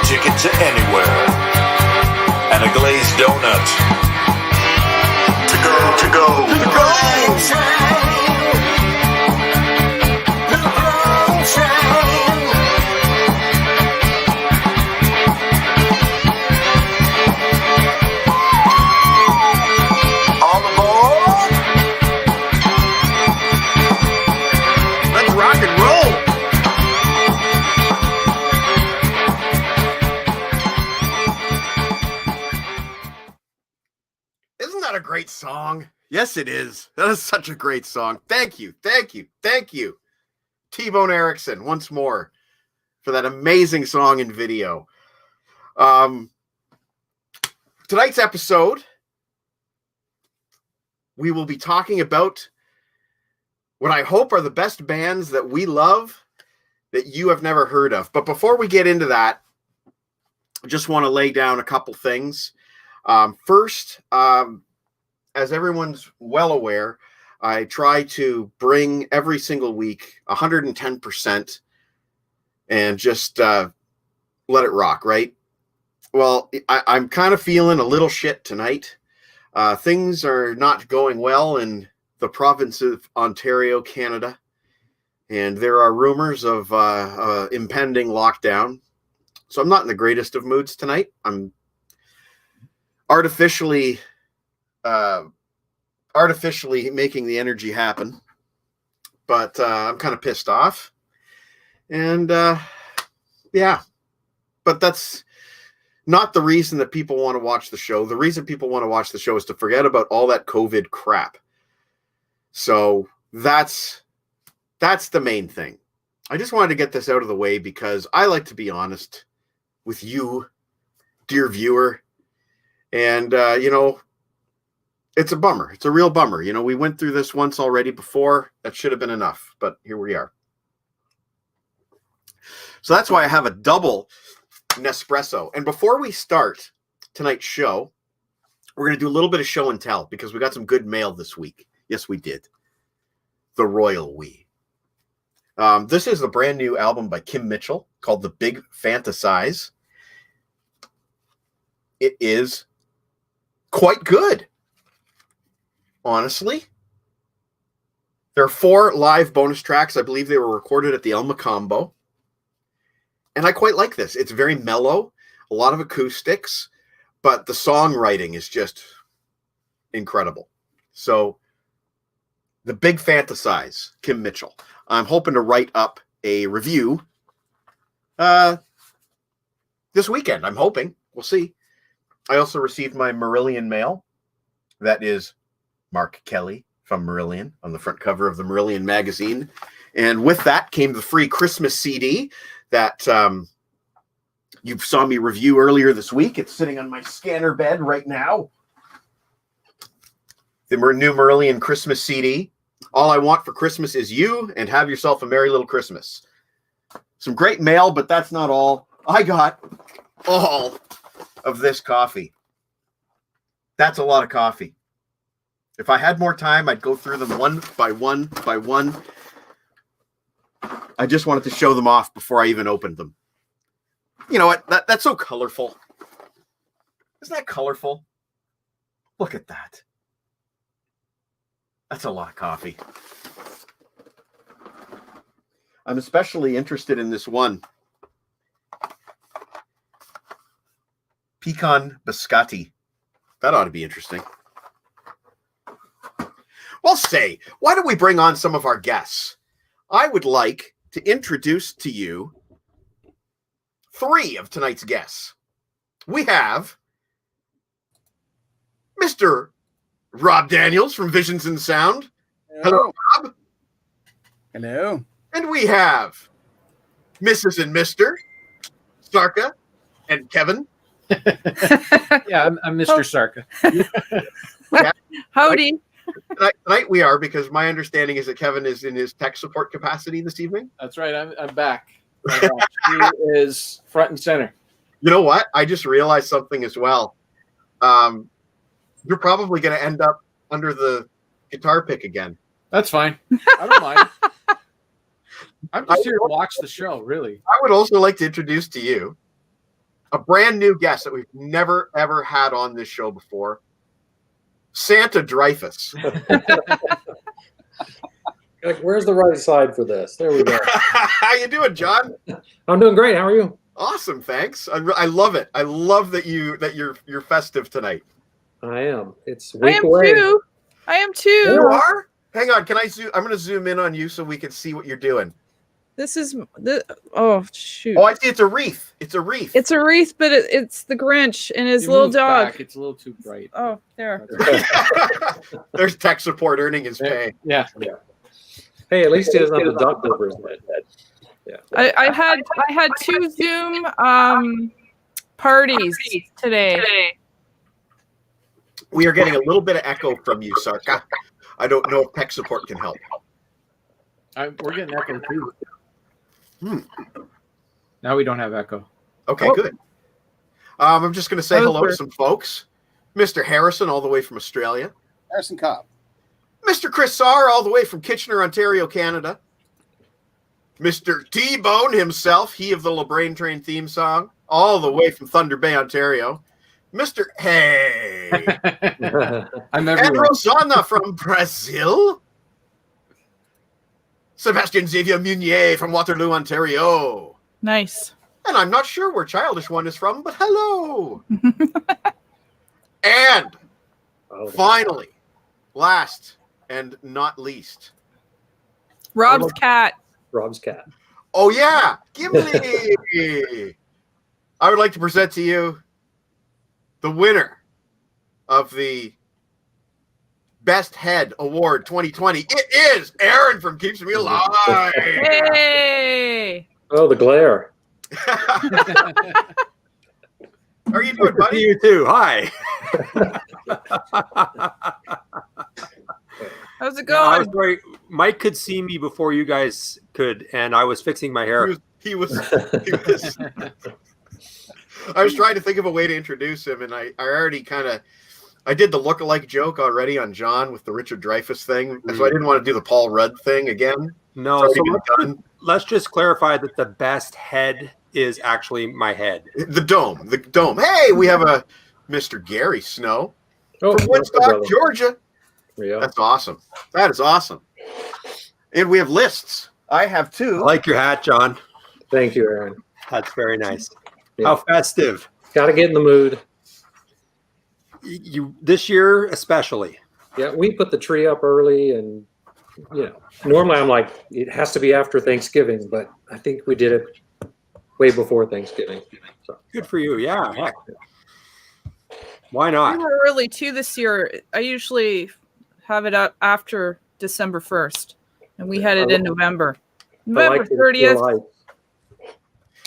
Ticket to anywhere and a glazed donut to go. All aboard. Let's rock and roll. A great song. Yes, it is. That is such a great song. Thank you. T-Bone Erickson once more for that amazing song and video. Tonight's episode, we will be talking about what I hope are the best bands that we love that you have never heard of. But before we get into that, I just want to lay down a couple things. First, as everyone's well aware, I try to bring every single week 110% and just let it rock, right? Well, I'm kind of feeling a little shit tonight. Things are not going well in the province of Ontario, Canada, and there are rumors of impending lockdown. So I'm not in the greatest of moods tonight. I'm artificially making the energy happen, but I'm kind of pissed off, and yeah, but that's not the reason that people want to watch the show. The reason people want to watch the show is to forget about all that COVID crap. So that's the main thing. I just wanted to get this out of the way because I like to be honest with you, dear viewer, and it's a bummer. It's a real bummer. We went through this once already before. That should have been enough, but here we are. So that's why I have a double Nespresso. And before we start tonight's show, we're going to do a little bit of show and tell because we got some good mail this week. Yes, we did. The Royal We. This is the brand new album by Kim Mitchell called The Big Fantasize. It is quite good. Honestly, there are 4 live bonus tracks. I believe they were recorded at the El Macambo. And I quite like this. It's very mellow, a lot of acoustics, but the songwriting is just incredible. So, The Big Fantasize, Kim Mitchell. I'm hoping to write up a review this weekend. I'm hoping. We'll see. I also received my Marillion mail. That is Mark Kelly from Marillion on the front cover of the Marillion magazine. And with that came the free Christmas CD that you saw me review earlier this week. It's sitting on my scanner bed right now. The new Marillion Christmas CD. All I want for Christmas is you, and have yourself a merry little Christmas. Some great mail, but that's not all. I got all of this coffee. That's a lot of coffee. If I had more time, I'd go through them one by one by one. I just wanted to show them off before I even opened them. You know what? That's so colorful. Isn't that colorful? Look at that. That's a lot of coffee. I'm especially interested in this one. Pecan biscotti. That ought to be interesting. Well, say, why don't we bring on some of our guests? I would like to introduce to you 3 of tonight's guests. We have Mr. Rob Daniels from Visions and Sound. Hello, Rob. Hello. And we have Mrs. and Mr. Sarka and Kevin. Yeah, I'm Mr. Sarka. Yeah. Howdy. Tonight we are, because my understanding is that Kevin is in his tech support capacity this evening. That's right. I'm back. He is front and center. You know what? I just realized something as well. You're probably going to end up under the guitar pick again. That's fine. I don't mind. I'm just here to watch the show, really. I would also like to introduce to you a brand new guest that we've never, ever had on this show before. Santa Dreyfus. Like, where's the right side for this? There we go. How you doing, John? I'm doing great. How are you? Awesome, thanks. I love it. I love that you're festive tonight. I am. It's I am away. too. I am too. You are? Hang on. Can I zoom? I'm going to zoom in on you so we can see what you're doing. This is the. Oh shoot! Oh, I see. It's a wreath. It's a wreath. It's a wreath, but it's the Grinch and his It little moves dog. back. It's a little too bright. Oh, there. There's tech support earning his pay. Yeah. Hey, at least he doesn't have the duct over his head. Yeah. I had 2 Zoom parties today. We are getting a little bit of echo from you, Sarka. I don't know if tech support can help. We're getting echo too. Now we don't have echo. Okay, good. I'm just going to say hello to some folks. Mr. Harrison, all the way from Australia. Harrison Copp. Mr. Chris Sarr, all the way from Kitchener, Ontario, Canada. Mr. T-Bone himself, he of the LeBrain Train theme song, all the way from Thunder Bay, Ontario. Mr. Hey. I'm And everywhere. Rosanna from Brazil. Sebastian Xavier Munier from Waterloo, Ontario. Nice. And I'm not sure where Childish One is from, but hello. And finally, last and not least, Rob's cat. Rob's cat. oh yeah, Gimli. I would like to present to you the winner of the Best Head Award 2020. It is Aaron from Keeps Me Alive. Hey. Oh, the glare. How are you doing, buddy? You too. Hi. How's it No, I going? was very, Mike could see me before you guys could, and I was fixing my hair. He was I was trying to think of a way to introduce him, and I already I did the look-alike joke already on John with the Richard Dreyfuss thing, so I didn't want to do the Paul Rudd thing again. No, It's so already been let's just clarify that the best head is actually my head. The dome. Hey, we have a Mr. Gary Snow Oh, from Woodstock, Georgia. Yeah. That's awesome. That is awesome. And we have lists. I have 2. I like your hat, John. Thank you, Aaron. That's very nice. Yeah. How festive. Got to get in the mood. You this year especially. Yeah, we put the tree up early, and normally I'm like, it has to be after Thanksgiving, but I think we did it way before Thanksgiving. So. Good for you. Yeah. Heck. Why We not? were early too this year. I usually have it up after December 1st, and we had it in November. November 30th.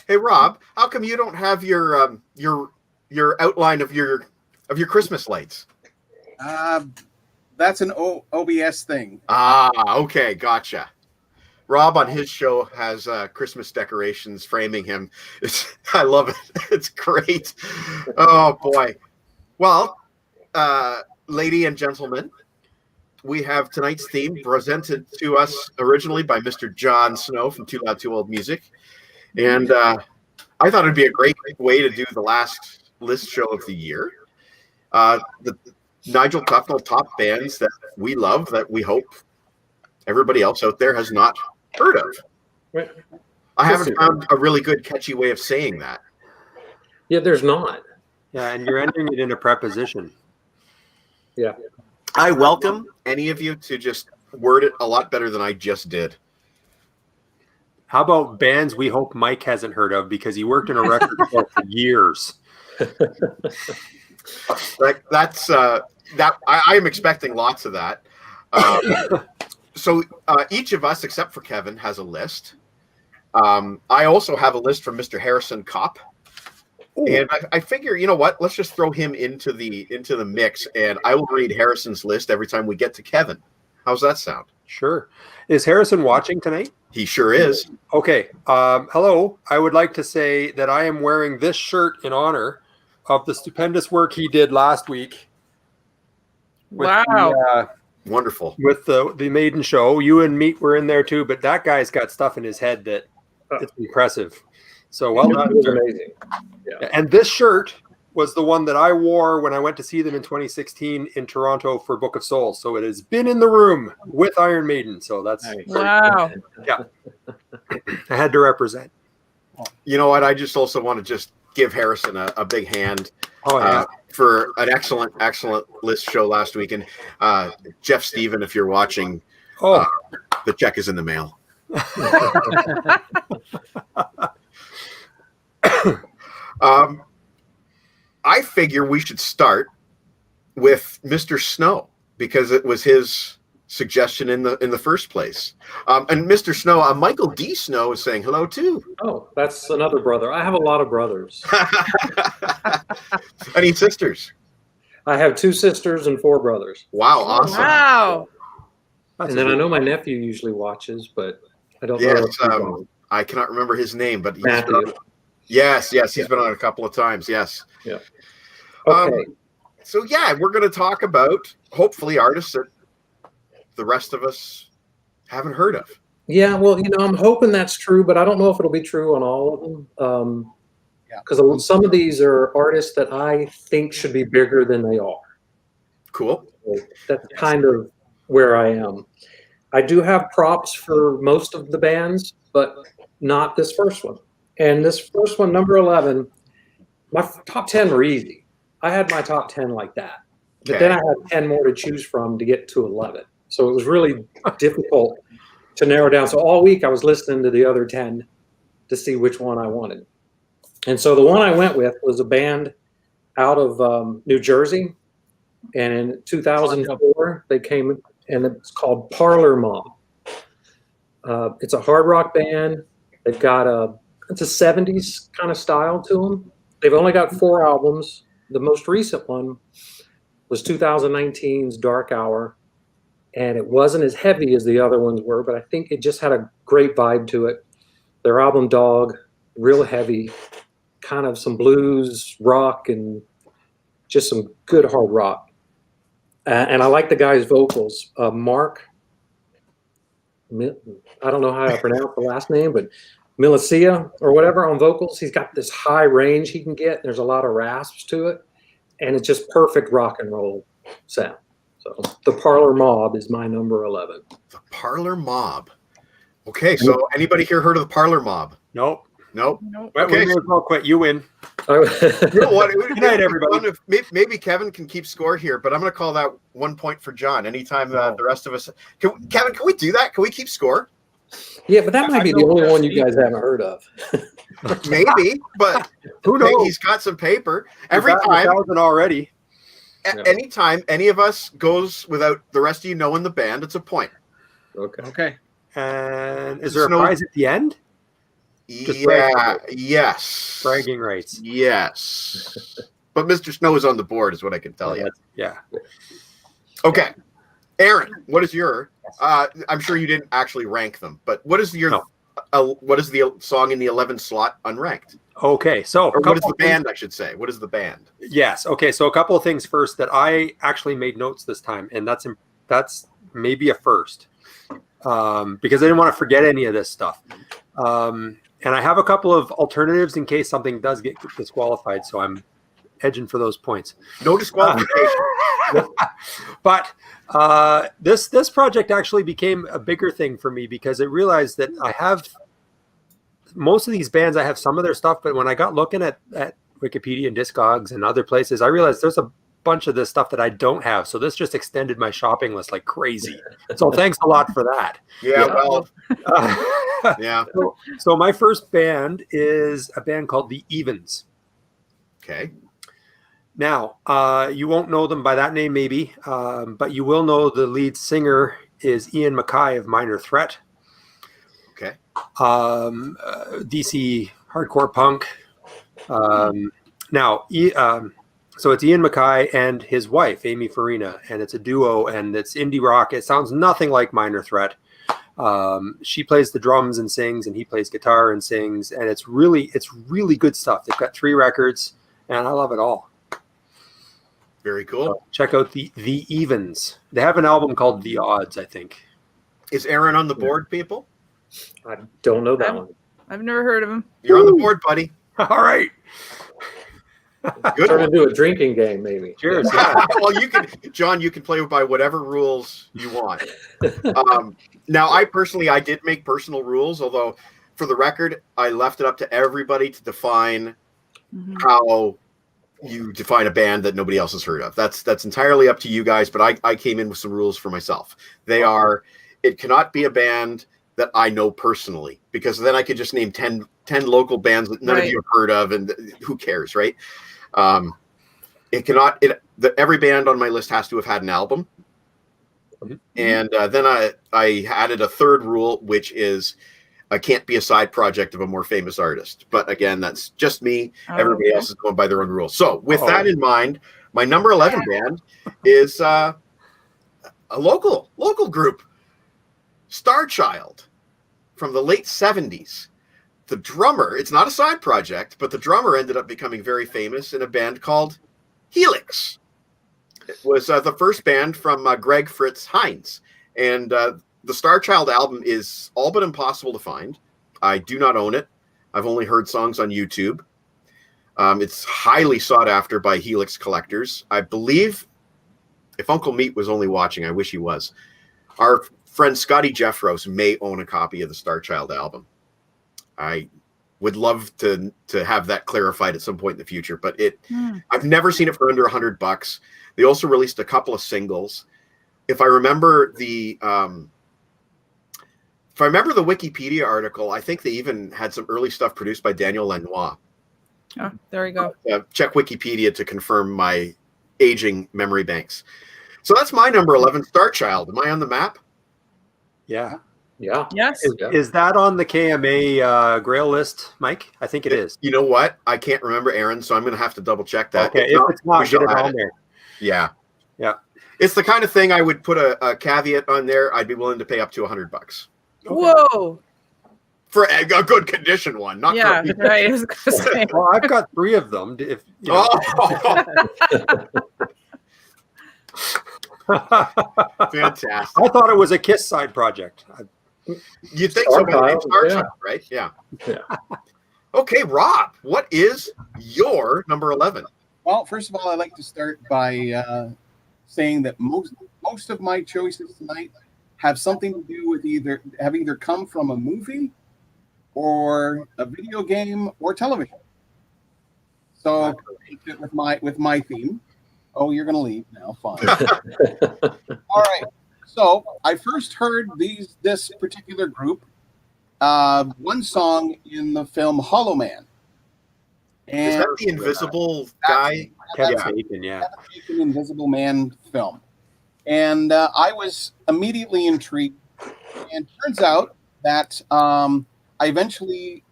Hey Rob, how come you don't have your outline of your Christmas lights? That's an OBS thing. Ah, okay, gotcha. Rob on his show has Christmas decorations framing him. I love it. It's great. Oh boy. Well, lady and gentlemen, we have tonight's theme presented to us originally by Mr. John Snow from Too Loud Too Old Music. And I thought it'd be a great way to do the last list show of the year. The Nigel Tufnell top bands that we love, that we hope everybody else out there has not heard of. Right. I haven't found a really good, catchy way of saying that. Yeah, there's not. Yeah, and you're entering it in a preposition. Yeah. I welcome any of you to just word it a lot better than I just did. How about bands we hope Mike hasn't heard of because he worked in a record store for years? I am expecting lots of that. So each of us, except for Kevin, has a list. I also have a list from Mr. Harrison Copp. Ooh. And I figure, you know what? Let's just throw him into the mix, and I will read Harrison's list every time we get to Kevin. How's that sound? Sure. Is Harrison watching tonight? He sure is. Okay. Hello. I would like to say that I am wearing this shirt in honor of the stupendous work he did last week. Wow. Wonderful. With the Maiden show. You and Meat were in there too, but that guy's got stuff in his head that it's impressive. So well done. It was amazing. Yeah. And this shirt was the one that I wore when I went to see them in 2016 in Toronto for Book of Souls. So it has been in the room with Iron Maiden. So that's wow. Yeah. I had to represent. You know what? I just also want to just give Harrison a big hand for an excellent list show last week. And Jeff Steven, if you're watching, the check is in the mail. I figure we should start with Mr. Snow because it was his suggestion in the first place. And Mr. Snow, Michael D. Snow is saying hello too. Oh, that's another brother. I have a lot of brothers. Any sisters? I have 2 sisters and 4 brothers. Wow, awesome. Wow. And then I know my nephew usually watches, but I don't Yes, know. I cannot remember his name, but he's Matthew. Yes, he's been on a couple of times. Yes. Yeah. Okay. So yeah, we're going to talk about hopefully artists that the rest of us haven't heard of. Yeah, well, I'm hoping that's true, but I don't know if it'll be true on all of them. Because some of these are artists that I think should be bigger than they are. Cool. So that's kind of where I am. I do have props for most of the bands, but not this first one. And this first one, number 11, my top 10 were easy. I had my top 10 like that. But then I had 10 more to choose from to get to 11. So it was really difficult to narrow down. So all week I was listening to the other 10 to see which one I wanted. And so the one I went with was a band out of New Jersey. And in 2004, they came, and it's called Parlor Mob. It's a hard rock band. They've got it's a 70s kind of style to them. They've only got 4 albums. The most recent one was 2019's Dark Hour. And it wasn't as heavy as the other ones were, but I think it just had a great vibe to it. Their album Dog, real heavy, kind of some blues, rock, and just some good hard rock. And I like the guy's vocals. Mark, I don't know how to pronounce the last name, but Milicia or whatever on vocals. He's got this high range he can get. There's a lot of rasps to it. And it's just perfect rock and roll sound. So the Parlor Mob is my number 11. The Parlor Mob. Okay, so anybody here heard of the Parlor Mob? Nope. Okay, I'll quit. You win. You know what? Good night, everybody. Maybe Kevin can keep score here, but I'm going to call that 1 point for John. Anytime the rest of us, Kevin, can we do that? Can we keep score? Yeah, but that might be the only one you guys haven't heard of. Maybe, but Who knows? He's got some paper. Every time, already. Anytime any of us goes without the rest of you knowing the band, it's a point. Okay. And is there a prize at the end? Just yes. Bragging rights. Yes. But Mr. Snow is on the board, is what I can tell you. Yeah. Okay. Aaron, what is your? I'm sure you didn't actually rank them, but what is your? What is the song in the 11th slot unranked? Okay, so Or what is the band? I should say. What is the band? Yes. Okay. So a couple of things first that I actually made notes this time, and that's maybe a first because I didn't want to forget any of this stuff. And I have a couple of alternatives in case something does get disqualified. So I'm edging for those points. No disqualification. But this project actually became a bigger thing for me because I realized that I have most of these bands. I have some of their stuff, but when I got looking at Wikipedia and Discogs and other places, I realized there's a bunch of this stuff that I don't have. So this just extended my shopping list like crazy. So thanks a lot for that. Yeah. Well. Yeah. So my first band is a band called The Evens. Okay. Now, you won't know them by that name, maybe, but you will know the lead singer is Ian Mackay of Minor Threat. Okay. DC hardcore punk. So it's Ian Mackay and his wife, Amy Farina, and it's a duo, and it's indie rock. It sounds nothing like Minor Threat. She plays the drums and sings, and he plays guitar and sings, and it's really good stuff. They've got 3 records, and I love it all. Very cool. So check out the Evens. They have an album called The Odds, I think. Is Aaron on the board, people? I don't know that one. I've never heard of him. You're on the board, buddy. All right. Good. Turn into a drinking game, maybe. Cheers. Well, you can, John. You can play by whatever rules you want. Now, I did make personal rules, although, for the record, I left it up to everybody to define how you define a band that nobody else has heard of. That's entirely up to you guys. But I came in with some rules for myself. They are: it cannot be a band that I know personally, because then I could just name 10 local bands that none of you have heard of, and who cares, right? Every band on my list has to have had an album. And then I added a third rule, which is I can't be a side project of a more famous artist. But again, that's just me. Everybody else is going by their own rules. So with that in mind, my number 11 band is a local group, Starchild, from the late 70s. The drummer, it's not a side project, but the drummer ended up becoming very famous in a band called Helix. It was the first band from Greg Fritz Heinz. And the Starchild album is all but impossible to find. I do not own it. I've only heard songs on YouTube. It's highly sought after by Helix collectors. I believe, if Uncle Meat was only watching, I wish he was, our friend Scotty Jeffros may own a copy of the Starchild album. I would love to have that clarified at some point in the future, but I've never seen it for under $100. They also released a couple of singles. If I remember the Wikipedia article, I think they even had some early stuff produced by Daniel Lanois. Oh, there we go. Check Wikipedia to confirm my aging memory banks. So that's my number 11, Starchild. Am I on the map? Yeah. Yeah. Yes. Is that on the KMA Grail list, Mike? I think it is. You know what? I can't remember, Aaron, so I'm going to have to double check that. Okay, if it's not, get it on there. Yeah. Yeah. It's the kind of thing I would put a caveat on there. I'd be willing to pay up to $100. Okay. Whoa. For a good condition one. Not Yeah, for right. I was gonna say. Well, I've got 3 of them. If you know. Fantastic. I thought it was a Kiss side project. You think so, but it's Starchild, right? Yeah. Okay, Rob, what is your number 11? Well, first of all, I'd like to start by saying that most of my choices tonight have something to do with either come from a movie or a video game or television. So with my theme. Oh, you're going to leave now. Fine. All right. So I first heard this particular group, one song in the film Hollow Man. And is that the invisible guy? Kevin Bacon, yeah. Kevin Bacon, Invisible Man film. And I was immediately intrigued. And turns out that I eventually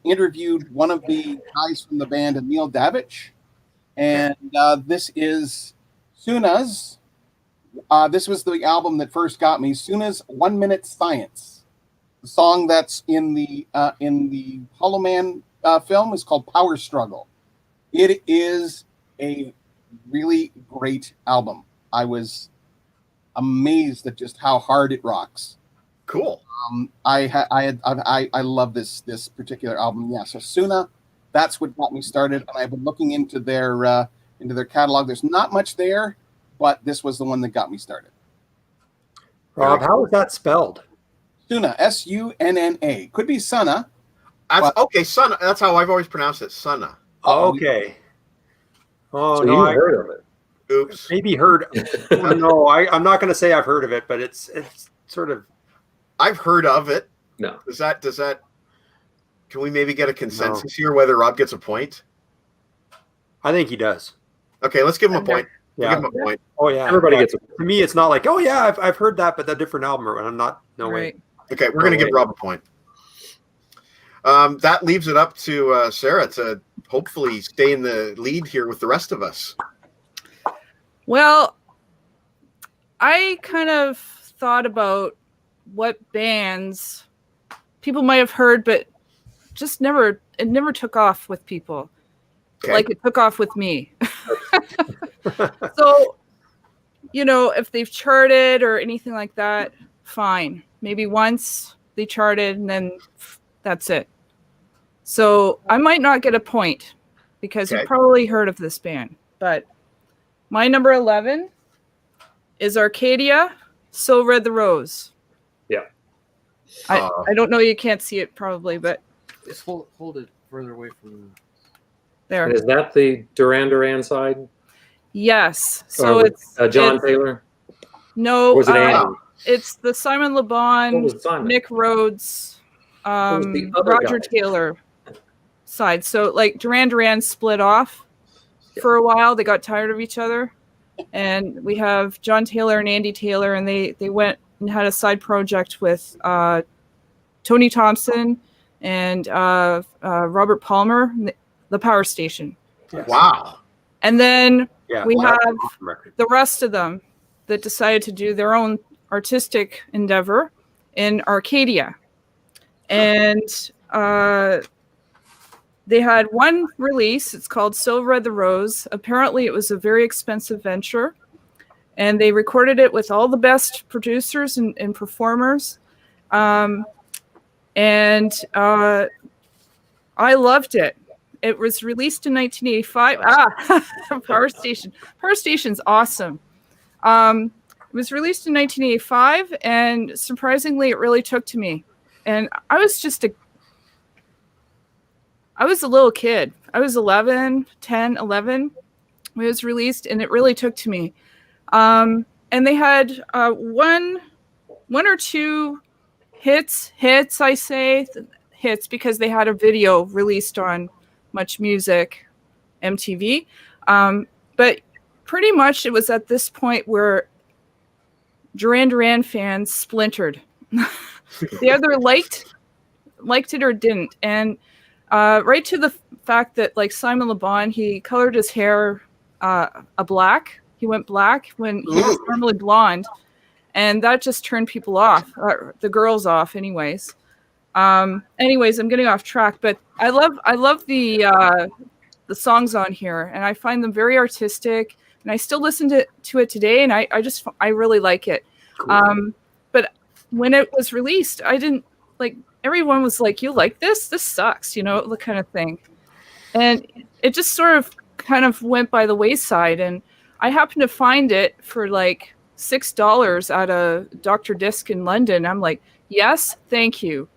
interviewed one of the guys from the band, Neil Davich. And this is Suna's This was the album that first got me. Suna's 1 Minute Science. The song that's in the Hollow Man film is called Power Struggle. It is a really great album. I was amazed at just how hard it rocks. Cool. I love this particular album. Yeah. So Suna, that's what got me started, and I've been looking into their catalog. There's not much there, but this was the one that got me started. Rob, how is that spelled? Suna, Sunna. Could be Sunna. Okay, Sunna. That's how I've always pronounced it, Sunna. Okay. Oh, So no, you I heard of it. Oops. maybe heard. No, I'm not going to say I've heard of it, but it's sort of. I've heard of it. No. Does that? Can we maybe get a consensus here whether Rob gets a point? I think he does. Okay, let's give him a point. We'll Yeah. give him a point. Oh yeah. Everybody Yeah. gets a To me, it's not like, oh yeah, I've heard that, but a different album, and I'm not. No Right. way. Okay, we're going to give Rob a point. That leaves it up to Sarah to hopefully stay in the lead here with the rest of us. Well, I kind of thought about what bands people might have heard, but just it never took off with people. Okay. Like it took off with me. So, if they've charted or anything like that, fine. Maybe once they charted and then that's it. So I might not get a point because Okay. you've probably heard of this band. But my number 11 is Arcadia, So Red the Rose. Yeah. I don't know, you can't see it probably, but Just hold it further away from. there. And is that the Duran Duran side? Yes. So Or it's John it's, Taylor? No, Or was it Andy? it's the Simon Le What Bon, was Simon? Nick Rhodes, was the other Roger guy? Taylor side. So like Duran Duran split off for a while. They got tired of each other. And we have John Taylor and Andy Taylor, and they went and had a side project with Tony Thompson and Robert Palmer, the Power Station. Wow. And then Yeah. we well, have that's an awesome record. the rest of them that decided to do their own artistic endeavor in Arcadia. And they had one release. It's called So Red the Rose. Apparently, it was a very expensive venture. And they recorded it with all the best producers and performers. And I loved it. It was released in 1985. Power Station. Power Station's awesome. It was released in 1985, and surprisingly, it really took to me. And I was a little kid. I was 11 when it was released, and it really took to me. And they had one or two hits, I say hits, because they had a video released on Much Music, MTV. But pretty much it was at this point where Duran Duran fans splintered. They either liked it or didn't. And right to the fact that like Simon Le Bon, he colored his hair a black. He went black when he was normally blonde. And that just turned people off, the girls off anyways. Anyways, I'm getting off track, but I love the songs on here, and I find them very artistic, and I still listen to it today, and I really like it. Cool. But when it was released, I didn't like, everyone was like, you like this? This sucks, the kind of thing. And it just sort of kind of went by the wayside, and I happened to find it for like $6 at a Dr. Disc in London. I'm like, yes, thank you.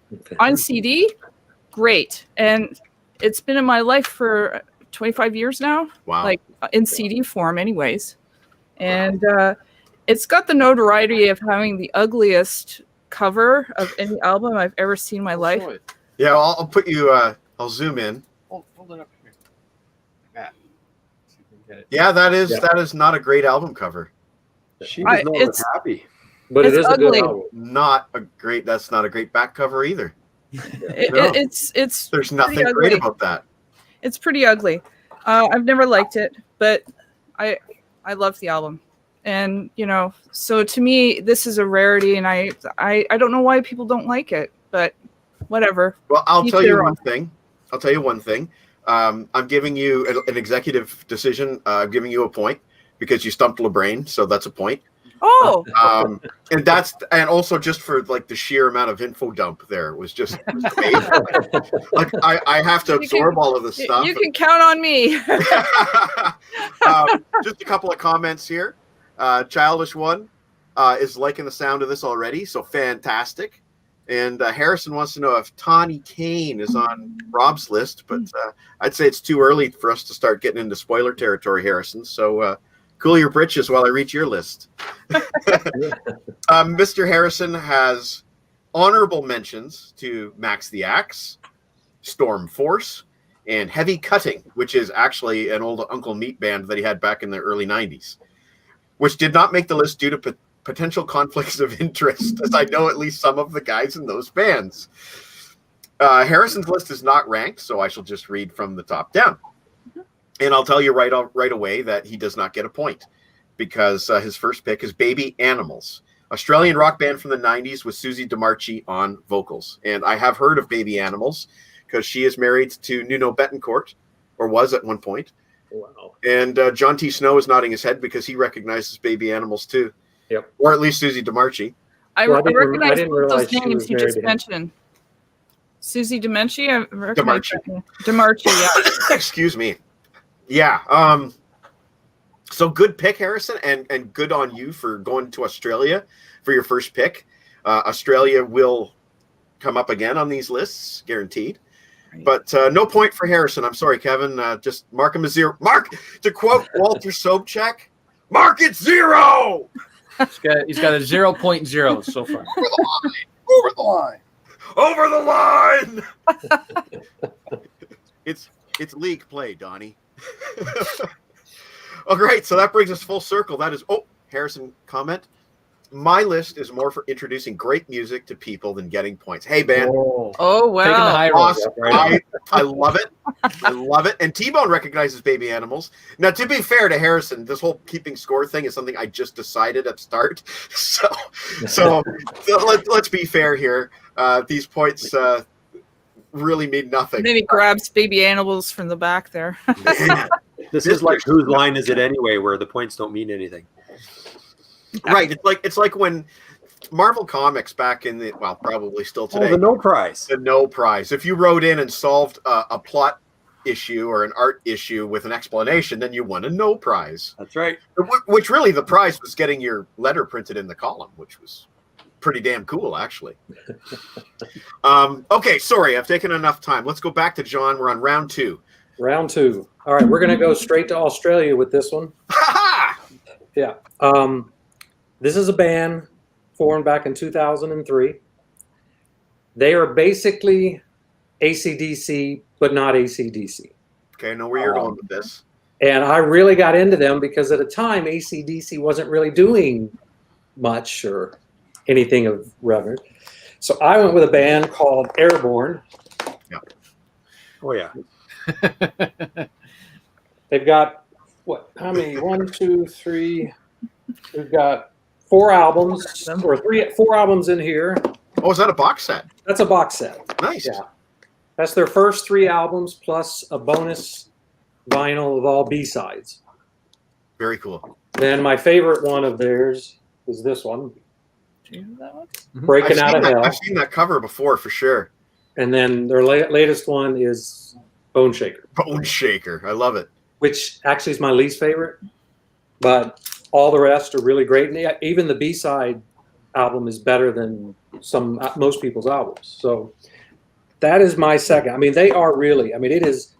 On CD, great. And it's been in my life for 25 years now. Wow. Like in CD form anyways. And it's got the notoriety of having the ugliest cover of any album I've ever seen in my life. Yeah, I'll put you. I'll zoom in. Hold it up here, Matt. See if we can get it. Yeah, that is not a great album cover. She does not look it's- happy. But it It's is a good ugly. album. That's not a great back cover either. No. It's There's nothing pretty great ugly. about that. It's pretty ugly. I've never liked it, but I love the album. And, so to me, this is a rarity, and I don't know why people don't like it, but whatever. Well, I'll tell you one thing. I'm giving you an executive decision. I'm giving you a point because you stumped LeBrain, so that's a point. Oh. And also just for like the sheer amount of info dump there was just amazing. Like I have to absorb all of this stuff. You can count on me. Just a couple of comments here. Childish one is liking the sound of this already, so fantastic. And Harrison wants to know if Tawny Kane is on Rob's list, but I'd say it's too early for us to start getting into spoiler territory, Harrison. So cool your britches while I reach your list. Mr. Harrison has honorable mentions to Max the Axe, Storm Force, and Heavy Cutting, which is actually an old Uncle Meat band that he had back in the early 90s, which did not make the list due to potential conflicts of interest, as I know at least some of the guys in those bands. Harrison's list is not ranked, so I shall just read from the top down. And I'll tell you right away that he does not get a point because his first pick is Baby Animals, Australian rock band from the 90s with Susie DeMarchi on vocals. And I have heard of Baby Animals because she is married to Nuno Betancourt, or was at one point. Wow. And John T. Snow is nodding his head because he recognizes Baby Animals too. Yep. Or at least Susie DeMarchi. I recognize those names you just married mentioned. Susie DeMarchi? DeMarchi, yeah. Excuse me. Yeah. So good pick, Harrison, and good on you for going to Australia for your first pick. Australia will come up again on these lists, guaranteed. Right. But no point for Harrison. I'm sorry, Kevin. Just mark him a 0. Mark, to quote Walter Sobchak, mark it 0! He's got a 0.0 so far. Over the line. Over the line. It's league play, Donnie. Oh, great. So that brings us full circle. That is Harrison comment. My list is more for introducing great music to people than getting points. Hey, man. Oh wow. Taking the high road. Awesome. I love it. I love it. And T-Bone recognizes Baby Animals. Now, to be fair to Harrison, this whole keeping score thing is something I just decided at start. So let's be fair here. These points really mean nothing. And then he grabs Baby Animals from the back there. This is like whose line is it anyway, where the points don't mean anything. Right. It's like when Marvel Comics back in the probably still today. Oh, the no prize. The no prize. If you wrote in and solved a plot issue or an art issue with an explanation, then you won a no prize. That's right. Which really the prize was getting your letter printed in the column, which was pretty damn cool, actually. Okay, sorry, I've taken enough time. Let's go back to John. We're on round 2. Round 2. All right, we're going to go straight to Australia with this one. Yeah. This is a band formed back in 2003. They are basically AC/DC, but not AC/DC. Okay, I know where you're going with this. And I really got into them because at a time, AC/DC wasn't really doing much or anything of relevance. So I went with a band called Airborne. Yeah. Oh, yeah. They've got, how many? 1, 2, 3. We've got 4 albums, or 4 albums in here. Oh, is that a box set? That's a box set. Nice. Yeah. That's their first 3 albums plus a bonus vinyl of all B-sides. Very cool. Then my favorite one of theirs is this one. Do you know that one? Breaking Out of Hell. I've seen that cover before, for sure. And then their latest one is Bone Shaker. Bone Shaker. I love it. Which actually is my least favorite. But all the rest are really great. And even the B-side album is better than most people's albums. So that is my second. I mean, they are really, it is,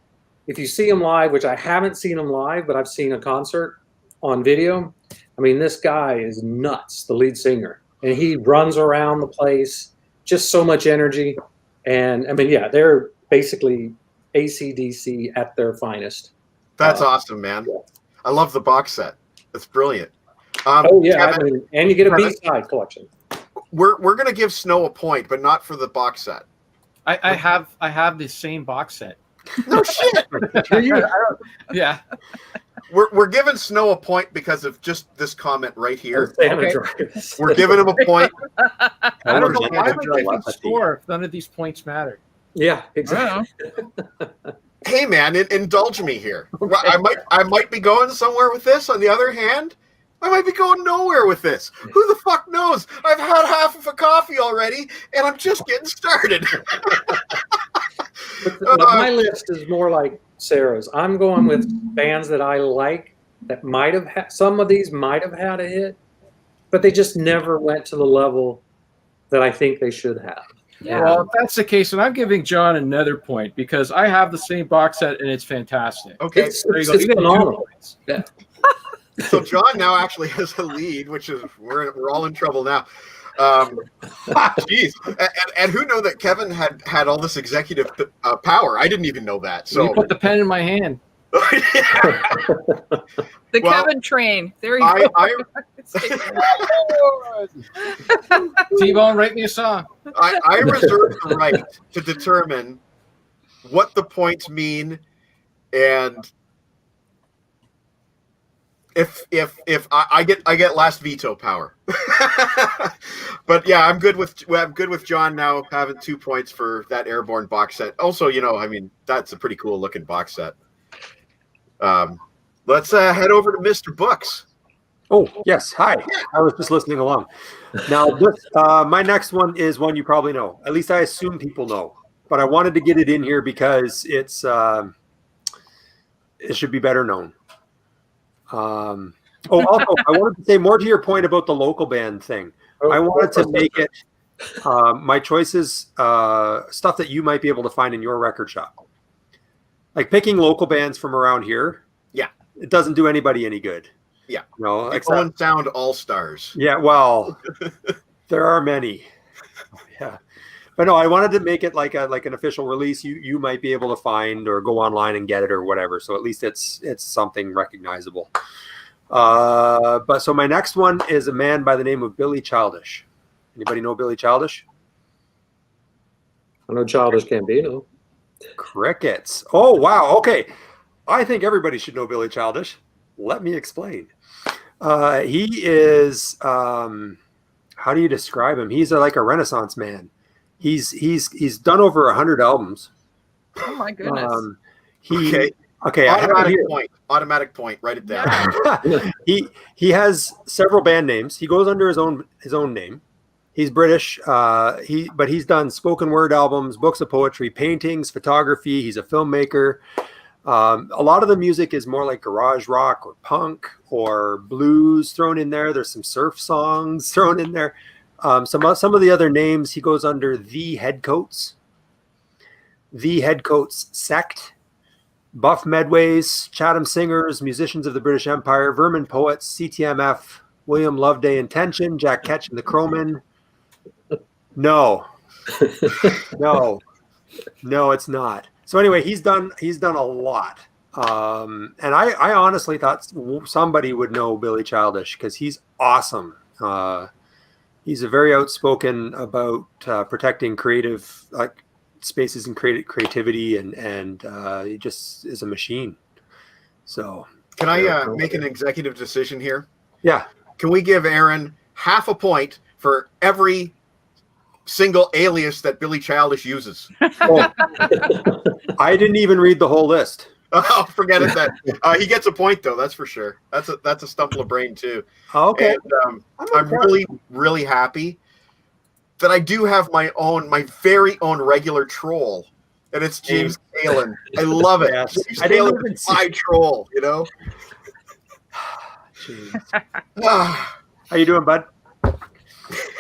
if you see them live, which I haven't seen them live, but I've seen a concert on video. This guy is nuts, the lead singer. And he runs around the place, just so much energy. And they're basically AC/DC at their finest. That's awesome, man. Yeah. I love the box set. It's brilliant. Kevin, and you get a B-side collection. We're going to give Snow a point, but not for the box set. I have the same box set. No shit. Yeah. We're giving Snow a point because of just this comment right here. Okay. We're giving him a point. I don't know. Why am I keeping Telepathy. score if none of these points matter? Yeah, I exactly. don't know. Hey man, indulge me here. Okay. I might be going somewhere with this. On the other hand, I might be going nowhere with this. Who the fuck knows? I've had half of a coffee already, and I'm just getting started. But my list is more like Sarah's. I'm going with bands that I like that might have had, some of these might have had a hit, but they just never went to the level that I think they should have. Yeah. Well, if that's the case, then I'm giving John another point because I have the same box set and it's fantastic. Okay, It's, There you it's, go. it's You get 2 phenomenal. points. Yeah. so John now actually has a lead, which is we're all in trouble now. Jeez, and who knew that Kevin had all this executive power? I didn't even know that. So you So put the pen in my hand. The Well, Kevin train. There you go. T-Bone, write me a song. I reserve the right to determine what the points mean, and if I get last veto power. But yeah, I'm good with John now having 2 points for that Airborne box set. Also, I mean, that's a pretty cool looking box set. Let's head over to Mr. Books. Oh, yes. Hi. I was just listening along. Now, my next one is one you probably know. At least I assume people know. But I wanted to get it in here because it should be better known. Also, I wanted to say more to your point about the local band thing. I wanted to make it my choices, stuff that you might be able to find in your record shop. Like picking local bands from around here. Yeah. It doesn't do anybody any good. Yeah. No, The Owen Sound All-Stars. Yeah, well, there are many. Yeah. But no, I wanted to make it like an official release you might be able to find or go online and get it or whatever. So at least it's something recognizable. But so my next one is a man by the name of Billy Childish. Anybody know Billy Childish? I know Childish Gambino. Crickets. Oh, wow. Okay. I think everybody should know Billy Childish. Let me explain. He is, how do you describe him? He's like a Renaissance man. He's done over 100 albums. Oh my goodness. Okay. I have it here. Automatic point. Write it down. Yeah. He has several band names. He goes under his own name. He's British. But he's done spoken word albums, books of poetry, paintings, photography. He's a filmmaker. A lot of the music is more like garage rock or punk or blues thrown in there. There's some surf songs thrown in there. Some of the other names, he goes under The Headcoats, The Headcoats Sect, Buff Medways, Chatham Singers, Musicians of the British Empire, Vermin Poets, CTMF, William Loveday Intention, Jack Ketch and the Crowmen. No, it's not. So anyway, he's done a lot. And I honestly thought somebody would know Billy Childish because he's awesome. He's a very outspoken about protecting creative spaces and creativity, and he just is a machine. So can I make an executive decision here? Yeah. Can we give Aaron half a point for every single alias that Billy Childish uses? Oh, I didn't even read the whole list. Oh, forget it then. He gets a point though, that's for sure. That's a stump LeBrain too. Okay. And, I'm really, really happy that I do have my very own regular troll, and it's James Kalen. I love it. Yes. James I didn't Kalen even is my troll, How you doing, bud?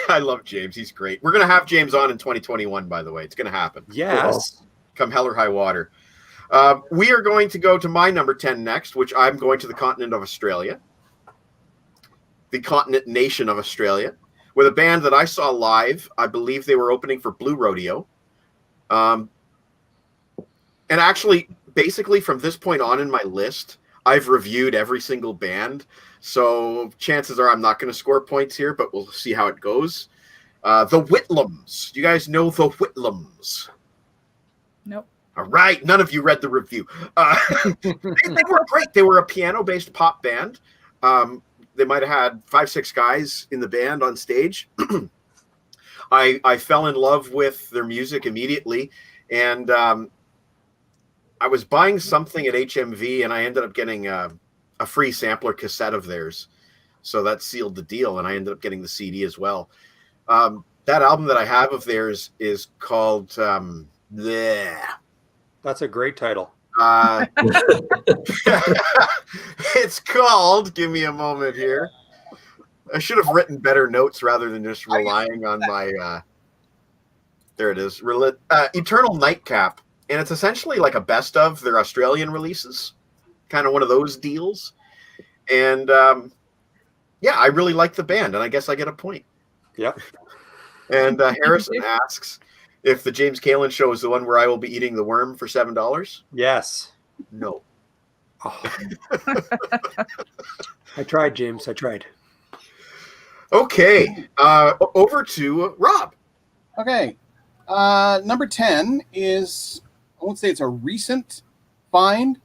I love James. He's great. We're going to have James on in 2021, by the way. It's going to happen. Yes. Come hell or high water. We are going to go to my number 10 next, which I'm going to the continent of Australia. The continent nation of Australia, with a band that I saw live. I believe they were opening for Blue Rodeo. And actually, basically from this point on in my list, I've reviewed every single band. So chances are I'm not going to score points here, but we'll see how it goes. The Whitlams. You guys know the Whitlams? Nope. All right, none of you read the review. They were great. They were a piano-based pop band. They might have had 5-6 guys in the band on stage. I fell in love with their music immediately, and I was buying something at HMV, and I ended up getting a free sampler cassette of theirs. So that sealed the deal, and I ended up getting the CD as well. That album that I have of theirs is called Bleh. That's a great title. It's called, give me a moment here. I should have written better notes rather than just relying on my, there it is, Eternal Nightcap. And it's essentially like a best of their Australian releases, kind of one of those deals. And yeah, I really like the band, and I guess I get a point. Yep. And Harrison asks if the James Kalin show is the one where I will be eating the worm for $7. Yes. No. Oh. I tried, James. I tried. Okay. Over to Rob. Okay. Number 10 is, I won't say it's a recent find,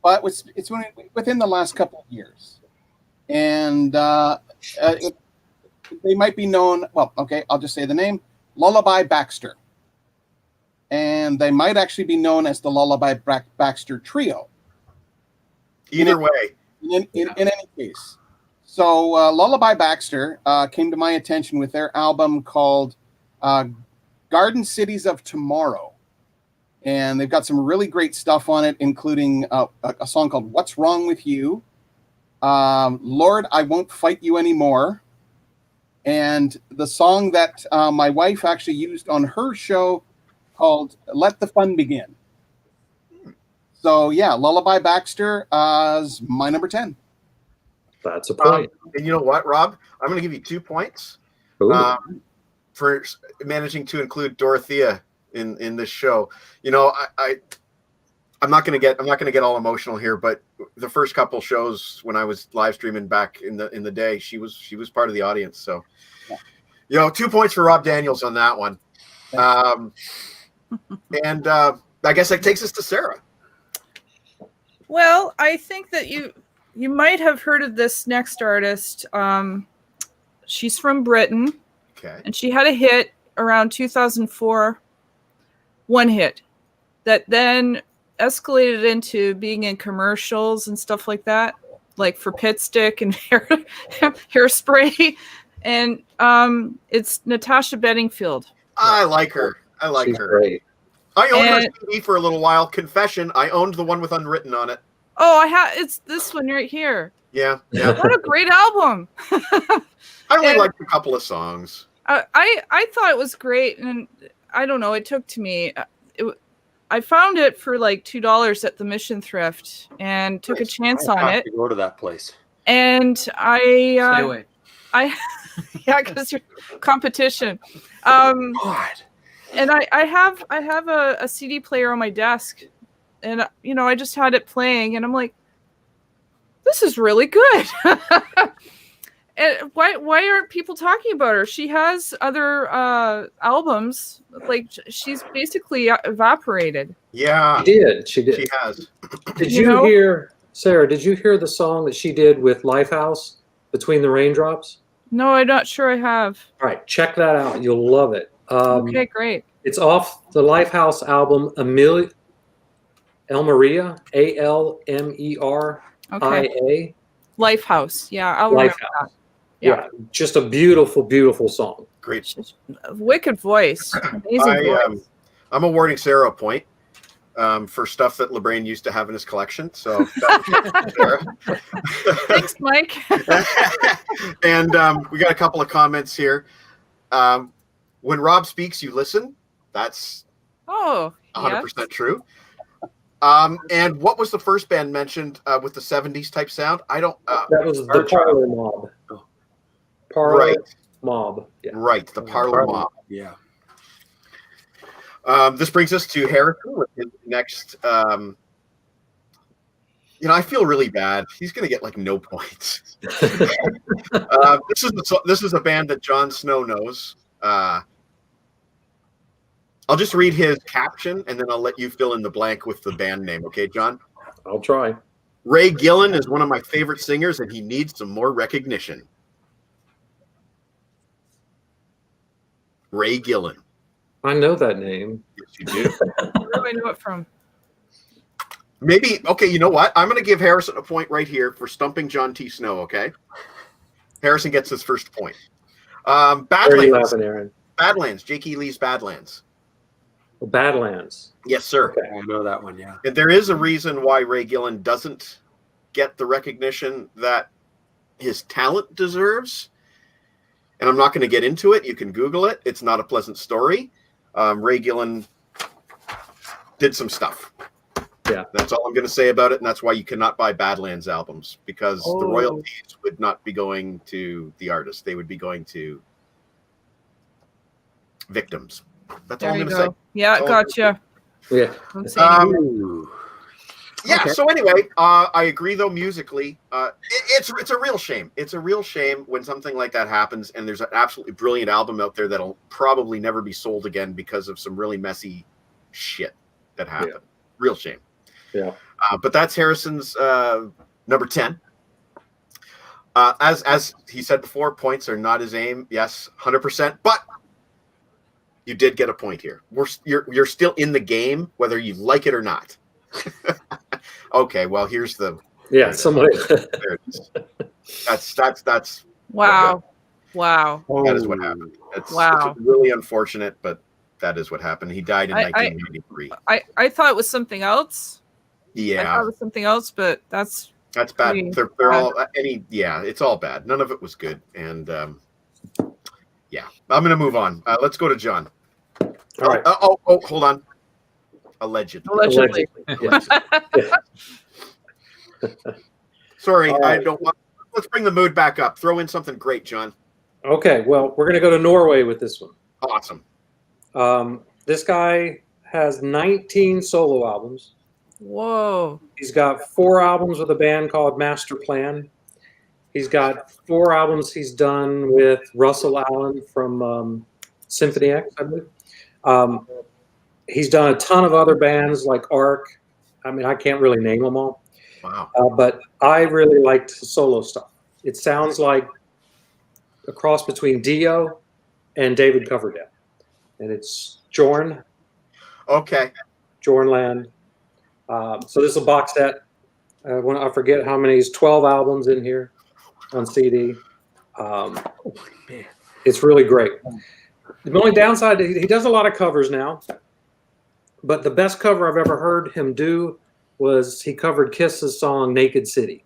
but it's within the last couple of years. And they might be known, well, okay, I'll just say the name, Lullaby Baxter. And they might actually be known as the Lullaby Baxter Trio. Either way. In any case. So Lullaby Baxter came to my attention with their album called Garden Cities of Tomorrow. And they've got some really great stuff on it, including a song called What's Wrong With You? Lord, I Won't Fight You Anymore. And the song that my wife actually used on her show called Let the Fun Begin. So yeah, Lullaby Baxter is my number 10. That's a point. And you know what, Rob? I'm going to give you 2 points for managing to include Dorothea in this show. You know, I'm not going to get all emotional here, but the first couple shows when I was live streaming back in the day, she was part of the audience. So, you know, 2 points for Rob Daniels on that one. And I guess that takes us to Sarah. Well, I think that you might have heard of this next artist. She's from Britain. Okay. And she had a hit around 2004. One hit that then escalated into being in commercials and stuff like that, like for Pit Stick and hairspray. And it's Natasha Bettingfield. I like her. She's great. I owned her CD for a little while. Confession, I owned the one with Unwritten on it. Oh, it's this one right here. Yeah. What a great album. I only liked a couple of songs. I thought it was great, and I don't know, it took to me. I found it for like $2 at the Mission Thrift and took a chance on it. To go to that place. And Stay away. Yeah, because you're competition. God. And I have a CD player on my desk, and you know, I just had it playing, and I'm like, this is really good. And why aren't people talking about her? She has other albums. Like, she's basically evaporated. Yeah. She did. She has. Did you hear, Sarah, did you hear the song that she did with Lifehouse, Between the Raindrops? No, I'm not sure I have. All right, check that out. You'll love it. Okay, great. It's off the Lifehouse album, Elmaria, Almeria. Okay. Lifehouse. Yeah, I'll remember that. Yeah, just a beautiful, beautiful song. Great. Wicked voice. Amazing voice. I'm awarding Sarah a point for stuff that LeBrain used to have in his collection. So Sarah. Thanks, Mike. And we got a couple of comments here. When Rob speaks, you listen. That's 100% true. And what was the first band mentioned with the 70s type sound? I don't. That was the Parlor Mob. Parlor Mob. Yeah. Right, the Parlor Mob. Yeah. This brings us to Harrison with his next. You know, I feel really bad. He's going to get like no points. This is a band that Jon Snow knows. I'll just read his caption, and then I'll let you fill in the blank with the band name. Okay, John? I'll try. Ray Gillen is one of my favorite singers, and he needs some more recognition. Ray Gillen. I know that name. Yes, you do. Where do I know it from? Maybe, okay, you know what? I'm going to give Harrison a point right here for stumping John T. Snow, okay? Harrison gets his first point. Where are you Badlands. laughing, Aaron? Badlands. Jake E. Lee's Badlands. Oh, Badlands. Yes, sir. Okay. I know that one, yeah. And there is a reason why Ray Gillen doesn't get the recognition that his talent deserves. And I'm not going to get into it. You can Google it. It's not a pleasant story. Ray Gillen did some stuff. Yeah. That's all I'm going to say about it. And that's why you cannot buy Badlands albums, because the royalties would not be going to the artist. They would be going to victims. That's all I'm going to say. Yeah, gotcha. Yeah. I'm saying- Ooh. Yeah. Okay. So anyway, I agree though musically, it's a real shame. It's a real shame when something like that happens, and there's an absolutely brilliant album out there that'll probably never be sold again because of some really messy shit that happened. Yeah. Real shame. Yeah. But that's Harrison's number 10. As he said before, points are not his aim. Yes, 100%. But you did get a point here. You're still in the game, whether you like it or not. Okay, well, here's the. Yeah. Somebody. There it is. That's Wow. Wow. that is what happened. It's really unfortunate, but that is what happened. He died in 1993. I thought it was something else. I Yeah, thought it was something else, but that's that's bad. pretty They're bad. all it's all bad. None of it was good, and yeah, I'm gonna move on. Let's go to John. All right. Hold on. Allegedly. Allegedly. Yes. Sorry, All I right. don't want. Let's bring the mood back up. Throw in something great, John. Okay. Well, we're going to go to Norway with this one. Awesome. This guy has 19 solo albums. Whoa. He's got 4 albums with a band called Master Plan. He's got 4 albums he's done with Russell Allen from Symphony X, I believe. He's done a ton of other bands like Arc. I mean, I can't really name them all. Wow. But I really liked the solo stuff. It sounds like a cross between Dio and David Coverdale. And it's Jorn Okay. Land. So this is a box set. I forget how many. It's 12 albums in here on CD. It's really great. The only downside, he does a lot of covers now. But the best cover I've ever heard him do was he covered Kiss's song Naked City.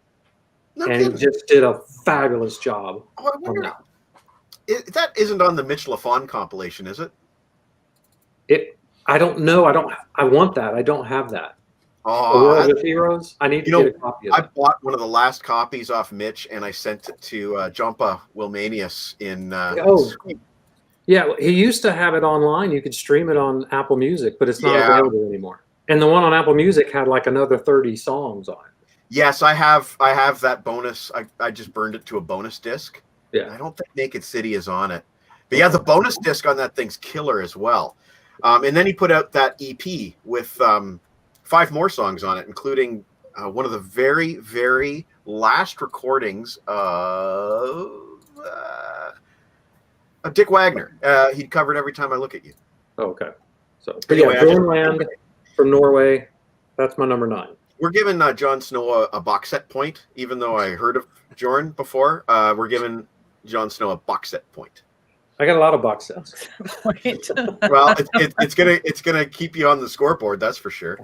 No And kidding. he just did a fabulous job. Oh, I wonder. That isn't on the Mitch LaFon compilation, is it? I don't know. I want that. I don't have that. The Oh, World of Heroes. I need to get a copy of I that. bought one of the last copies off Mitch, and I sent it to Jompa Wilmanius in. Sweden. Yeah, he used to have it online. You could stream it on Apple Music, but it's not Yeah. available anymore. And the one on Apple Music had like another 30 songs on it. Yes, I have that bonus. I just burned it to a bonus disc. Yeah. I don't think Naked City is on it. But yeah, the bonus disc on that thing's killer as well. And then he put out that EP with 5 more songs on it, including one of the very, very last recordings of Dick Wagner. He'd covered Every Time I Look at You. Okay. So, but Anyway, yeah, Land from Norway. That's my number 9. We're giving Jon Snow a box set point, even though I heard of Jorn before. We're giving Jon Snow a box set point. I got a lot of box sets. Wait. Well, it's gonna keep you on the scoreboard, that's for sure.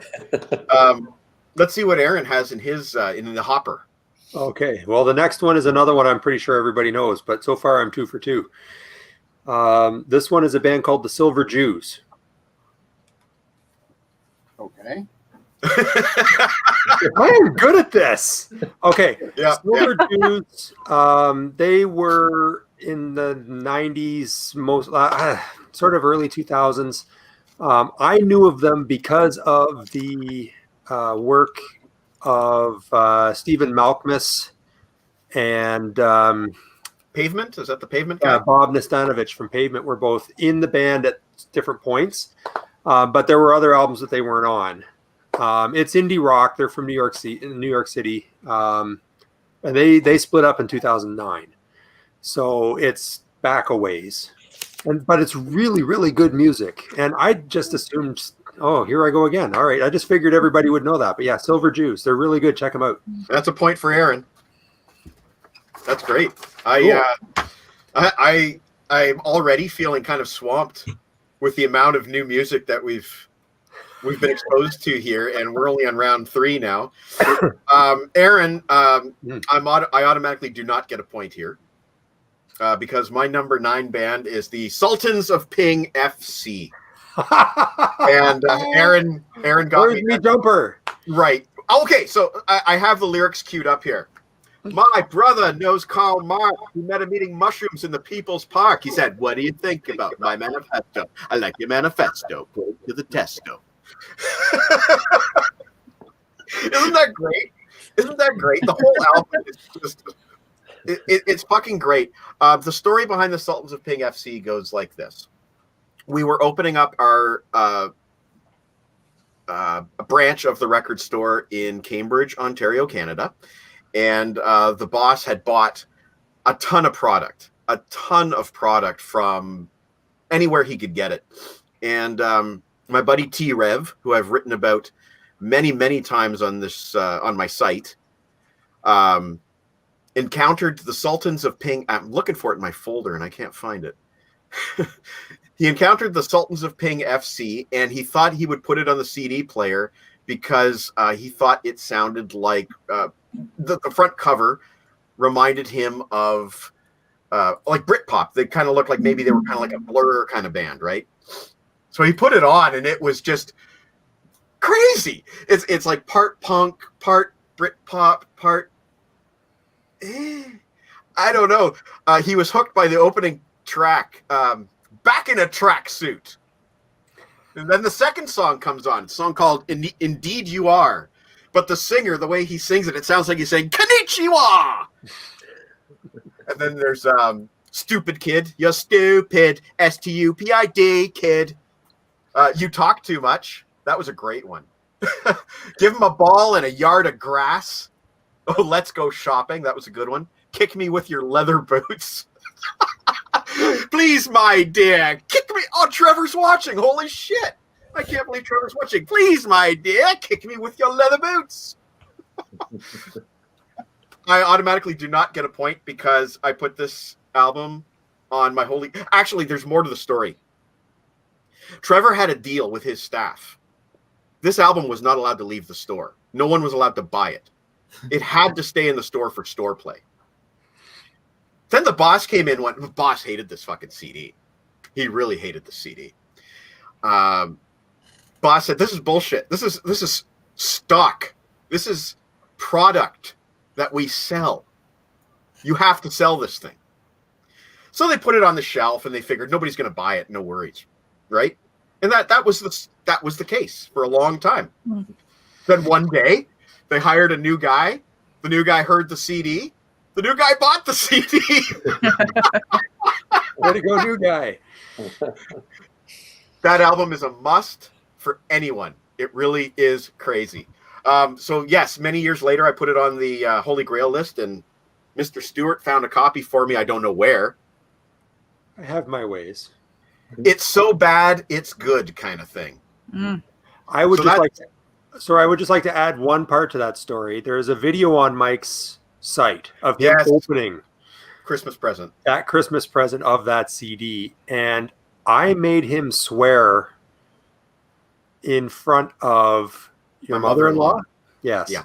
Let's see what Aaron has in his in the hopper. Okay. Well, the next one is another one I'm pretty sure everybody knows, but so far I'm 2 for 2. This one is a band called the Silver Jews. Okay. I am good at this. Okay. Yeah, Silver Jews, they were in the 90s, most sort of early 2000s. I knew of them because of the work of Stephen Malkmus and Pavement? Is that the Pavement guy? Bob Nastanovich from Pavement were both in the band at different points. But there were other albums that they weren't on. It's indie rock. They're from New York City. And they split up in 2009. So it's back a ways. But it's really, really good music. And I just assumed, oh, here I go again. All right. I just figured everybody would know that. But yeah, Silver Jews. They're really good. Check them out. That's a point for Aaron. That's great. I'm already feeling kind of swamped with the amount of new music that we've been exposed to here, and we're only on round 3 now. Aaron, I automatically do not get a point here because my number 9 band is the Sultans of Ping FC, and Aaron got Where's me jumper? Right. Okay, so I have the lyrics queued up here. My brother knows Karl Marx. We met him eating mushrooms in the People's Park. He said, "What do you think about my manifesto? I like your manifesto. Put it to the testo." Isn't that great? Isn't that great? The whole album is just it's fucking great. The story behind the Sultans of Ping FC goes like this. We were opening up our a branch of the record store in Cambridge, Ontario, Canada. And the boss had bought a ton of product from anywhere he could get it. And my buddy T Rev, who I've written about many, many times on this on my site, encountered the Sultans of Ping. I'm looking for it in my folder and I can't find it. He encountered the Sultans of Ping FC, and he thought he would put it on the CD player because he thought it sounded like the front cover reminded him of like Britpop. They kind of looked like maybe they were kind of like a Blur kind of band, right? So he put it on, and it was just crazy. It's like part punk, part Britpop, part I don't know. He was hooked by the opening track, Back in a Tracksuit. And then the second song comes on, a song called Indeed You Are. But the singer, the way he sings it, it sounds like he's saying, Konnichiwa! And then there's Stupid Kid. You're stupid. S-T-U-P-I-D, kid. You talk too much. That was a great one. Give him a ball and a yard of grass. Oh, let's go shopping. That was a good one. Kick me with your leather boots. Please, my dear. Kick me. Oh, Trevor's watching. Holy shit. I can't believe Trevor's watching. Please, my dear, kick me with your leather boots. I automatically do not get a point because I put this album on my holy... Actually, there's more to the story. Trevor had a deal with his staff. This album was not allowed to leave the store. No one was allowed to buy it. It had to stay in the store for store play. Then the boss came in. The boss hated this fucking CD. He really hated the CD. Boss said, "This is bullshit. This is stock. This is product that we sell. You have to sell this thing." So they put it on the shelf, and they figured nobody's going to buy it. No worries, right? And that was the case for a long time. Then one day, they hired a new guy. The new guy heard the CD. The new guy bought the CD. Way to go, new guy. That album is a must for anyone. It really is crazy. So yes, many years later, I put it on the Holy Grail list, and Mr. Stewart found a copy for me. I don't know where. I have my ways. It's so bad, it's good kind of thing. I would just like to add one part to that story. There is a video on Mike's site of him opening Christmas present. That Christmas present of that CD, and I made him swear in front of your mother-in-law. Yes. Yeah.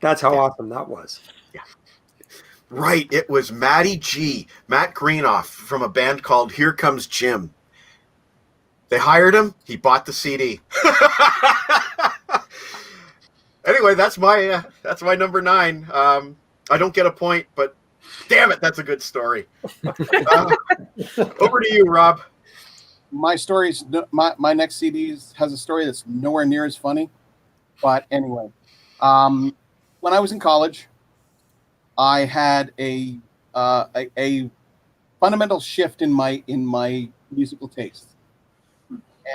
That's how awesome that was. Yeah. Right. It was Matt Greenoff from a band called Here Comes Jim. They hired him. He bought the CD. Anyway, that's my number 9. I don't get a point, but damn it, that's a good story. Over to you, Rob. My stories, my next CD has a story that's nowhere near as funny. But anyway, when I was in college, I had a fundamental shift in my musical taste.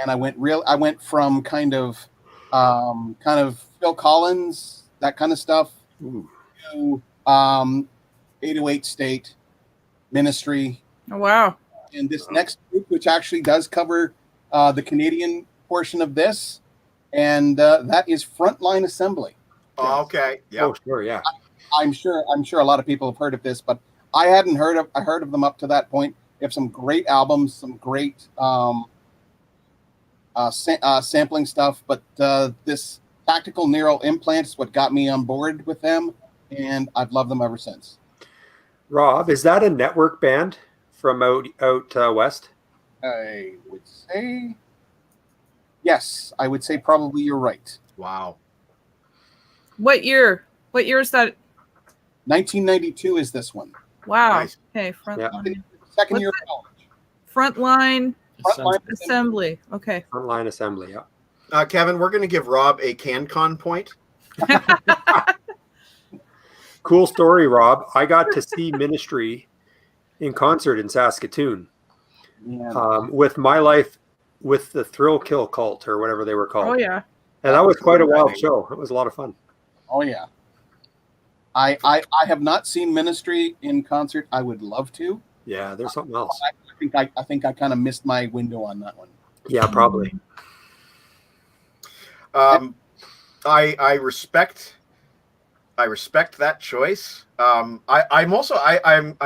and I went from kind of Phil Collins, that kind of stuff, to 808 State, Ministry. Oh, wow. And this next group, which actually does cover the Canadian portion of this, and that is Frontline Assembly. Oh, okay. Yeah. Oh, sure. Yeah. I'm sure a lot of people have heard of this, but I hadn't heard of them up to that point. They have some great albums, some great sampling stuff, but this Tactical Neural Implant is what got me on board with them, and I've loved them ever since. Rob, is that a network band from out west? I would say yes. I would say probably you're right. Wow. What year? What year is that? 1992 is this one. Wow. Nice. Okay, Frontline. Second What's year of that? college. Frontline Frontline Assembly. Okay. Frontline Assembly. Yeah. Kevin, we're going to give Rob a CanCon point. Cool story, Rob. I got to see Ministry in concert in Saskatoon with My Life with the Thrill Kill Cult or whatever they were called. Oh yeah. And that was quite a wild show. It was a lot of fun. Oh yeah. I have not seen Ministry in concert. I would love to. Yeah, there's something else. I think I kind of missed my window on that one. Yeah, probably. I respect that choice. I'm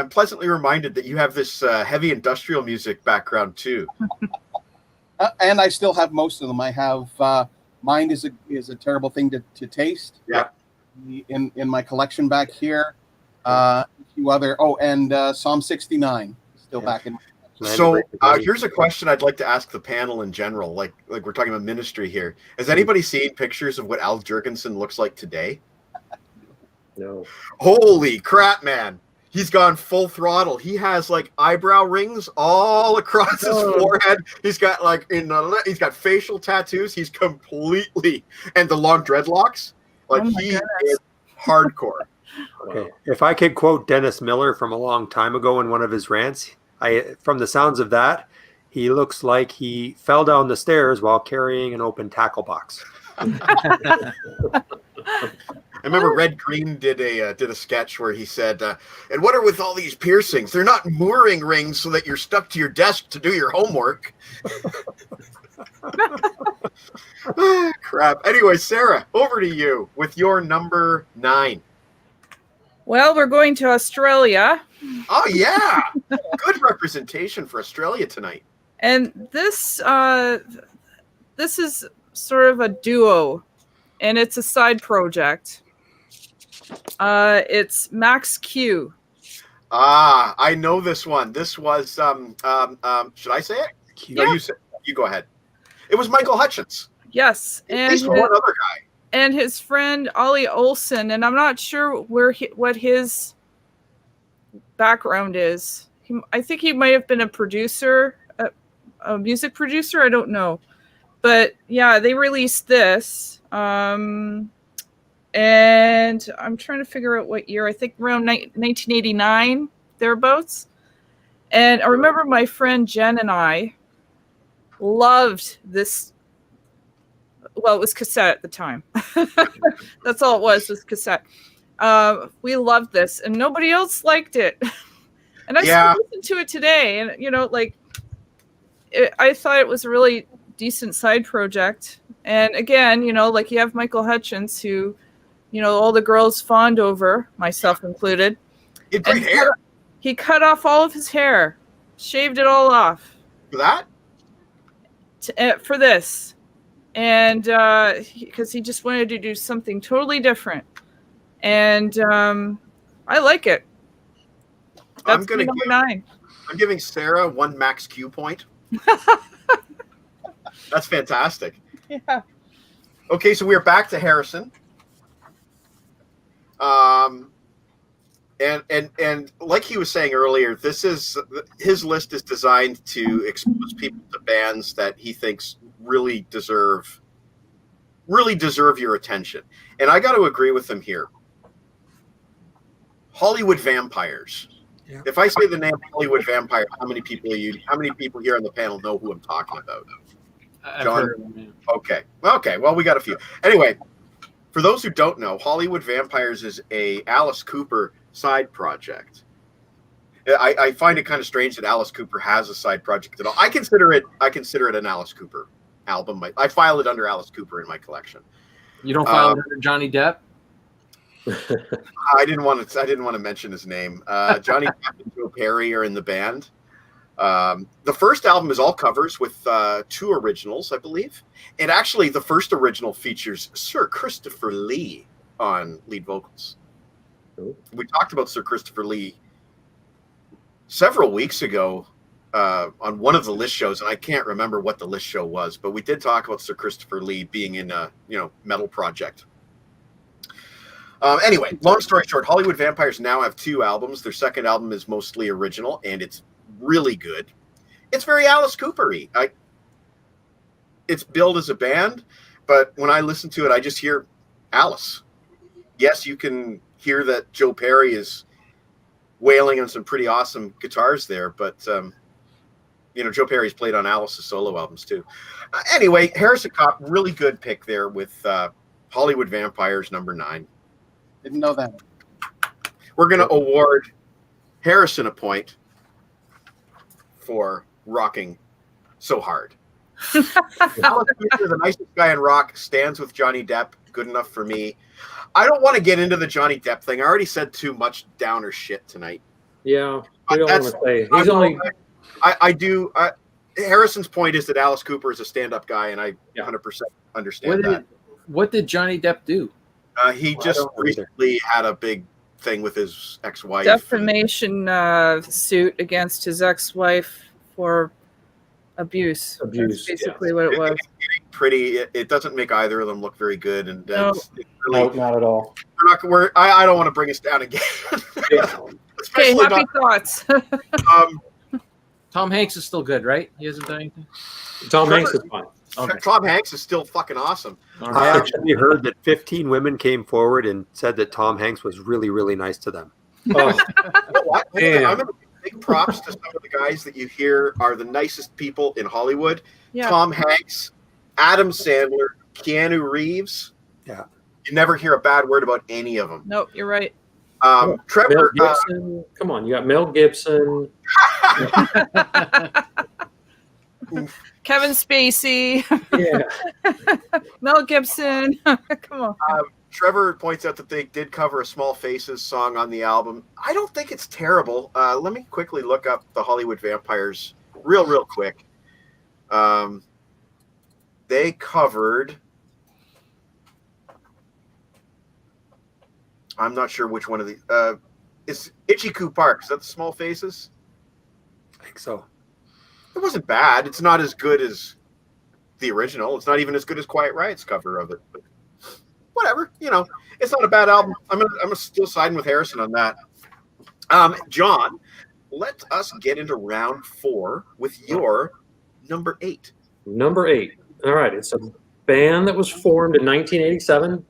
pleasantly reminded that you have this heavy industrial music background too. And I still have most of them. I have Mind is a terrible thing to taste. Yeah. In my collection back here. A few other and Psalm 69 still back in. So here's a question I'd like to ask the panel in general. Like we're talking about Ministry here. Has anybody seen pictures of what Al Jurgensen looks like today? No. Holy crap, man. He's gone full throttle. He has like eyebrow rings all across his forehead. He's got he's got facial tattoos. He's completely, and the long dreadlocks. Like he is hardcore. Okay. If I could quote Dennis Miller from a long time ago in one of his rants, from the sounds of that, he looks like he fell down the stairs while carrying an open tackle box. I remember Red Green did a sketch where he said, "And what are with all these piercings? They're not mooring rings so that you're stuck to your desk to do your homework." Crap. Anyway, Sarah, over to you with your number 9. Well, we're going to Australia. Oh yeah, good representation for Australia tonight. And this is sort of a duo, and it's a side project. It's Max Q. I know this one. This was should I say it? Q. No, you go ahead. It was Michael Hutchence. Yes, and He's one other guy. And his friend Ollie Olson, and I'm not sure what his background is. I think he might have been a producer, a music producer. I don't know, but yeah, they released this, and I'm trying to figure out what year. I think around 1989 thereabouts. And I remember my friend Jen and I loved this. Well, it was cassette at the time. That's all it was cassette. We loved this, and nobody else liked it. And I still listen to it today, and I thought it was a really decent side project. And again, you have Michael Hutchence, who, all the girls fawned over, myself included. He had great hair. He cut off all of his hair, shaved it all off. For that? For this. And because he just wanted to do something totally different. And I like it. That's number 9. I'm giving Sarah 1 Max Q point. That's fantastic. Yeah. Okay, so we're back to Harrison. And like he was saying earlier, his list is designed to expose people to bands that he thinks really deserve your attention. And I got to agree with him here. Hollywood Vampires. Yeah. If I say the name Hollywood Vampire, how many people here on the panel know who I'm talking about? I've John? heard of him. Okay. Well, we got a few. Anyway, for those who don't know, Hollywood Vampires is a Alice Cooper side project. I find it kind of strange that Alice Cooper has a side project at all. I consider it an Alice Cooper album. I file it under Alice Cooper in my collection. You don't file it under Johnny Depp? I didn't want to mention his name. Johnny Depp and Joe Perry are in the band. The first album is all covers with 2 originals, I believe. And actually, the first original features Sir Christopher Lee on lead vocals. We talked about Sir Christopher Lee several weeks ago on one of the list shows, and I can't remember what the list show was, but we did talk about Sir Christopher Lee being in a metal project. Anyway, long story short, Hollywood Vampires now have 2 albums. Their second album is mostly original, and it's really good. It's very Alice Cooper-y. It's billed as a band, but when I listen to it, I just hear Alice. Yes, you can hear that Joe Perry is wailing on some pretty awesome guitars there, but Joe Perry's played on Alice's solo albums too. Anyway, Harrison Copp, really good pick there with Hollywood Vampires number 9. Didn't know that. We're going to award Harrison a point for rocking so hard. Alice Cooper, the nicest guy in rock, stands with Johnny Depp. Good enough for me. I don't want to get into the Johnny Depp thing. I already said too much downer shit tonight. Yeah, we don't want to say. He's only. I do. Harrison's point is that Alice Cooper is a stand-up guy, and I 100% understand that. What did Johnny Depp do? He just recently had a big thing with his ex-wife. Defamation suit against his ex-wife for abuse. That's basically what it was. Pretty. It doesn't make either of them look very good, and no, not at all. I don't want to bring us down again. Okay, happy thoughts. Tom Hanks is still good, right? He hasn't done anything. Tom Hanks is fine. Okay. Tom Hanks is still fucking awesome. I actually heard that 15 women came forward and said that Tom Hanks was really, really nice to them. Oh. I'm going to big props to some of the guys that you hear are the nicest people in Hollywood. Yeah. Tom Hanks, Adam Sandler, Keanu Reeves. Yeah. You never hear a bad word about any of them. Nope, you're right. Trevor. Mel Gibson. Come on, you got Mel Gibson. Kevin Spacey. Yeah. Mel Gibson. Come on. Trevor points out that they did cover a Small Faces song on the album. I don't think it's terrible. Let me quickly look up the Hollywood Vampires real quick. They covered... I'm not sure which one of the... is Itchy-Coo Park. Is that the Small Faces? I think so. It wasn't bad. It's not as good as the original. It's not even as good as Quiet Riot's cover of it. But whatever, it's not a bad album. I'm still siding with Harrison on that. John, let us get into round 4 with your number 8. Number 8. All right, it's a band that was formed in 1987.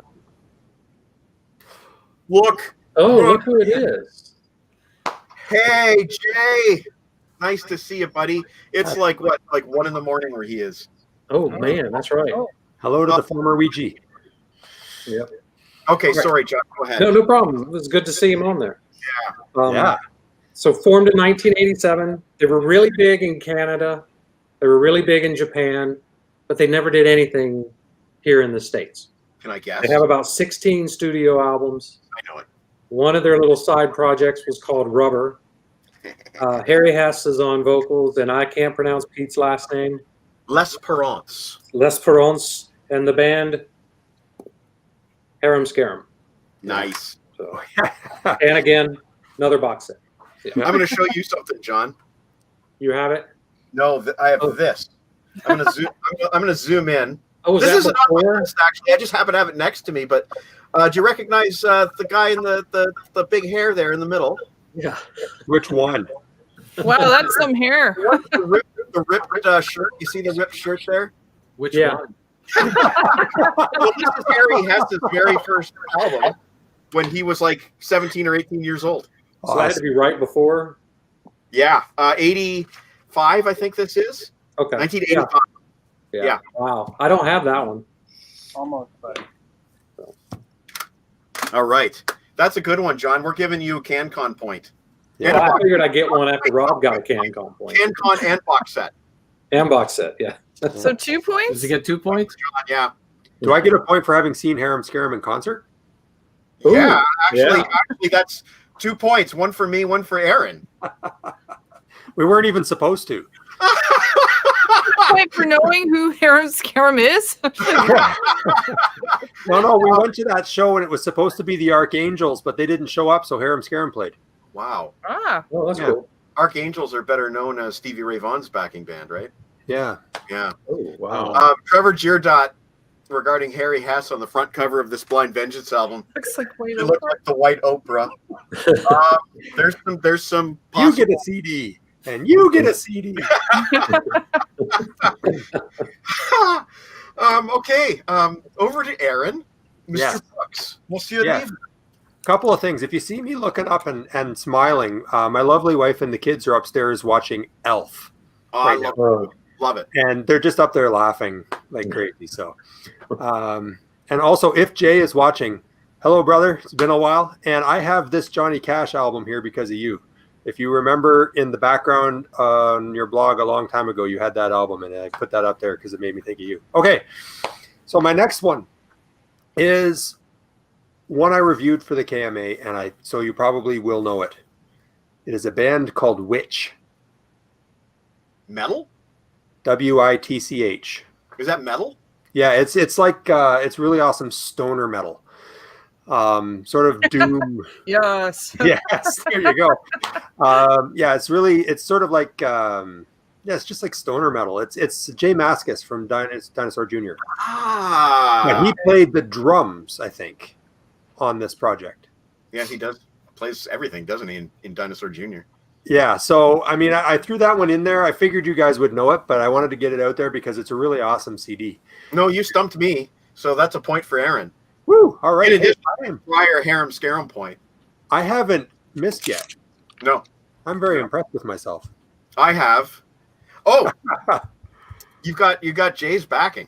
Look who it is. Hey, Jay. Nice to see you, buddy. It's like 1 a.m. where he is. Oh, man, that's right. Hello to the former Ouija. Yep. Okay, sorry, John. Go ahead. No problem. It was good to see him on there. Yeah. So formed in 1987. They were really big in Canada. They were really big in Japan, but they never did anything here in the States. Can I guess? They have about 16 studio albums. I know it. One of their little side projects was called Rubber. Harry Hess is on vocals, and I can't pronounce Pete's last name. L'Esperance. L'Esperance, and the band Harem Scarum. Nice. So, and again, another box set. Yeah. I'm going to show you something, John. You have it? No, I have this. I'm going to zoom in. Oh, this isn't on my list, actually. I just happen to have it next to me. But do you recognize the guy in the big hair there in the middle? Yeah. Which one? Wow, that's some hair. The ripped shirt. You see the ripped shirt there? Which one? Well, this is Harry Hess's very first album when he was like 17 or 18 years old. So that had to be right before? Yeah. 85, I think this is. Okay. 1985. Yeah. Wow. I don't have that one. Almost, buddy. All right. That's a good one, John. We're giving you a CanCon point. Yeah, I figured I'd get one after Rob got a CanCon point. CanCon and box set. And box set, yeah. So 2 points? Does he get 2 points? John, yeah. Do I get a point for having seen Harem Scarum in concert? Ooh, Yeah, actually, yeah. that's 2 points. One for me, one for Aaron. We weren't even supposed to. Point for knowing who Harem Scarum is? No, we went to that show and it was supposed to be the Archangels, but they didn't show up, so Harem Scarum played. Wow. Ah. Oh, that's Yeah. cool. Archangels are better known as Stevie Ray Vaughan's backing band, right? Yeah. Yeah. Oh, wow. Trevor Girdot regarding Harry Hess on the front cover of this Blind Vengeance album. Looks like White It looks Oprah. like the White Oprah. There's some You get a CD, and you get a CD. Okay. Over to Aaron. Mr. Yeah. Brooks. We'll see you Yeah. leave. Couple of things. If you see me looking up and smiling, my lovely wife and the kids are upstairs watching Elf, I Right love it. and they're just up there laughing like crazy. So, and also, if Jay is watching, hello, brother. It's been a while, and I have this Johnny Cash album here because of you. If you remember in the background on your blog a long time ago, you had that album, and I put that up there because it made me think of you. Okay, so my next one is one I reviewed for the KMA, and so you probably will know it. It is a band called Witch. Metal? Witch. Is that metal? Yeah, it's like it's really awesome stoner metal. Sort of doom. Yes. Yes, there you go. Yeah, it's sort of like it's just like stoner metal. It's Jay Mascis from Dinosaur Jr. Ah. He played the drums, I think, on this project. Yeah, he does. Plays everything, doesn't he, in Dinosaur Jr.? Yeah, so I mean, I threw that one in there. I figured you guys would know it, but I wanted to get it out there because it's a really awesome CD. No, you stumped me, so that's a point for Aaron. Woo! All right, In addition hey, prior Harem Scarum point. I haven't missed yet. No, I'm very impressed with myself. I have. Oh, you got Jay's backing.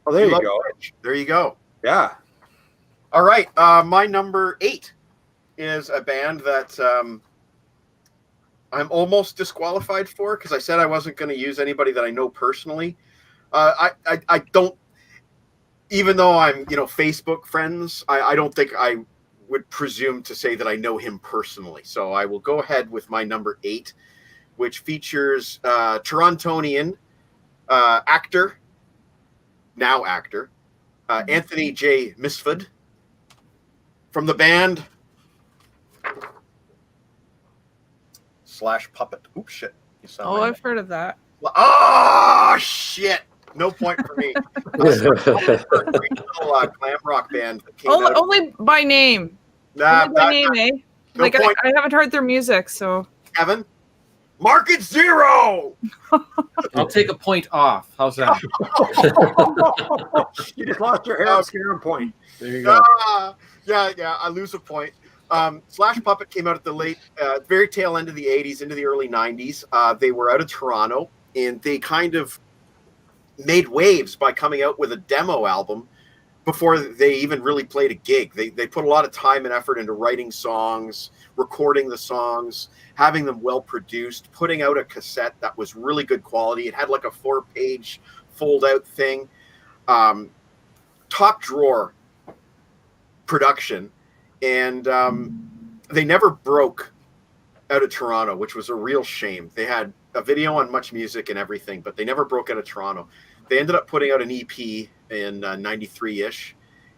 Oh, there you love go. Witch. There you go. Yeah. All right, my number 8 is a band that I'm almost disqualified for because I said I wasn't going to use anybody that I know personally. I don't, even though I'm Facebook friends, I don't think I would presume to say that I know him personally. So I will go ahead with my number 8, which features Torontonian actor, Anthony J. Misford from the band Slash Puppet. Oops, shit. You sound Oh, like I've heard of that. Oh, shit. No point for me. Great little glam rock band that came out. Only by name. Nah, Only by name, eh? no Like point, I haven't heard their music, so Kevin. Market 0. I'll take a point off. How's that? You just lost your Harem Scarum point. There you go. Yeah, I lose a point. Slash Puppet came out at the very tail end of the 80s into the early 90s. They were out of Toronto, and they kind of made waves by coming out with a demo album before they even really played a gig. They put a lot of time and effort into writing songs, recording the songs, having them well produced, putting out a cassette that was really good quality. It had like a 4-page fold out thing. Top drawer production. And they never broke out of Toronto, which was a real shame. They had a video on Much Music and everything, but they never broke out of Toronto. They ended up putting out an EP in 93-ish.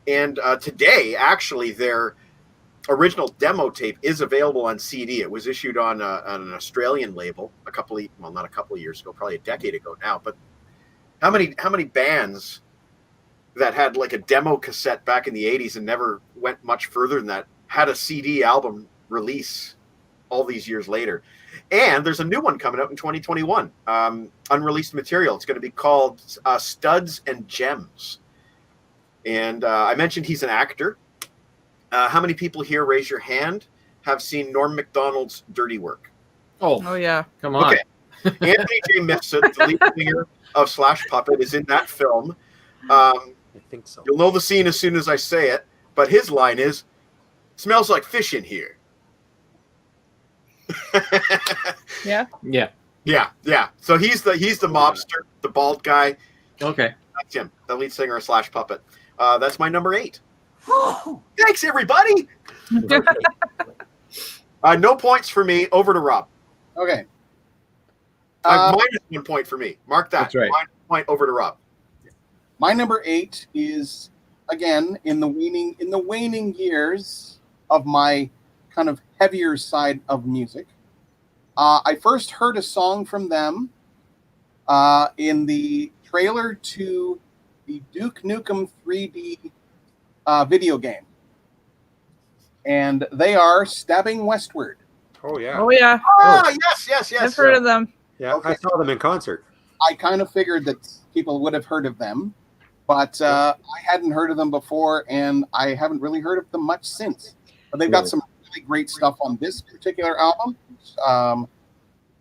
And today, actually, their original demo tape is available on CD. It was issued on an Australian label not a couple of years ago, probably a decade ago now. But how many bands that had like a demo cassette back in the 80s and never went much further than that had a CD album release all these years later? And there's a new one coming out in 2021, unreleased material. It's going to be called Studs and Gems. And I mentioned he's an actor. How many people here, raise your hand, have seen Norm Macdonald's Dirty Work? Oh, oh yeah. come on. Okay. Anthony J. Mifsud, the lead singer of Slash Puppet, is in that film. I think so. You'll know the scene as soon as I say it, but his line is, "Smells like fish in here." Yeah. Yeah. Yeah. So he's the mobster, the bald guy. Okay. That's him, the lead singer of Slash Puppet. That's my number 8. Thanks, everybody. No points for me. Over to Rob. Okay. Minus 1 point for me. Mark that. That's right. Minus 1 point. Over to Rob. My number 8 is, again, in the waning years of my kind of heavier side of music. I first heard a song from them in the trailer to the Duke Nukem 3D video game. And they are Stabbing Westward. Oh yeah. Oh yeah. Yes. I've heard of them. Yeah, Okay. I saw them in concert. I kind of figured that people would have heard of them, but I hadn't heard of them before, and I haven't really heard of them much since. But they've got some really great stuff on this particular album,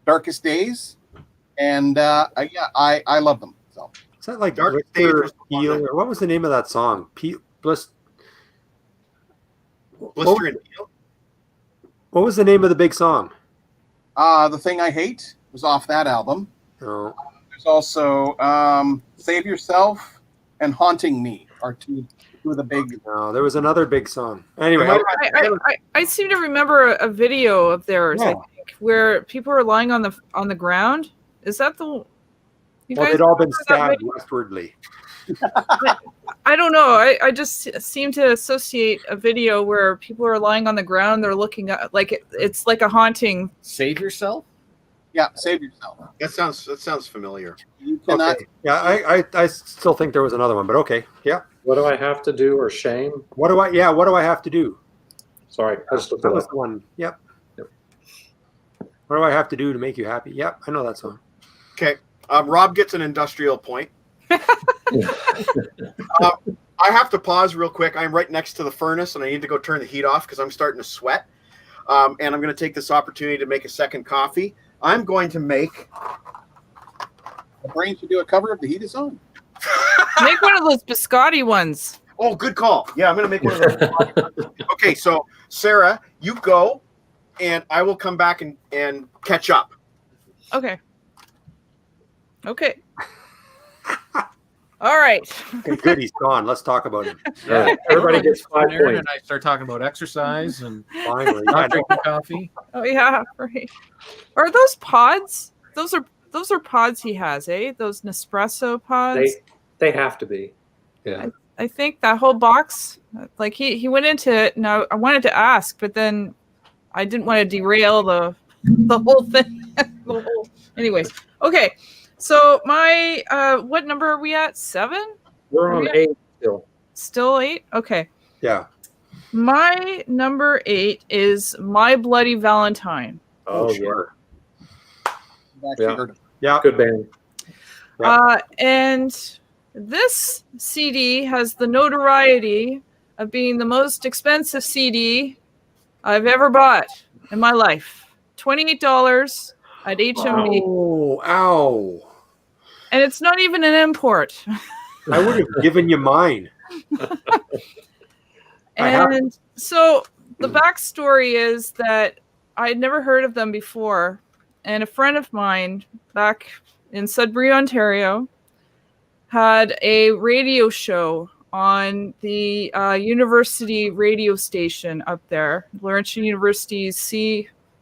Darkest Days, and I love them. So Is that like Dark Blister Stage was the one Peel, that- or what was the name of that song? Blister and Peel. What was the name of the big song? The Thing I Hate was off that album. Oh, There's also Save Yourself and Haunting Me are two of the big. no, there was another big song. Anyway, I seem to remember a video of theirs, I Yeah. think, where people were lying on the ground. Is that the? You well, guys they'd all been remember that stabbed video? westwardly. I don't know. I just seem to associate a video where people are lying on the ground. They're looking at it's like a haunting. Save yourself. Yeah, Save Yourself. That sounds familiar. You cannot. Okay. Yeah, I still think there was another one, but okay. Yeah. What do I have to do, or shame? What do I have to do? Sorry, I just looked That it was up. the one. Yep. Yep. What do I have to do to make you happy? Yep, I know that song. Okay. Rob gets an industrial point. I have to pause real quick. I'm right next to the furnace, and I need to go turn the heat off because I'm starting to sweat. And I'm going to take this opportunity to make a second coffee. I'm going to make. Make one of those biscotti ones. Oh, good call. Yeah, I'm going to make one of those. Okay, so Sarah, you go, and I will come back and catch up. Okay. All right. Okay, good. He's gone. Let's talk about him. All right, everybody gets 5 Aaron points. and I start talking about exercise and Finally. not drinking coffee. Oh yeah, right. Are those pods? Those are pods he has, eh? Those Nespresso pods. They have to be. Yeah. I think that whole box, like he went into it, and I wanted to ask, but then I didn't want to derail the whole thing. Anyways, okay. So my what number are we at? 7? We're on 8 still. Still 8? Okay. Yeah. My number 8 is My Bloody Valentine. Oh, sure. I've actually Yeah. heard of it. Yeah. Good band. And this CD has the notoriety of being the most expensive CD I've ever bought in my life. $28 at HMV. Oh, ow. And it's not even an import. I would have given you mine. And so the backstory is that I had never heard of them before. And a friend of mine back in Sudbury, Ontario, had a radio show on the university radio station up there, Laurentian University's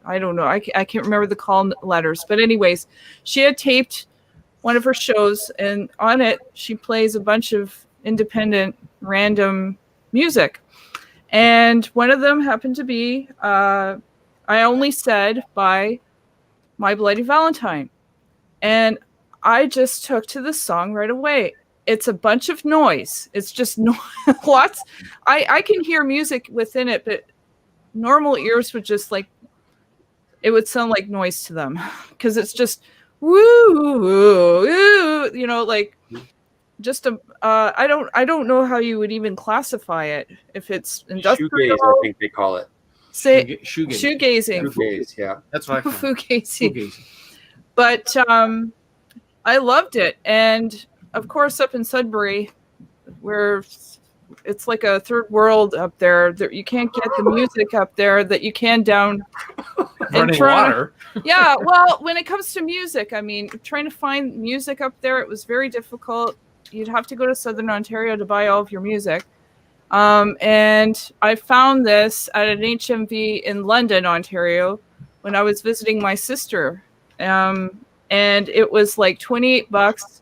I don't know, I can't remember the call letters. But anyways, she had taped one of her shows, and on it, she plays a bunch of independent, random music. And one of them happened to be I Only Said by My Bloody Valentine. And I just took to the song right away. It's a bunch of noise. It's just lots. I can hear music within it, but normal ears would just it would sound like noise to them because it's just woo, woo, just a. I don't know how you would even classify it if it's industrial. Shoegaze, I think they call it. Say Shoegazing. shoegazing. Shoegaze, yeah. That's what I call it. Fugazi. Shoegazing. But I loved it. And of course, up in Sudbury, where it's like a third world up there, that you can't get the music up there that you can down Running water. Yeah, well, when it comes to music, I mean, trying to find music up there, it was very difficult. You'd have to go to Southern Ontario to buy all of your music. And I found this at an HMV in London, Ontario, when I was visiting my sister. And it was like $28.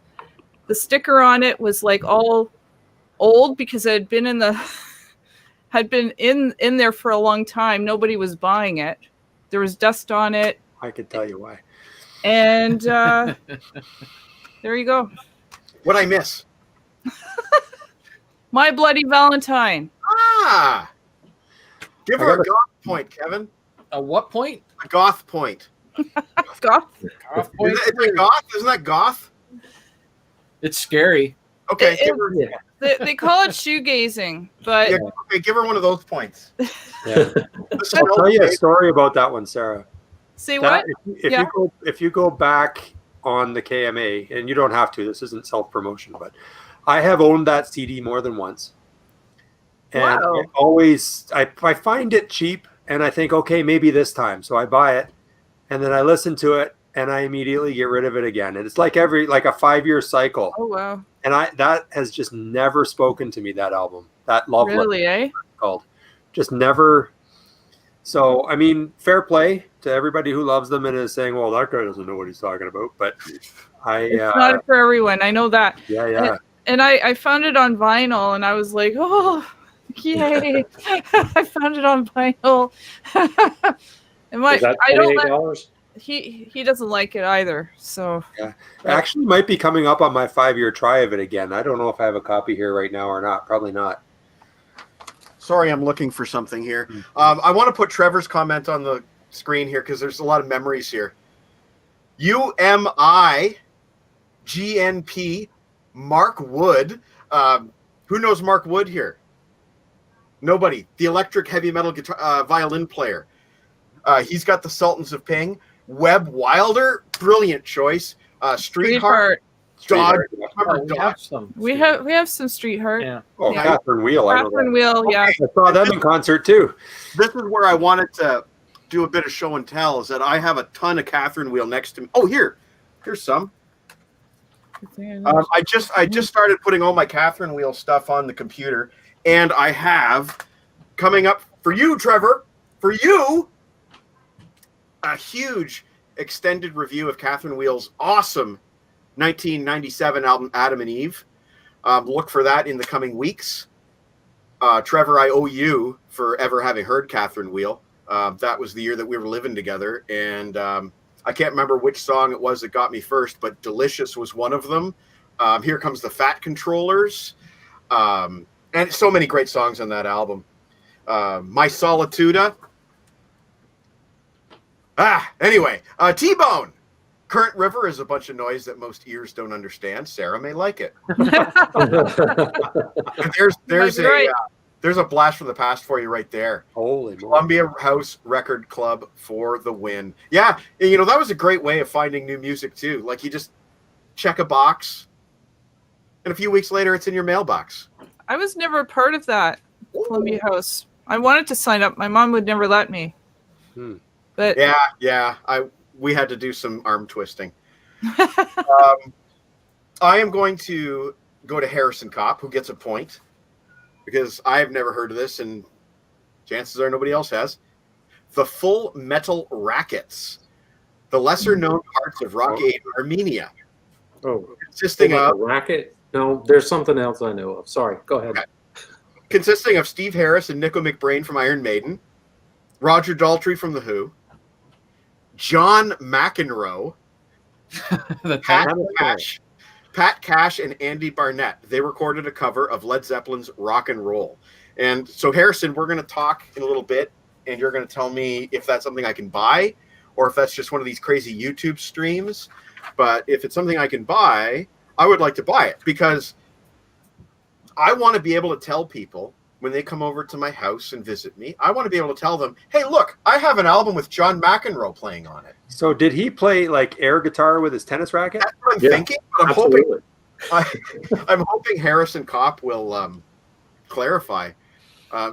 The sticker on it was like all old because it had been in there for a long time. Nobody was buying it. There was dust on it. I could tell you why. And there you go. What'd I miss? My Bloody Valentine. Ah! Give her a goth point, Kevin. A what point? A goth point. Goth. Goth point. Isn't that goth? Isn't that goth? It's scary. Okay, give her, They call it shoegazing, but yeah, okay, give her one of those points. Yeah. I'll tell you a story about that one, Sarah. say That- what? If, if you go back on the KMA, and you don't have to, this isn't self-promotion, but I have owned that CD more than once. And Wow. I find it cheap, and I think, okay, maybe this time. So I buy it, and then I listen to it, and I immediately get rid of it again. And it's like a 5-year cycle. Oh wow. And that has just never spoken to me, that album. That Love Letter, Really, eh? called. Just never. So, I mean, fair play to everybody who loves them and is saying, well, that guy doesn't know what he's talking about. But It's not for everyone. I know that. yeah. And I found it on vinyl, and I was like, oh, yay! I found it on vinyl. And Is that I don't let, $28? he doesn't like it either. So Actually, might be coming up on my 5-year try of it again. I don't know if I have a copy here right now or not. Probably not. Sorry, I'm looking for something here. I want to put Trevor's comment on the screen here because there's a lot of memories here. UMIGNP Mark Wood. Who knows Mark Wood here? Nobody. The electric heavy metal guitar, violin player. He's got the Sultans of Ping. Webb Wilder, brilliant choice. Streetheart. Dodge. Remember We Dodge? have some. we have some Street Heart. Yeah. Oh, Yeah. Catherine Wheel. I know Catherine that. Wheel, yeah. I saw them in concert too. This is where I wanted to do a bit of show and tell. Is that I have a ton of Catherine Wheel next to me. Oh, here's some. I just started putting all my Catherine Wheel stuff on the computer, and I have coming up for you, Trevor, for you, a huge extended review of Catherine Wheel's awesome 1997 album Adam and Eve. Look for that in the coming weeks. Trevor, I owe you for ever having heard Catherine Wheel. That was the year that we were living together, and I can't remember which song it was that got me first, but Delicious was one of them. Here Comes the Fat Controllers, and so many great songs on that album. My Solituda. Anyway, T-Bone. Current River is a bunch of noise that most ears don't understand. Sarah may like it. And there's a blast from the past for you right there. Holy moly. Columbia House Record Club for the win. Yeah, that was a great way of finding new music too. Like you just check a box, and a few weeks later, it's in your mailbox. I was never a part of that Columbia House. I wanted to sign up. My mom would never let me. But Yeah. We had to do some arm twisting. I am going to go to Harrison Copp, who gets a point, because I have never heard of this, and chances are nobody else has. The Full Metal Rackets, the lesser-known parts of Rock Aid Armenia. Oh, Consisting of Racket? No, there's something else I know of. Sorry, go ahead. Okay. Consisting of Steve Harris and Nico McBrain from Iron Maiden, Roger Daltrey from The Who, John McEnroe, Pat Cash, and Andy Barnett. They recorded a cover of Led Zeppelin's Rock and Roll. And so, Harrison, we're going to talk in a little bit, and you're going to tell me if that's something I can buy or if that's just one of these crazy YouTube streams. But if it's something I can buy, I would like to buy it because I want to be able to tell people when they come over to my house and visit me, I want to be able to tell them, hey, look, I have an album with John McEnroe playing on it. So did he play like air guitar with his tennis racket? That's what I'm thinking. But Absolutely. I'm hoping Harrison Copp will clarify.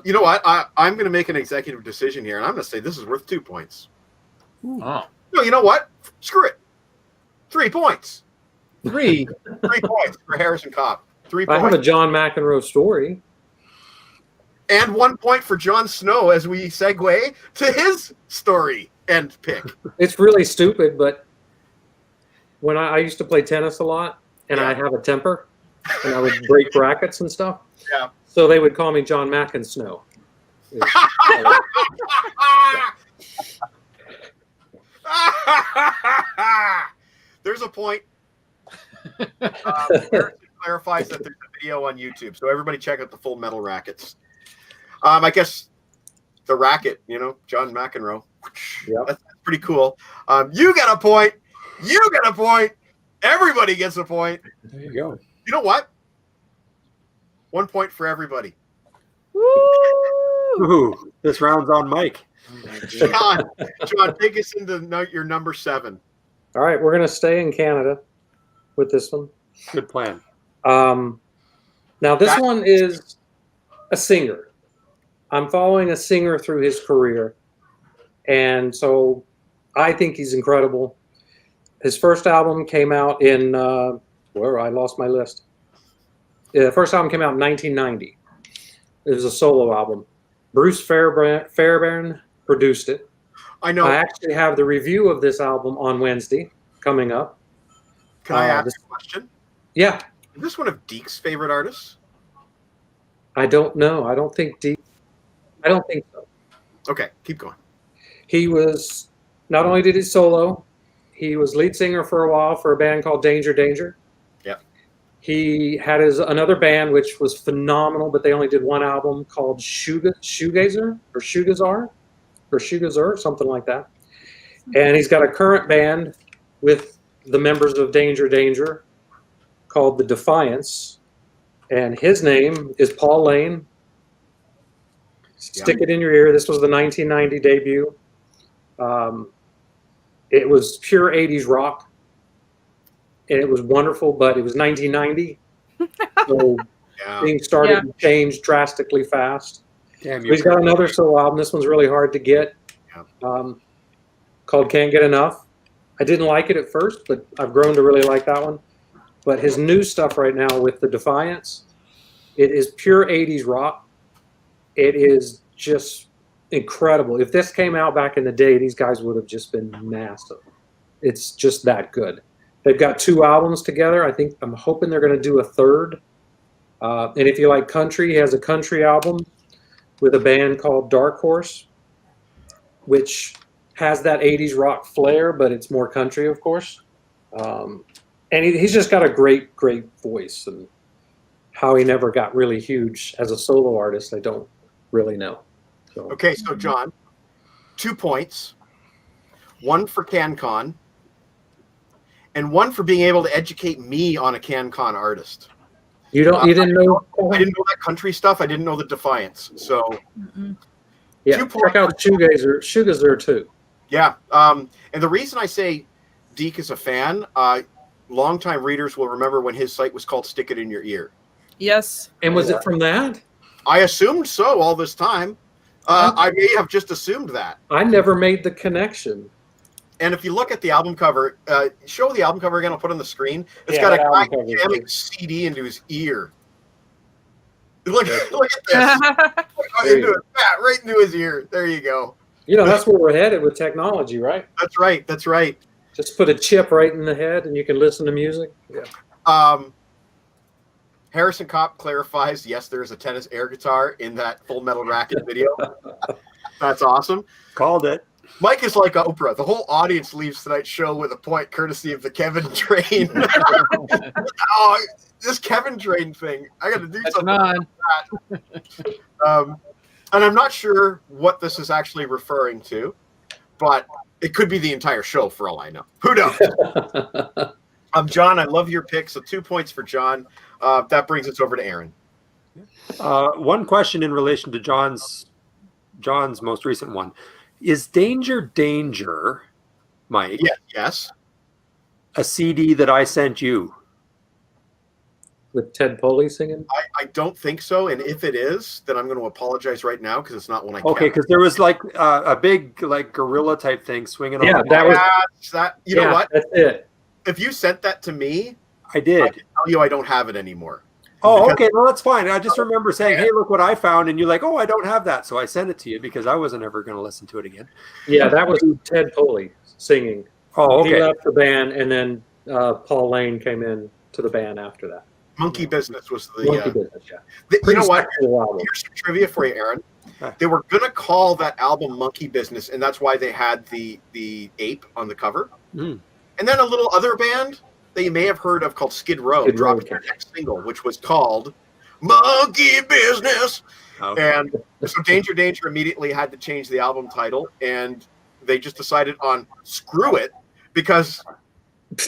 You know what? I'm going to make an executive decision here, and I'm going to say this is worth 2 points. Oh, No, you know what? Screw it. 3 points. 3. 3 points for Harrison Copp. 3 I have a points. John McEnroe story. And 1 point for Jon Snow as we segue to his story and pick. It's really stupid, but when I used to play tennis a lot, and I have a temper, and I would break rackets and stuff. Yeah. So they would call me John McEnsnow. There's a point. Harrison clarifies that there's a video on YouTube, so everybody check out the Full Metal Rackets. I guess the racket, John McEnroe. Yep. That's pretty cool. You got a point. You got a point. Everybody gets a point. There you go. You know what? 1 point for everybody. Woo! Ooh, this round's on Mike. John, take us into your number 7. All right, we're going to stay in Canada with this one. Good plan. Now, this one is a singer. I'm following a singer through his career, and so I think he's incredible. His first album came out in I lost my list. The first album came out in 1990. It was a solo album. Bruce Fairbairn produced it. I know. I actually have the review of this album on Wednesday coming up. Can I ask a question? Yeah. Is this one of Deke's favorite artists? I don't know. I don't think so. Okay, keep going. He was, not only did he solo, he was lead singer for a while for a band called Danger Danger. Yeah. He had another band which was phenomenal, but they only did one album called Shoegazer, something like that. And he's got a current band with the members of Danger Danger called The Defiance. And his name is Paul Lane. Stick it in your ear. This was the 1990 debut. It was pure 80s rock. And it was wonderful, but it was 1990. So things started to change drastically fast. Damn, He's got another solo album. This one's really hard to get. Called Can't Get Enough. I didn't like it at first, but I've grown to really like that one. But his new stuff right now with The Defiance, it is pure 80s rock. It is just incredible. If this came out back in the day, these guys would have just been massive. It's just that good. They've got 2 albums together. I'm hoping they're going to do a third. And if you like country, he has a country album with a band called Dark Horse, which has that 80s rock flair, but it's more country, of course. And he's just got a great, great voice. And how he never got really huge as a solo artist, I don't really know. So. Okay, so John, 2 points. 1 for CanCon, and 1 for being able to educate me on a CanCon artist. You didn't know? I didn't know that country stuff. I didn't know the Defiance. So yeah, check out Shoegazer too. Yeah, and the reason I say Deke is a fan, longtime readers will remember when his site was called Stick It In Your Ear. Yes. And was it from that? I assumed so all this time. I may have just assumed that. I never made the connection. And if you look at the album cover, show the album cover again. I'll put it on the screen. It's got a guy jamming CD into his ear. Look at this. Right into his ear. There you go. That's where we're headed with technology, right? That's right. That's right. Just put a chip right in the head and you can listen to music. Yeah. Harrison Copp clarifies, yes, there is a tennis air guitar in that Full Metal Racket video. That's awesome. Called it. Mike is like Oprah. The whole audience leaves tonight's show with a point courtesy of the Kevin Train. This Kevin Train thing. I got to do something with that. And I'm not sure what this is actually referring to, but it could be the entire show for all I know. Who knows? John, I love your pick. So 2 points for John. That brings us over to Aaron. One question in relation to John's most recent one. Is Danger, Mike, Yes. a CD that I sent you? With Ted Poley singing. I don't think so. And if it is, then I'm going to apologize right now because it's not one I Okay, kept. because there was like a big like gorilla type thing swinging on. Yeah, the that was that. You know what? That's it. If you sent that to me, I did. I can tell you I don't have it anymore. Oh, Because- okay. Well, that's fine. I just remember saying, "Hey, look what I found," and you're like, "Oh, I don't have that," so I sent it to you because I wasn't ever going to listen to it again. Yeah, that was Ted Poley singing. Oh, He okay. left the band, and then Paul Lane came in to the band after that. Monkey Business was the. Monkey Business, yeah. You know what? Pretty album. Here's some trivia for you, Aaron. Huh. They were gonna call that album Monkey Business, and that's why they had the ape on the cover. Mm. And then a little other band that you may have heard of called Skid Row Skid Row, dropped their next single, which was called Monkey Business. Okay. And so Danger immediately had to change the album title, and they just decided on screw it because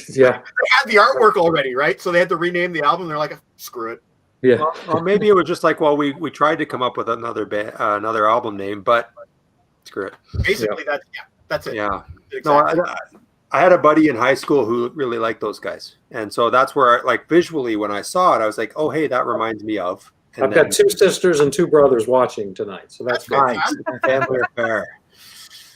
Yeah, they had the artwork already, right? So they had to rename the album. They're like, screw it. yeah. Or maybe it was just like, well, we tried to come up with another album name, but screw it. Basically, that's it. Yeah. Exactly. No, I had a buddy in high school who really liked those guys, and so that's where, like, visually when I saw it, I was like, oh, hey, that reminds me of. And I've got 2 sisters and 2 brothers watching tonight, so that's good. nice. Family affair.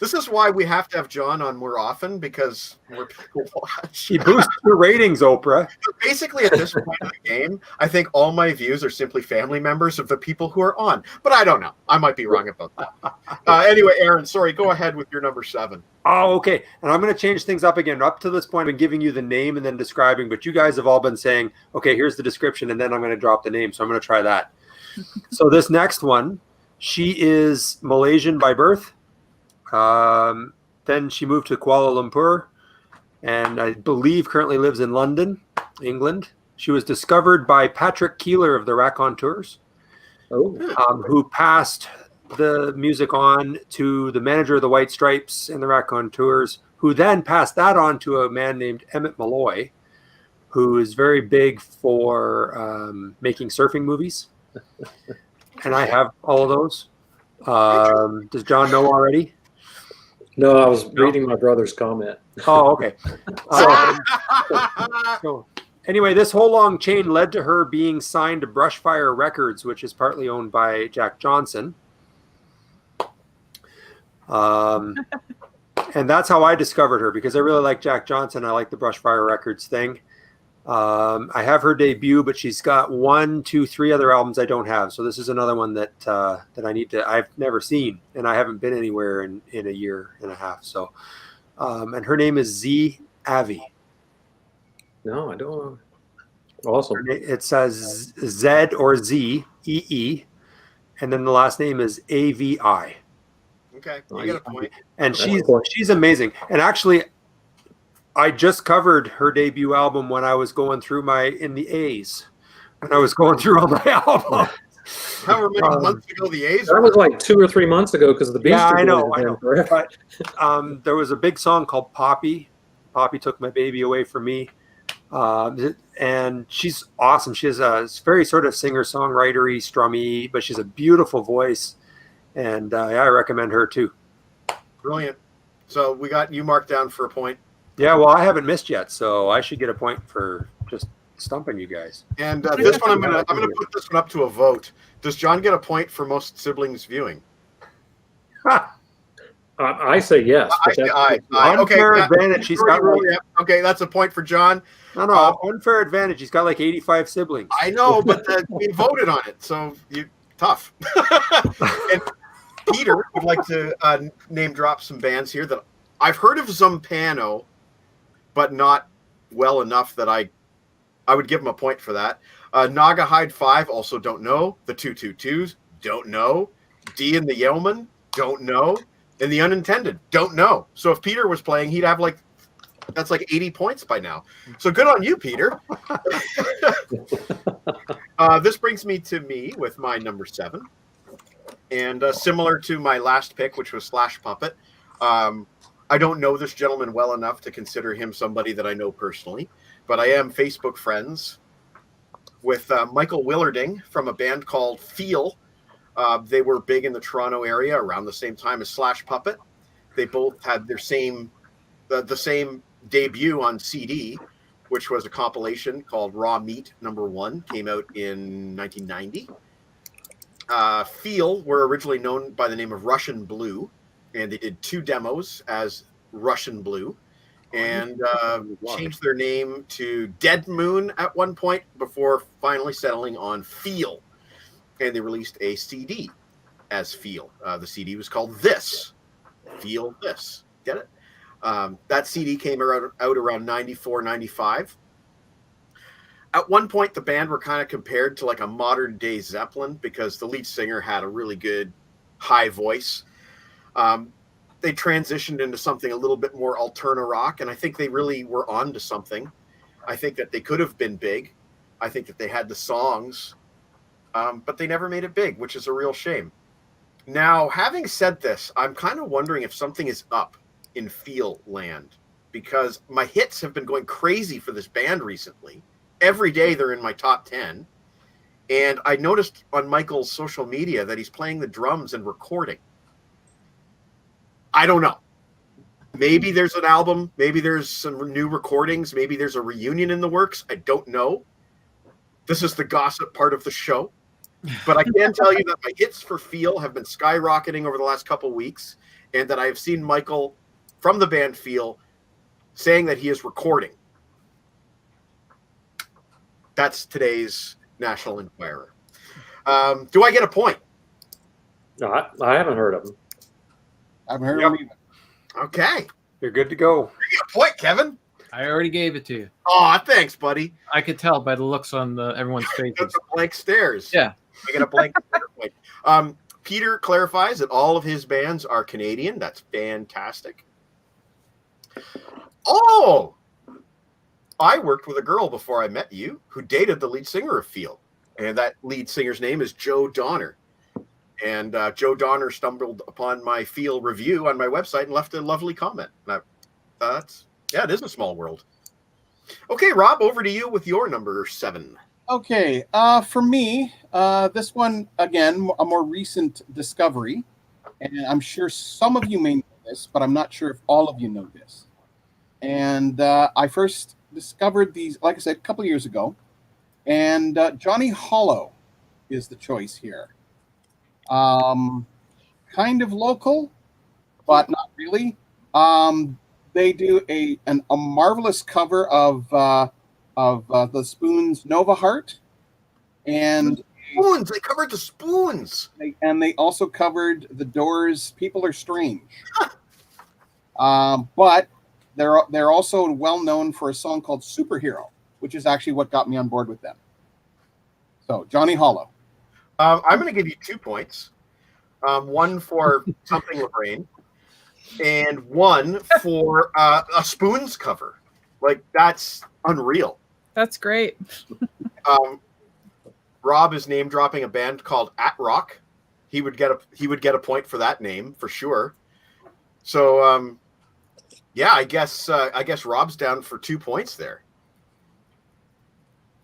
This is why we have to have John on more often because more people watch. He boosts your ratings, Oprah. Basically, at this point of the game, I think all my views are simply family members of the people who are on. But I don't know. I might be wrong about that. Anyway, Aaron, sorry. Go ahead with your number 7. Oh, okay. And I'm going to change things up again. Up to this point, I've been giving you the name and then describing, but you guys have all been saying, okay, here's the description, and then I'm going to drop the name. So I'm going to try that. So this next one, she is Malaysian by birth. Then she moved to Kuala Lumpur, and I believe currently lives in London, England. She was discovered by Patrick Keeler of the Raconteurs, who passed the music on to the manager of the White Stripes and the Raconteurs, who then passed that on to a man named Emmett Malloy, who is very big for making surfing movies. And I have all of those. Does John know already? No, I was reading my brother's comment. Oh, okay. So anyway, this whole long chain led to her being signed to Brushfire Records, which is partly owned by Jack Johnson. And that's how I discovered her, because I really like Jack Johnson. I like the Brushfire Records thing. I have her debut, but she's got 1, 2, 3 other albums I don't have. So this is another one that I need to. I've never seen, and I haven't been anywhere in a year and a half. So, and her name is Z Avi. No, I don't know. Awesome. It says Z or Z E, and then the last name is AVI. Okay, you got a point. And That's cool. she's amazing. And actually, I just covered her debut album when I was going through in the A's. When I was going through all my albums. However many months ago the A's That was like 2 or 3 months ago because the Beastie Yeah, I Boys know. was in forever. But there was a big song called Poppy. Poppy took my baby away from me. And she's awesome. She has a very sort of singer-songwritery, strummy, but she's a beautiful voice. And I recommend her too. Brilliant. So we got you marked down for a point. Yeah, well, I haven't missed yet, so I should get a point for just stumping you guys. And this one I'm gonna put this one up to a vote. Does John get a point for most siblings viewing? I say yes. but that's- Unfair Okay, advantage. He's got okay, that's a point for John. no unfair advantage. He's got like 85 siblings. I know, but we voted on it, so tough. And Peter would like to name drop some bands here that I've heard of Zumpano, but not well enough that I would give him a point for that. Naga Hide 5, also don't know. The 222s, don't know. D and the Yeoman, don't know. And the Unintended, don't know. So if Peter was playing, he'd have that's like 80 points by now. So good on you, Peter. This brings me with my number 7. And similar to my last pick, which was Slash Puppet, I don't know this gentleman well enough to consider him somebody that I know personally, but I am Facebook friends with Michael Willarding from a band called Feel. They were big in the Toronto area around the same time as Slash Puppet. They both had their same the same debut on CD, which was a compilation called Raw Meat #1, came out in 1990. Feel were originally known by the name of Russian Blue, and they did 2 demos as Russian Blue, and changed their name to Dead Moon at one point before finally settling on Feel. And they released a CD as Feel. The CD was called This. Feel This. Get it? That CD came out around 94, 95. At one point, the band were kind of compared to like a modern day Zeppelin because the lead singer had a really good high voice. They transitioned into something a little bit more alterna rock, and I think they really were on to something. I think that they could have been big. I think that they had the songs, but they never made it big, which is a real shame. Now, having said this, I'm kind of wondering if something is up in Feel land, because my hits have been going crazy for this band recently. Every day they're in my top 10. And I noticed on Michael's social media that he's playing the drums and recording. I don't know. Maybe there's an album. Maybe there's some new recordings. Maybe there's a reunion in the works. I don't know. This is the gossip part of the show. But I can tell you that my hits for Feel have been skyrocketing over the last couple weeks, and that I have seen Michael from the band Feel saying that he is recording. That's today's National Enquirer. Do I get a point? No, I haven't heard of them. I haven't heard of them either. Okay. You're good to go. You get a point, Kevin. I already gave it to you. Oh, thanks, buddy. I could tell by the looks on everyone's faces. That's a blank stares. Yeah. I get a blank stare point. Peter clarifies that all of his bands are Canadian. That's fantastic. Oh! I worked with a girl before I met you who dated the lead singer of Feel. And that lead singer's name is Joe Donner. And Joe Donner stumbled upon my Feel review on my website and left a lovely comment. And it is a small world. Okay, Rob, over to you with your number 7. Okay, for me, this one, again, a more recent discovery. And I'm sure some of you may know this, but I'm not sure if all of you know this. And I first discovered these, like I said, a couple years ago. And Johnny Hollow is the choice here. Kind of local, but not really. They do a marvelous cover of the Spoons' Nova Heart, and Spoons. They covered the Spoons, and they also covered the Doors' "People Are Strange." But they're also well known for a song called "Superhero," which is actually what got me on board with them. So Johnny Hollow. I'm going to give you 2 points. One for something LeBrain, and one for a Spoons cover. Like, that's unreal. That's great. Rob is name dropping a band called At Rock. He would get a point for that name for sure. So yeah, I guess Rob's down for 2 points there.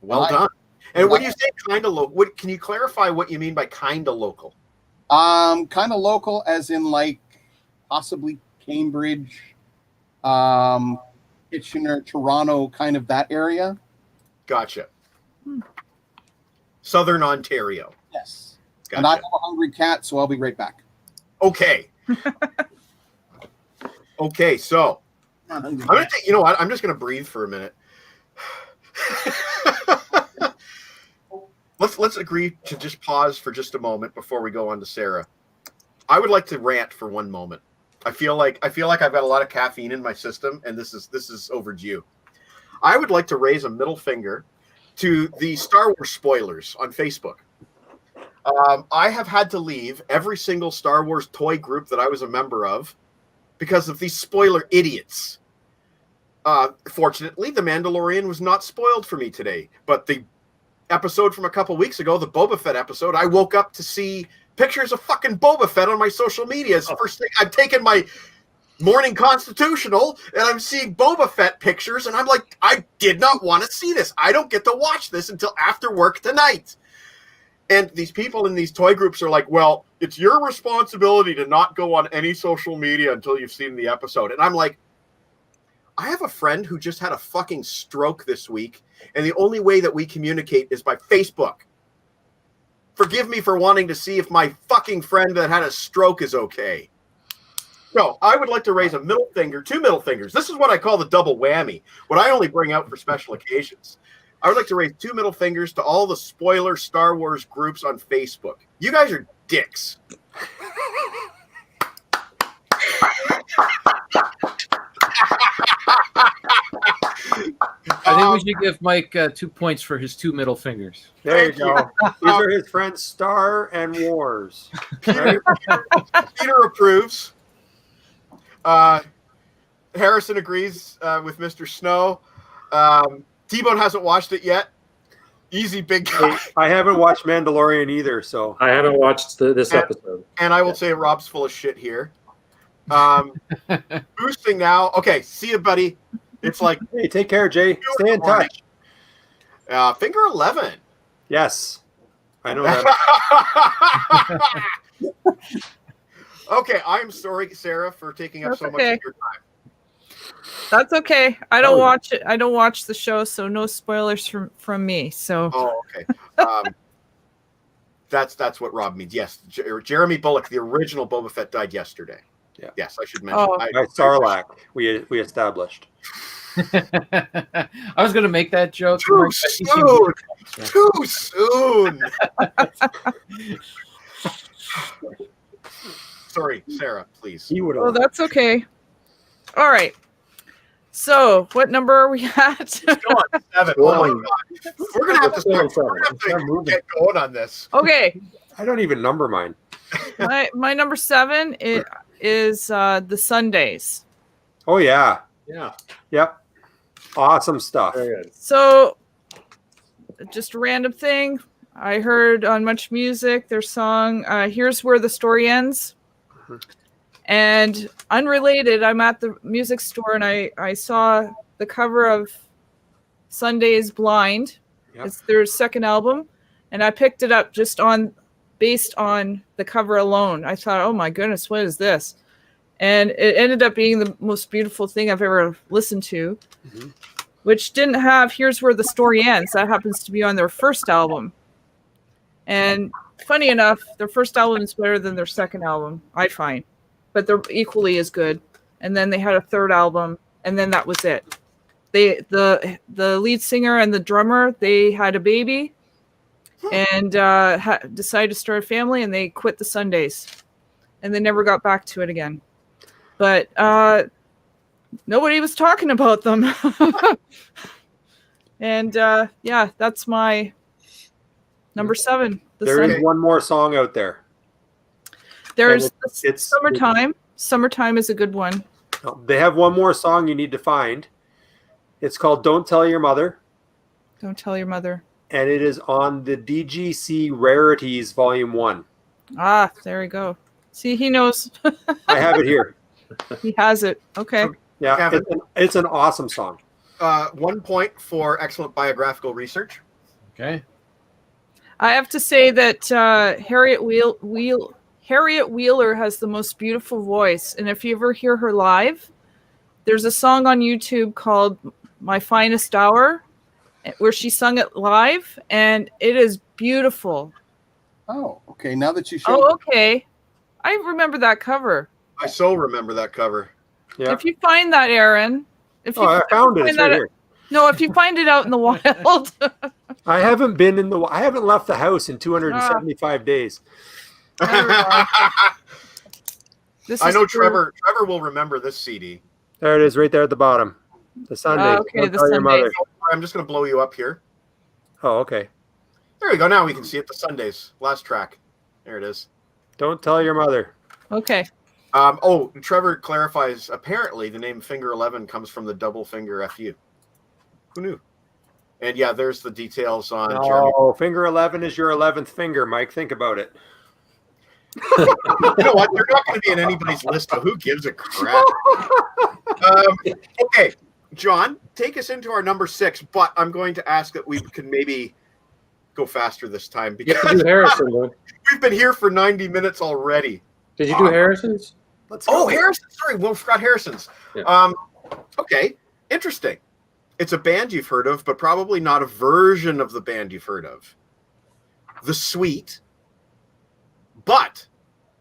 Well done. And when you say kind of local, can you clarify what you mean by kind of local? Kind of local, as in like possibly Cambridge, Kitchener, Toronto, kind of that area. Gotcha. Southern Ontario. Yes. Gotcha. And I have a hungry cat, so I'll be right back. Okay. Okay, so I'm gonna take. You know what? I'm just gonna breathe for a minute. Let's agree to just pause for just a moment before we go on to Sarah. I would like to rant for one moment. I feel like I've got a lot of caffeine in my system, and this is overdue. I would like to raise a middle finger to the Star Wars spoilers on Facebook. I have had to leave every single Star Wars toy group that I was a member of because of these spoiler idiots. Fortunately, The Mandalorian was not spoiled for me today, but the episode from a couple weeks ago, the Boba Fett episode, I woke up to see pictures of fucking Boba Fett on my social media. It's the first thing I've taken my Morning Constitutional, and I'm seeing Boba Fett pictures, and I'm like, I did not want to see this. I don't get to watch this until after work tonight. And these people in these toy groups are like, well, it's your responsibility to not go on any social media until you've seen the episode. And I'm like, I have a friend who just had a fucking stroke this week, and the only way that we communicate is by Facebook. Forgive me for wanting to see if my fucking friend that had a stroke is okay. No, I would like to raise a middle finger, 2 middle fingers. This is what I call the double whammy, what I only bring out for special occasions. I would like to raise 2 middle fingers to all the spoiler Star Wars groups on Facebook. You guys are dicks. I think we should give Mike 2 points for his 2 middle fingers. There you go. These are his friends Star and Wars. Right? Peter approves. Harrison agrees with Mr. Snow. T-Bone hasn't watched it yet. Easy, big guy. I haven't watched Mandalorian either, so I haven't watched this episode. And I will say Rob's full of shit here. Boosting now. Okay, see you, buddy. It's like, hey, take care, Jay. Stay in touch. Finger 11. Yes, I know that. Okay, I'm sorry, Sarah, for taking up That's so much okay. of your time. That's okay. I don't watch it. I don't watch the show, so no spoilers from me. So. Oh, okay. That's what Rob means. Yes, Jeremy Bullock, the original Boba Fett, died yesterday. Yeah. Yes, I should mention. Oh. By Sarlacc, we established. I was going to make that joke. Too soon. Too soon. Sorry, Sarah, please. He would Oh, have. that's okay. All right. So, what number are we at? Go on, 7. Oh my God. We're gonna have to start. We're gonna have to get going on this. Okay. I don't even number mine. My number 7 is the Sundays. Oh yeah. Yeah. Yep. Awesome stuff. Very good. So, just a random thing. I heard on Much Music their song, Here's Where the Story Ends. And unrelated, I'm at the music store and I saw the cover of Sunday's Blind. Yep. It's their second album. And I picked it up based on the cover alone. I thought, oh my goodness, what is this? And it ended up being the most beautiful thing I've ever listened to, which didn't have Here's Where the Story Ends. That happens to be on their first album. And funny enough, their first album is better than their second album, I find. But they're equally as good. And then they had a third album, and then that was it. The lead singer and the drummer, they had a baby and decided to start a family, and they quit the Sundays. And they never got back to it again. But nobody was talking about them. And yeah, that's my number 7. There is one more song out there. There's it's Summertime. Summertime is a good one. They have one more song you need to find. It's called Don't Tell Your Mother. Don't Tell Your Mother. And it is on the DGC Rarities Volume 1. Ah, there we go. See, he knows. I have it here. He has it. Okay. Yeah, it's an awesome song. 1 point for excellent biographical research. Okay. I have to say that Harriet Wheeler has the most beautiful voice. And if you ever hear her live, there's a song on YouTube called My Finest Hour where she sung it live, and it is beautiful. Oh, okay. Now that you showed Oh, okay. I remember that cover. I so remember that cover. Yeah. If you find that, Aaron. I found it. It's right here. No, if you find it out in the wild. I haven't left the house in 275 days. I This know is true. Trevor will remember this CD. There it is, right there at the bottom. The Sunday. Okay, Don't the Tell Your Sunday. Mother. I'm just going to blow you up here. Oh, okay. There we go. Now we can see it. The Sundays. Last track. There it is. Don't Tell Your Mother. Okay. Trevor clarifies, apparently the name Finger 11 comes from the double finger FU. Who knew? And yeah, there's the details on Jeremy. Oh, finger 11 is your 11th finger, Mike. Think about it. You know what? They're not going to be in anybody's list, so who gives a crap? Okay, John, take us into our number 6, but I'm going to ask that we can maybe go faster this time You have to because do Harrison, though. we've been here for 90 minutes already. Did you do Harrison's? Let's go. Oh, Harrison. Sorry, we forgot Harrison's. Yeah. Okay, interesting. It's a band you've heard of, but probably not a version of the band you've heard of. The Sweet, but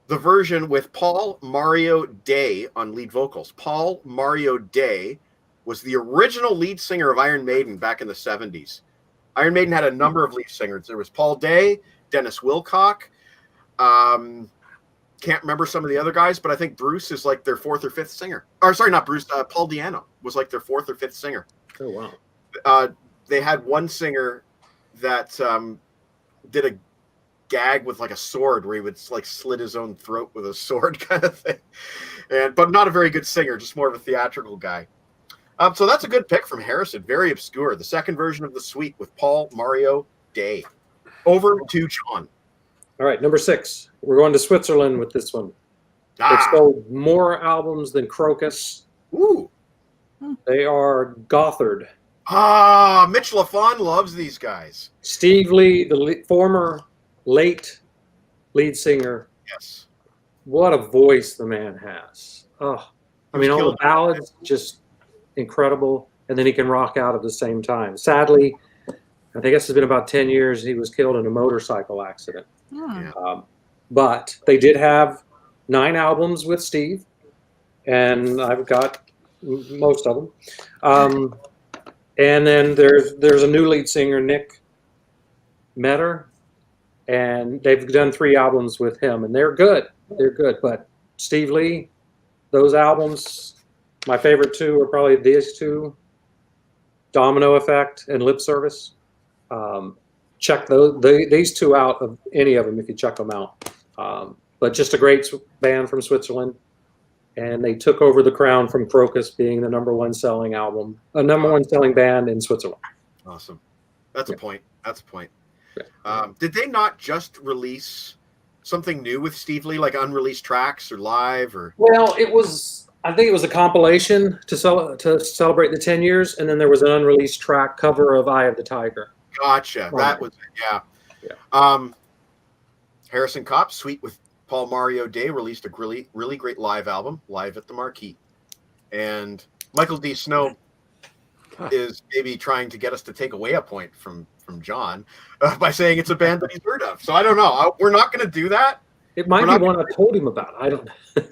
the version with Paul Mario Day on lead vocals. Paul Mario Day was the original lead singer of Iron Maiden back in the 70s. Iron Maiden had a number of lead singers. There was Paul Day, Dennis Wilcock. Can't remember some of the other guys, but I think Bruce is like their 4th or 5th singer. Or sorry, not Bruce. Paul Di'Anno was like their 4th or 5th singer. Oh, wow. They had one singer that did a gag with like a sword where he would like slit his own throat with a sword kind of thing. But not a very good singer, just more of a theatrical guy. So that's a good pick from Harrison. Very obscure. The second version of The Sweet with Paul Mario Day. Over to John. All right, number 6. We're going to Switzerland with this one. They've sold more albums than Crocus. Ooh. They are Gothard. Mitch LaFon loves these guys. Steve Lee, the former late lead singer. Yes. What a voice the man has. Oh, I mean, all the ballads, just incredible. And then he can rock out at the same time. Sadly, I think it's been about 10 years, he was killed in a motorcycle accident. Yeah. But they did have 9 albums with Steve, and I've got most of them. And then there's a new lead singer, Nick Metter, and they've done 3 albums with him, and they're good. They're good. But Steve Lee, those albums, my favorite 2 are probably these 2, Domino Effect and Lip Service. Check these 2 out of any of them if you check them out. But just a great band from Switzerland. And they took over the crown from Crocus being the number 1 selling band in Switzerland. Awesome. That's a point. That's a point. Yeah. Did they not just release something new with Steve Lee, like unreleased tracks or live or? Well, I think it was a compilation to celebrate the 10 years, and then there was an unreleased track cover of Eye of the Tiger. Gotcha. Right. That was Harrison Copp, Sweet with Paul Mario Day, released a really, really great live album, Live at the Marquee. And Michael D. Snow is maybe trying to get us to take away a point from John by saying it's a band that he's heard of. So I don't know. We're not going to do that. It might be one I told him about. I don't know.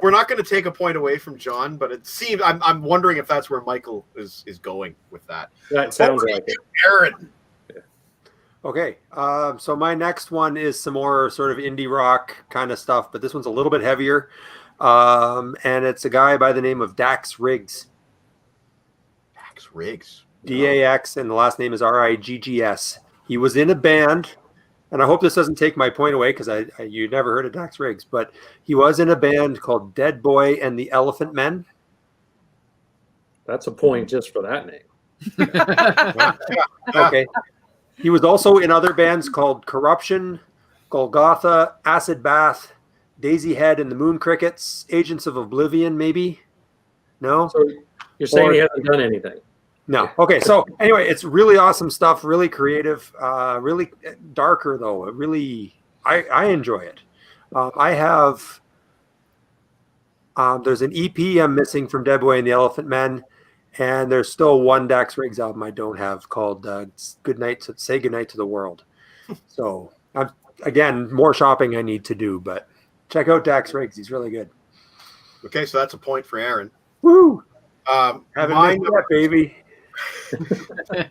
We're not going to take a point away from John, but it seems I'm wondering if that's where Michael is going with that. That sounds like it. Aaron. Okay, so my next one is some more sort of indie rock kind of stuff, but this one's a little bit heavier, and it's a guy by the name of Dax Riggs. Dax Riggs. D-A-X, and the last name is R-I-G-G-S. He was in a band, and I hope this doesn't take my point away because you never heard of Dax Riggs, but he was in a band called Dead Boy and the Elephant Men. That's a point just for that name. Okay. He was also in other bands called Corruption, Golgotha, Acid Bath, Daisy Head and the Moon Crickets, Agents of Oblivion, maybe? No? So you're saying he hasn't done anything? No. Okay, so anyway, it's really awesome stuff, really creative, really darker, though. I enjoy it. I have, there's an EP I'm missing from Dead Boy and the Elephant Men. And there's still one Dax Riggs album I don't have called Say Goodnight to the World. So, again, more shopping I need to do, but check out Dax Riggs. He's really good. Okay, so that's a point for Aaron. Woo! My baby.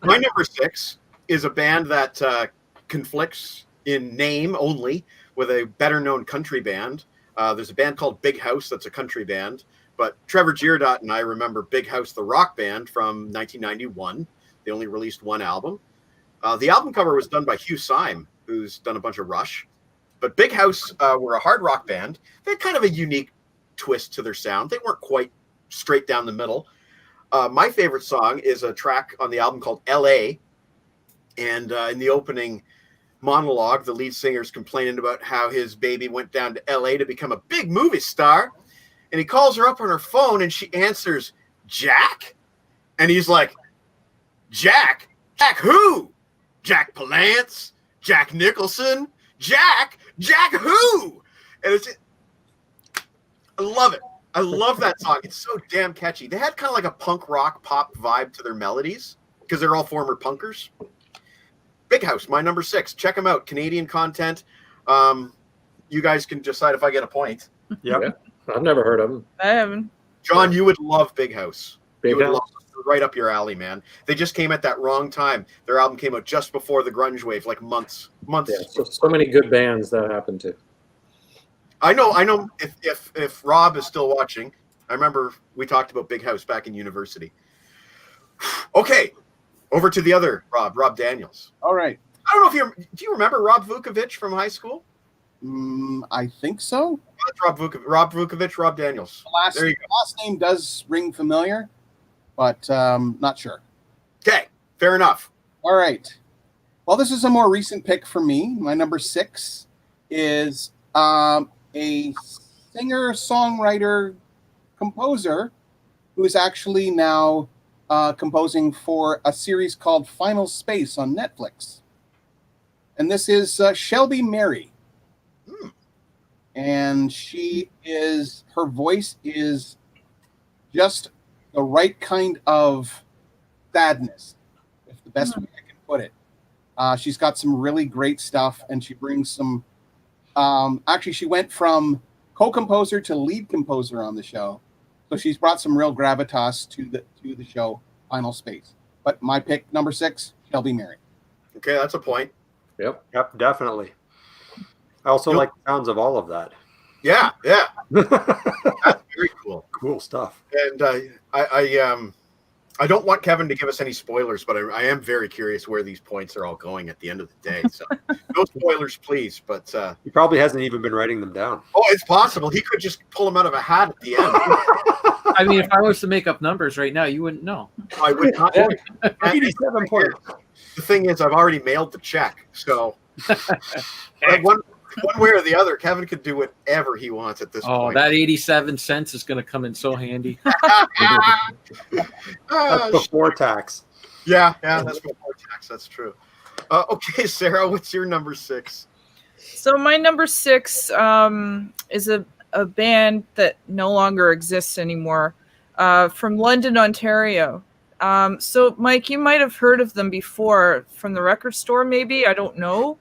My number 6 is a band that conflicts in name only with a better-known country band. There's a band called Big House that's a country band. But Trevor Giordot and I remember Big House, the rock band from 1991. They only released 1 album. The album cover was done by Hugh Syme, who's done a bunch of Rush. But Big House were a hard rock band. They had kind of a unique twist to their sound. They weren't quite straight down the middle. My favorite song is a track on the album called L.A. And in the opening monologue. The lead singer's complaining about how his baby went down to LA to become a big movie star. And he calls her up on her phone and she answers, Jack? And he's like, Jack? Jack who? Jack Palance? Jack Nicholson? Jack who? And I love it. I love that song. It's so damn catchy. They had kind of like a punk rock pop vibe to their melodies because they're all former punkers. Big House, my number 6. Check them out. Canadian content. You guys can decide if I get a point. Yep. Yeah. I've never heard of them. I haven't. John, you would love Big House. Big House. Right up your alley, man. They just came at that wrong time. Their album came out just before the grunge wave, like months. Yeah, so many good bands that happened to. I know. If Rob is still watching, I remember we talked about Big House back in university. Okay, over to the other Rob Daniels. All right. I don't know if do you remember Rob Vukovic from high school? I think so. That's Rob Vukovic, Rob Daniels. There you go. Last name does ring familiar, but not sure. Okay, fair enough. All right. Well, this is a more recent pick for me. My number 6 is a singer, songwriter, composer who is actually now composing for a series called Final Space on Netflix. And this is Shelby Mary. And her voice is just the right kind of sadness, if the best way I can put it. She's got some really great stuff, and she brings some. Actually, she went from co-composer to lead composer on the show, so she's brought some real gravitas to the show, Final Space. But my pick, number 6, Shelby Mary. Okay, that's a point. Yep, definitely. I also like the sounds of all of that. Yeah. That's very cool. Cool stuff. And I don't want Kevin to give us any spoilers, but I am very curious where these points are all going at the end of the day. So no spoilers, please. But he probably hasn't even been writing them down. Oh, it's possible. He could just pull them out of a hat at the end. I mean, if I was to make up numbers right now, you wouldn't know. I would not. 87 points. The thing is, I've already mailed the check. So one way or the other, Kevin could do whatever he wants at this point. That 87 cents is going to come in so handy. That's before tax. Yeah, that's before tax. That's true. Okay, Sarah, what's your number 6? So my number 6 is a band that no longer exists anymore, from London, Ontario. So Mike, you might have heard of them before from the record store, maybe. I don't know,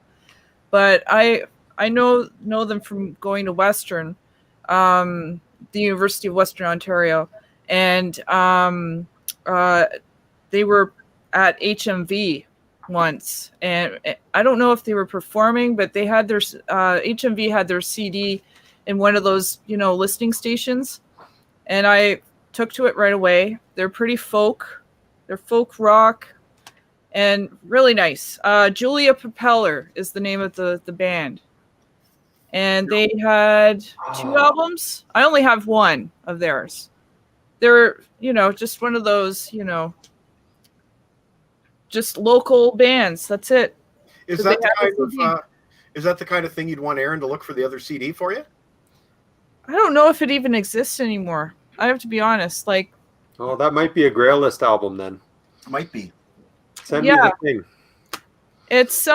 but I know them from going to Western, the University of Western Ontario, and they were at HMV once, and I don't know if they were performing, but they had their HMV had their CD in one of those listening stations, and I took to it right away. They're pretty folk, they're folk rock, and really nice. Julia Propeller is the name of the band. And they had 2 albums. I only have one of theirs. They're, just one of those, just local bands. That's it. Is that the kind of thing you'd want Aaron to look for the other CD for you? I don't know if it even exists anymore. I have to be honest. Oh, that might be a Grail List album then. Might be. Send me the thing. It's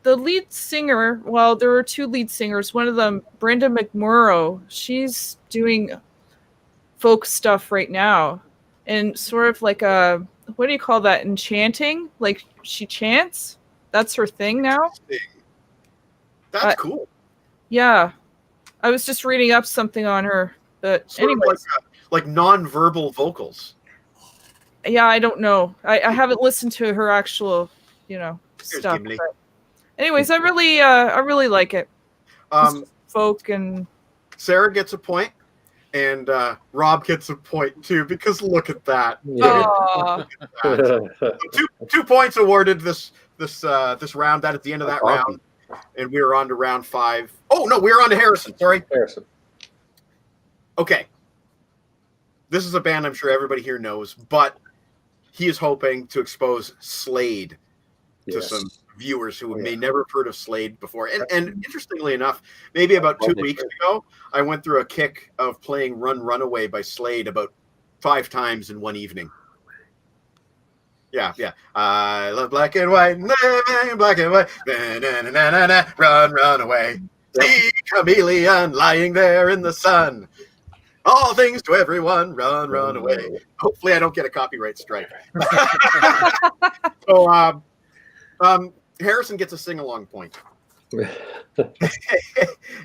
the lead singer, well, there were 2 lead singers. One of them, Brenda McMurrow, she's doing folk stuff right now. And sort of like what do you call that? Enchanting? Like she chants? That's her thing now? That's cool. Yeah. I was just reading up something on her. But anyways. Like non-verbal vocals. Yeah, I don't know. I haven't listened to her actual, stuff. But anyways, I really like it. Folk and Sarah gets a point, and Rob gets a point too, because look at that. Yeah. So 2 points awarded this round. That at the end of that round, and we were on to round 5. Oh no, we were on to Harrison. Sorry, Harrison. Okay, this is a band I'm sure everybody here knows, but he is hoping to expose Slade to some Yes. viewers who Oh, yeah. may never have heard of Slade before. And interestingly enough, maybe about 2 weeks ago, I went through a kick of playing Run Runaway by Slade about 5 times in one evening. Yeah. I love black and white, black and white. Run, run away. See chameleon lying there in the sun. All things to everyone, run, run away. Hopefully, I don't get a copyright strike. So, Harrison gets a sing-along point.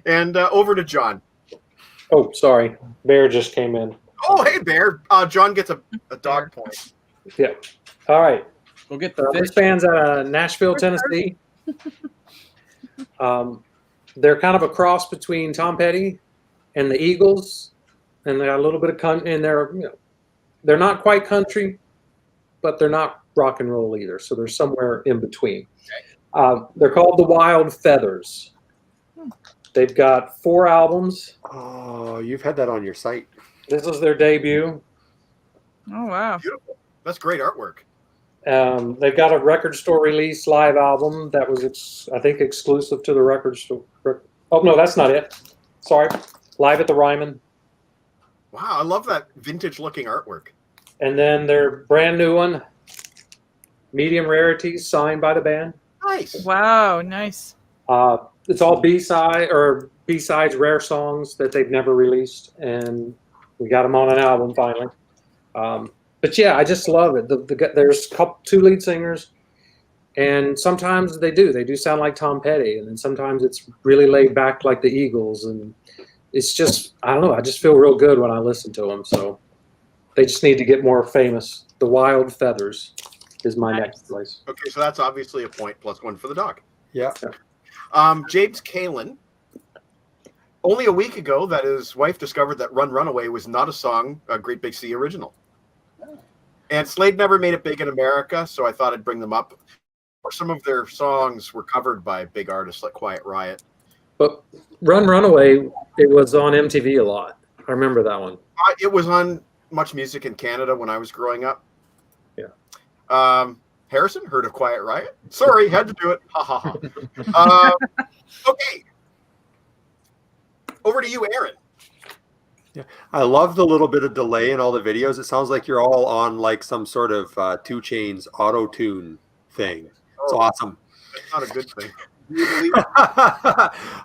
And over to John. Oh, sorry. Bear just came in. Oh, hey, Bear. John gets a dog point. Yeah. All right. Go get the This fish. band's out of Nashville, Tennessee. They're kind of a cross between Tom Petty and the Eagles, and they got a little bit of country. And they're not quite country, but they're not rock and roll either. So they're somewhere in between. They're called the Wild Feathers. They've got 4 albums. Oh, you've had that on your site. This is their debut. Oh wow. Beautiful. That's great artwork. They've got a record store release live album that was, I think, exclusive to the record store. Oh, no, that's not it. Sorry. Live at the Ryman. Wow, I love that vintage-looking artwork. And then their brand new one, Medium Rarities, signed by the band. Nice. Wow, nice. It's all B-sides, rare songs that they've never released, and we got them on an album finally. But yeah, I just love it. There's 2 lead singers, and sometimes they do sound like Tom Petty, and then sometimes it's really laid back like the Eagles, and it's just, I don't know, I just feel real good when I listen to them. So they just need to get more famous. The Wild Feathers is my next place. Okay, so that's obviously a point plus 1 for the dog. Yeah. James Kalin, only a week ago that his wife discovered that Run Runaway was not a song, a Great Big Sea original. And Slade never made it big in America, so I thought I'd bring them up. Some of their songs were covered by big artists like Quiet Riot. But Run Runaway, it was on MTV a lot. I remember that one. It was on Much Music in Canada when I was growing up. Yeah. Harrison, heard of Quiet Riot? Sorry, had to do it. Ha ha ha. Okay. Over to you, Aaron. Yeah, I love the little bit of delay in all the videos. It sounds like you're all on like some sort of 2 Chainz auto tune thing. It's awesome. That's not a good thing.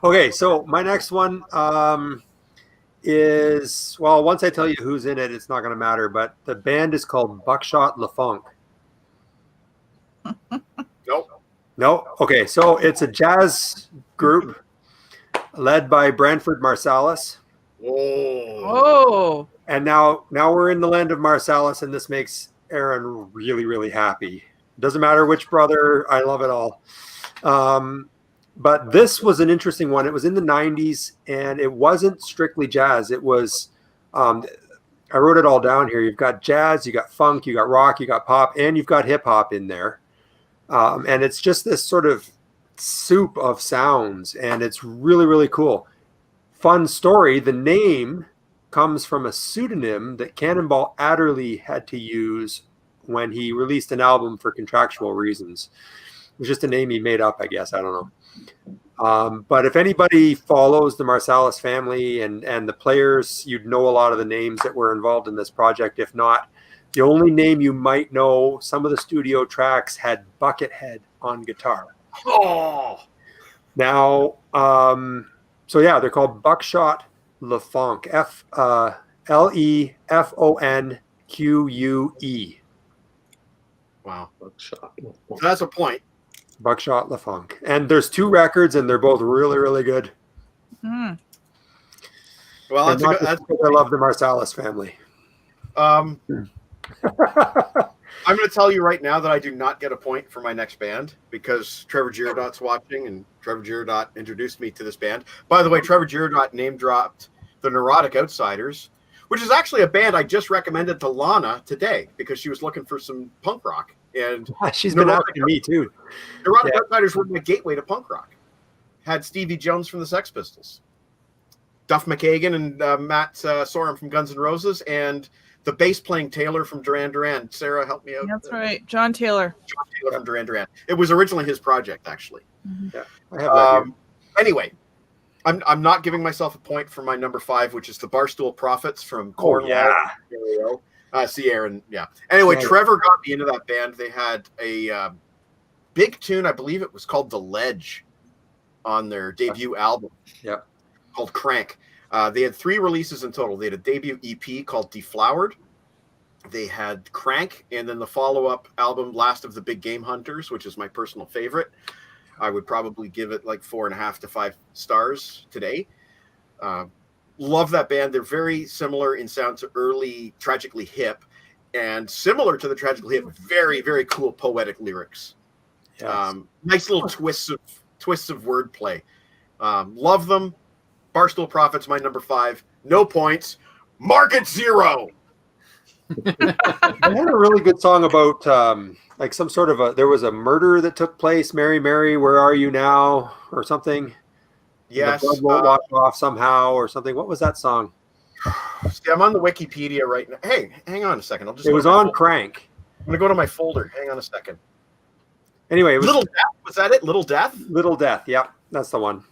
Okay, so my next one is, well, once I tell you who's in it, it's not going to matter. But the band is called Buckshot Le Funk. Nope. No. Okay, so it's a jazz group led by Branford Marsalis. Whoa. Oh. And now we're in the land of Marsalis, and this makes Aaron really, really happy. Doesn't matter which brother, I love it all. But this was an interesting one. It was in the 90s, and it wasn't strictly jazz. It was, I wrote it all down here. You've got jazz, you got funk, you got rock, you got pop, and you've got hip hop in there. And it's just this sort of soup of sounds, and it's really, really cool. Fun story, the name comes from a pseudonym that Cannonball Adderley had to use when he released an album for contractual reasons. It was just a name he made up, I guess. I don't know. But if anybody follows the Marsalis family and the players, you'd know a lot of the names that were involved in this project. If not, the only name you might know, some of the studio tracks had Buckethead on guitar. Oh. Now, so yeah, they're called Buckshot Le Funk. LeFonque. Wow. Buckshot. So that's a point. Buckshot Le Funk. And there's 2 records, and they're both really, really good. Hmm. Well, And not just because I love the Marsalis family. I'm going to tell you right now that I do not get a point for my next band because Trevor Girodot's watching, and Trevor Girodot introduced me to this band. By the way, Trevor Girodot name dropped the Neurotic Outsiders, which is actually a band I just recommended to Lana today because she was looking for some punk rock. And She's been asking me too. Neurotic Outsiders were the gateway to punk rock. Had Stevie Jones from the Sex Pistols, Duff McKagan and Matt Sorum from Guns N' Roses, and the bass playing Taylor from Duran Duran. Sarah, help me out. That's right, John Taylor. John Taylor from Duran Duran. It was originally his project, actually. Yeah, I have that here. Anyway, I'm not giving myself a point for my number 5, which is the Barstool Prophets from Cornell. See Aaron, yeah. Anyway, Right. Trevor got me into that band. They had a big tune, I believe it was called The Ledge, on their debut album. Yeah. Called Crank. They had 3 releases in total. They had a debut EP called Deflowered. They had Crank, and then the follow-up album, Last of the Big Game Hunters, which is my personal favorite. I would probably give it like 4.5 to 5 stars today. Love that band. They're very similar in sound to early Tragically Hip, and similar to the Tragically Hip, very, very cool poetic lyrics. Yes. Nice little twists of wordplay. Love them. Barstool Prophets, my number 5. No points. Market 0. They had a really good song about like some sort of there was a murder that took place. Mary, Mary, where are you now? Or something. Yes. The blood won't wash off somehow or something. What was that song? See, I'm on the Wikipedia right now. Hey, hang on a second. It was on Crank. I'm going to go to my folder. Hang on a second. Anyway, it was Little Death. Was that it? Little Death? Little Death. Yeah, that's the one.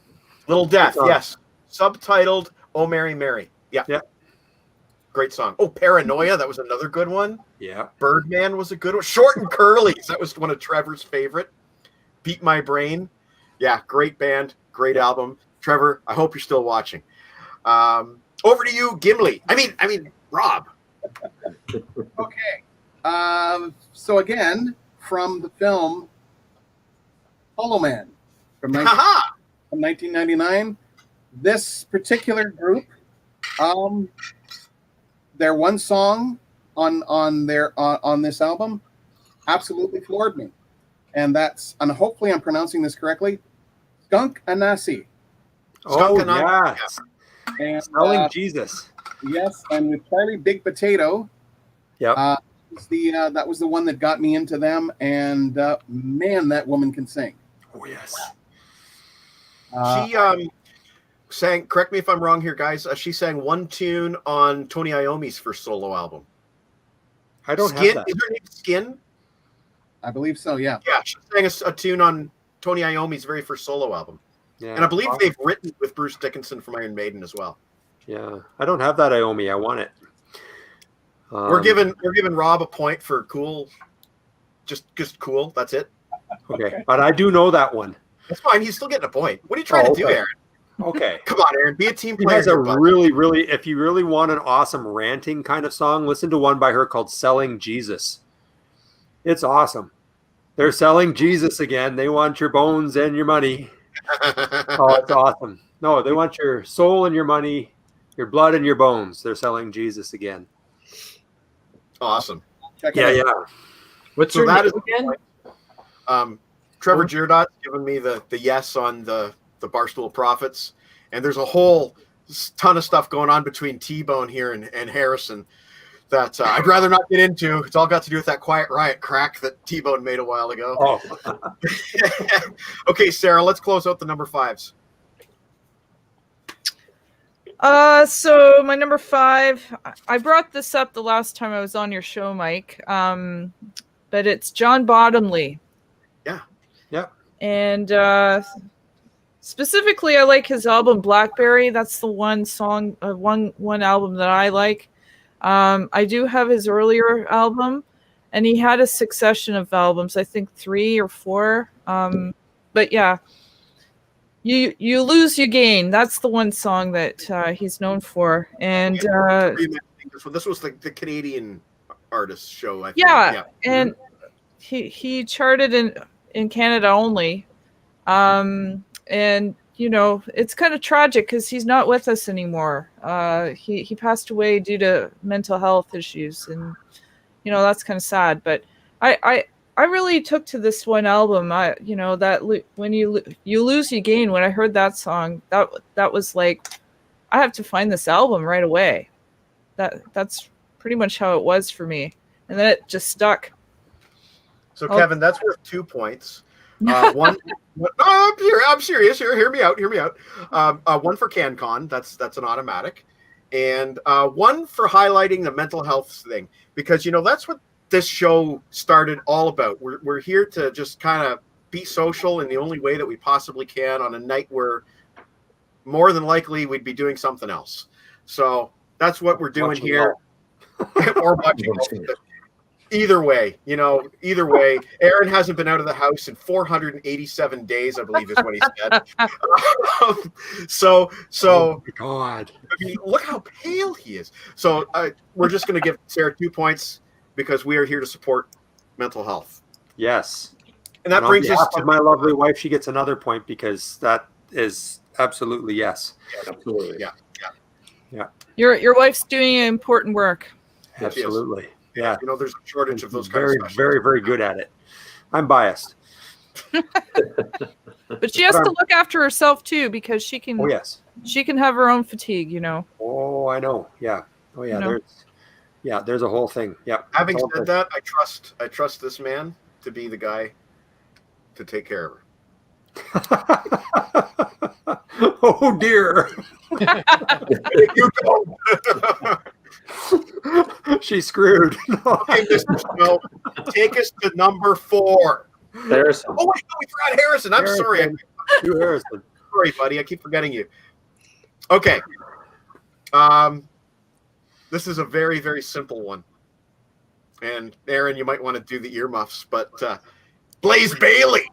Little Death, Good song. yes. Subtitled Oh Mary Mary. Yeah. Yeah. Great song. Oh, Paranoia. That was another good one. Yeah. Birdman was a good one. Short and Curlies. That was one of Trevor's favorite. Beat My Brain. Yeah, great band. Great album. Trevor, I hope you're still watching. Over to you, Gimli. I mean, Rob. Okay. So again, from the film Hollow Man from Haha. 1999, this particular group, their one song on this album absolutely floored me, and hopefully I'm pronouncing this correctly, Skunk Anansi. Oh, Skunk Anansi. yes. And Smelling Jesus. yes, and with Charlie Big Potato. Yep. That was the one that got me into them, and man, that woman can sing. Oh, yes. She sang, correct me if I'm wrong here, guys. She sang one tune on Tony Iommi's first solo album. I don't Skin. have that. Is her name Skin? I believe so. Yeah. Yeah, she sang a tune on Tony Iommi's very first solo album. Yeah. And I believe they've written with Bruce Dickinson from Iron Maiden as well. Yeah. I don't have that Iommi. I want it. We're giving Rob a point for cool. Just cool. That's it. Okay. But I do know that one. That's fine. He's still getting a point. What are you trying to do, okay. Aaron? Okay. Come on, Aaron. Be a team She player. has a here, bud. really, if you really want an awesome ranting kind of song, listen to one by her called Selling Jesus. It's awesome. They're selling Jesus again. They want your bones and your money. Oh, it's awesome. No, they want your soul and your money, your blood and your bones. They're selling Jesus again. Awesome. Check it Yeah, out. yeah. What's So her that name is again? Trevor Girdot's given me the yes on the Barstool Prophets, and there's a whole ton of stuff going on between T-Bone here and Harrison that I'd rather not get into. It's all got to do with that Quiet Riot crack that T-Bone made a while ago. Oh, Okay, Sarah, let's close out the number 5s. So my number 5, I brought this up the last time I was on your show, Mike. But it's John Bottomley. Yeah. Yeah. And specifically, I like his album Blackberry. That's the one song, one album that I like. I do have his earlier album, and he had a succession of albums, I think 3 or 4. But yeah, you lose, you gain. That's the one song that he's known for. And This was the Canadian artist show, I think. yeah, and he charted in Canada only. And you know, it's kind of tragic because he's not with us anymore. He passed away due to mental health issues, and you know, that's kind of sad. But I really took to this one album. You know, that when you lose, you gain. When I heard that song, that was like, I have to find this album right away. That's pretty much how it was for me, and then it just stuck. So Kevin, that's worth 2 points. One. No, I'm serious. Hear me out. One for CanCon. That's an automatic. and one for highlighting the mental health thing, because that's what this show started all about. We're here to just kind of be social in the only way that we possibly can on a night where more than likely we'd be doing something else. So that's what we're doing here. Or watching. Either way, Aaron hasn't been out of the house in 487 days, I believe is what he said. So oh my God. I mean, look how pale he is. So we're just going to give Sarah 2 points because we are here to support mental health. Yes. And that brings us to my lovely wife. She gets another point because that is absolutely yes. Yeah, absolutely. Yeah. Your wife's doing important work. Absolutely. Yeah. There's a shortage of those very, kind of very, very good at it. I'm biased. But she has to look after herself too, because she can. Oh yes. She can have her own fatigue, Oh, I know. Yeah. Oh yeah. There's a whole thing. Yeah. Having said that, I trust this man to be the guy to take care of her. Oh dear. You go. She's screwed. Okay, Mr. Snow, take us to number 4. Harrison. Oh wait, no, we forgot Harrison. I'm sorry. You Harrison. Sorry, buddy. I keep forgetting you. Okay. This is a very, very simple one. And Aaron, you might want to do the earmuffs, but Blaze Bayley.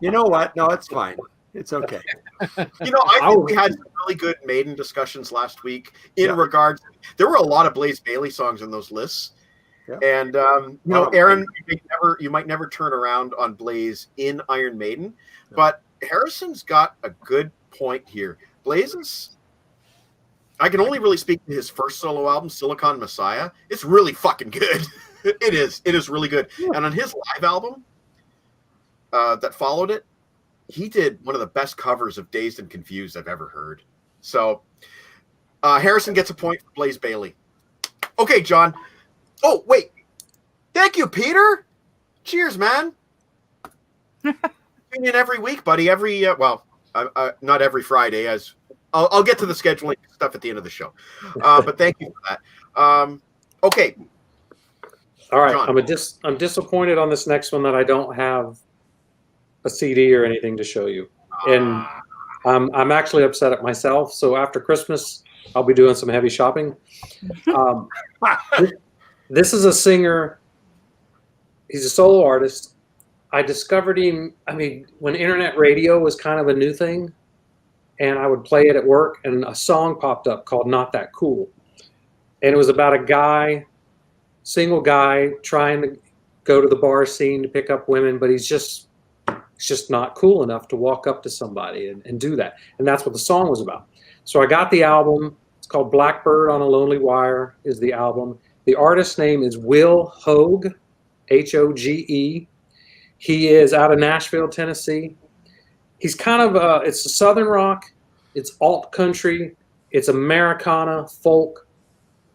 You know what? No, it's fine. It's okay. I think we had some really good Maiden discussions last week in regards. There were a lot of Blaze Bayley songs in those lists. Yeah. And, Aaron, you might never turn around on Blaze in Iron Maiden, but Harrison's got a good point here. Blaze's, I can only really speak to his first solo album, Silicon Messiah. It's really fucking good. It is really good. Yeah. And on his live album that followed it, he did one of the best covers of Dazed and Confused I've ever heard. So Harrison gets a point for Blaze Bayley. Okay, John. Oh, wait. Thank you, Peter. Cheers, man. Tune in every week, buddy. Every, not every Friday, as I'll get to the scheduling stuff at the end of the show. But thank you for that. Okay. All right. John. I'm disappointed on this next one that I don't have a CD or anything to show you. And I'm actually upset at myself. So after Christmas, I'll be doing some heavy shopping. This is a singer. He's a solo artist. I discovered him, when internet radio was kind of a new thing, and I would play it at work, and a song popped up called Not That Cool. And it was about a single guy trying to go to the bar scene to pick up women, but he's just not cool enough to walk up to somebody and do that. And that's what the song was about. So I got the album. It's called Blackbird on a Lonely Wire is the album. The artist's name is Will Hoge, Hoge. He is out of Nashville, Tennessee. He's kind of, it's Southern rock. It's alt country. It's Americana, folk.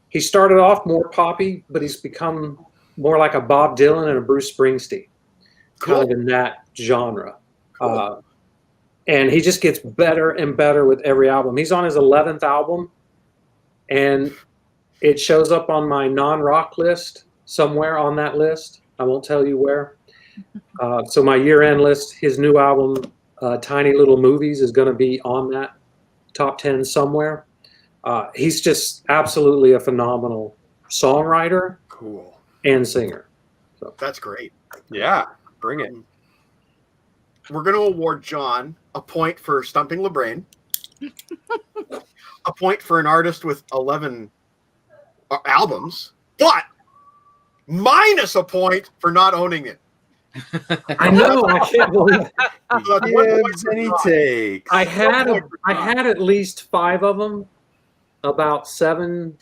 He started off more poppy, but he's become more like a Bob Dylan and a Bruce Springsteen. Kind of in that genre. Cool. And he just gets better and better with every album. He's on his 11th album, and it shows up on my non-rock list somewhere on that list. I won't tell you where. So my year-end list, his new album, Tiny Little Movies, is going to be on that top 10 somewhere. He's just absolutely a phenomenal songwriter and singer. So. That's great. Yeah. Bring it. We're going to award John a point for stumping LeBrain, a point for an artist with 11 albums, but minus a point for not owning it. I know. I can't believe it. He takes. I had at least 5 of them about 7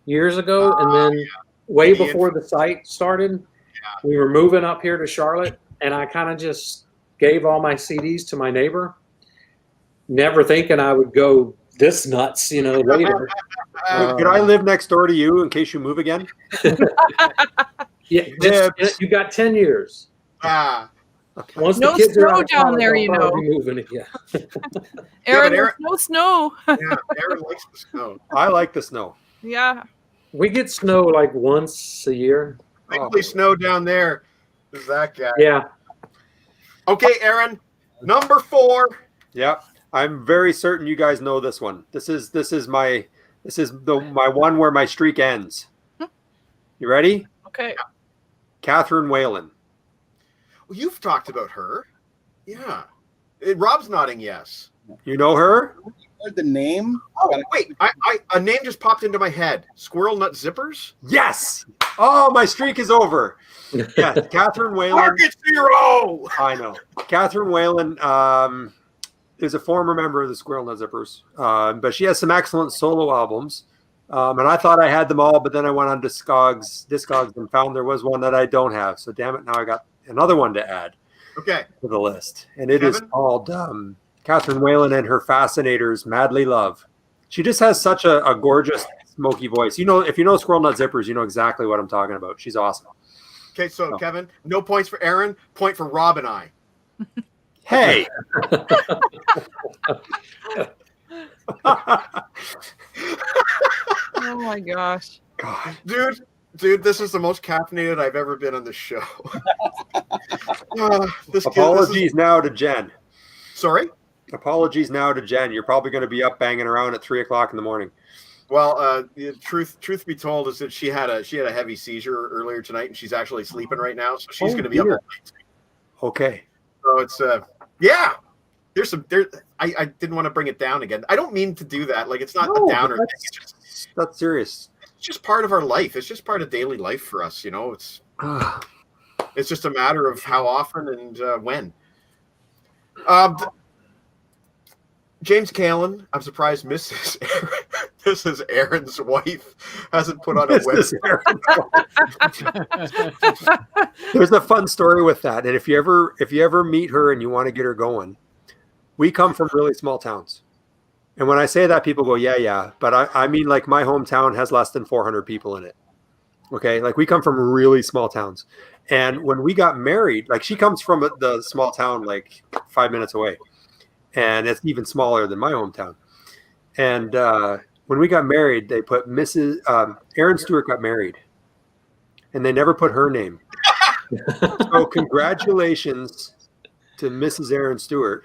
years ago, and then way before the site started. We were moving up here to Charlotte, and I kind of just gave all my CDs to my neighbor, never thinking I would go this nuts, later. Could I live next door to you in case you move again? You got 10 years. Once No the kids are snow out of down college, there, I'll you probably know. be moving it. Yeah. Aaron, Aaron- there's no snow. Yeah, Aaron likes the snow. I like the snow. Yeah. We get snow like once a year. Thankfully, snow down there. Is that guy? Yeah. Okay, Aaron. Number 4. Yep. I'm very certain you guys know this one. This is my one where my streak ends. You ready? Okay. Catherine Whalen. Well, you've talked about her. Yeah. Rob's nodding yes. You know her? Heard the name. Oh, wait. A name just popped into my head. Squirrel Nut Zippers? Yes. Oh, my streak is over. Yeah, Catherine Whalen. Target 0! I know. Catherine Whalen is a former member of the Squirrel Nut Zippers, but she has some excellent solo albums. And I thought I had them all, but then I went on Discogs and found there was one that I don't have. So damn it, now I got another one to add Okay. to the list. And it is Kevin? called Catherine Whalen and Her Fascinators, Madly Love. She just has such a gorgeous, smoky voice. You know, if you know Squirrel Nut Zippers, you know exactly what I'm talking about. She's awesome. Okay, so Kevin, no points for Aaron, point for Rob and I. Hey. Oh my gosh. God. Dude, this is the most caffeinated I've ever been on the show. Apologies now to Jen. Sorry? Apologies now to Jen. You're probably going to be up banging around at 3:00 in the morning. Well, the truth be told is that she had a heavy seizure earlier tonight, and she's actually sleeping right now, so she's going to be up all night. Okay. So it's yeah. I didn't want to bring it down again. I don't mean to do that. Like, it's not a downer. That's serious. It's just part of our life. It's just part of daily life for us. You know, it's just a matter of how often and when. James Callan, I'm surprised Mrs. Aaron's wife hasn't put on a website. There's a fun story with that, and if you ever meet her and you want to get her going, we come from really small towns, and when I say that, people go, yeah, but I mean, like, my hometown has less than 400 people in it. Okay, like, we come from really small towns, and when we got married, like, she comes from the small town like 5 minutes away, and it's even smaller than my hometown. And when we got married, they put Mrs. Aaron Stewart got married, and they never put her name. So congratulations to Mrs. Aaron Stewart.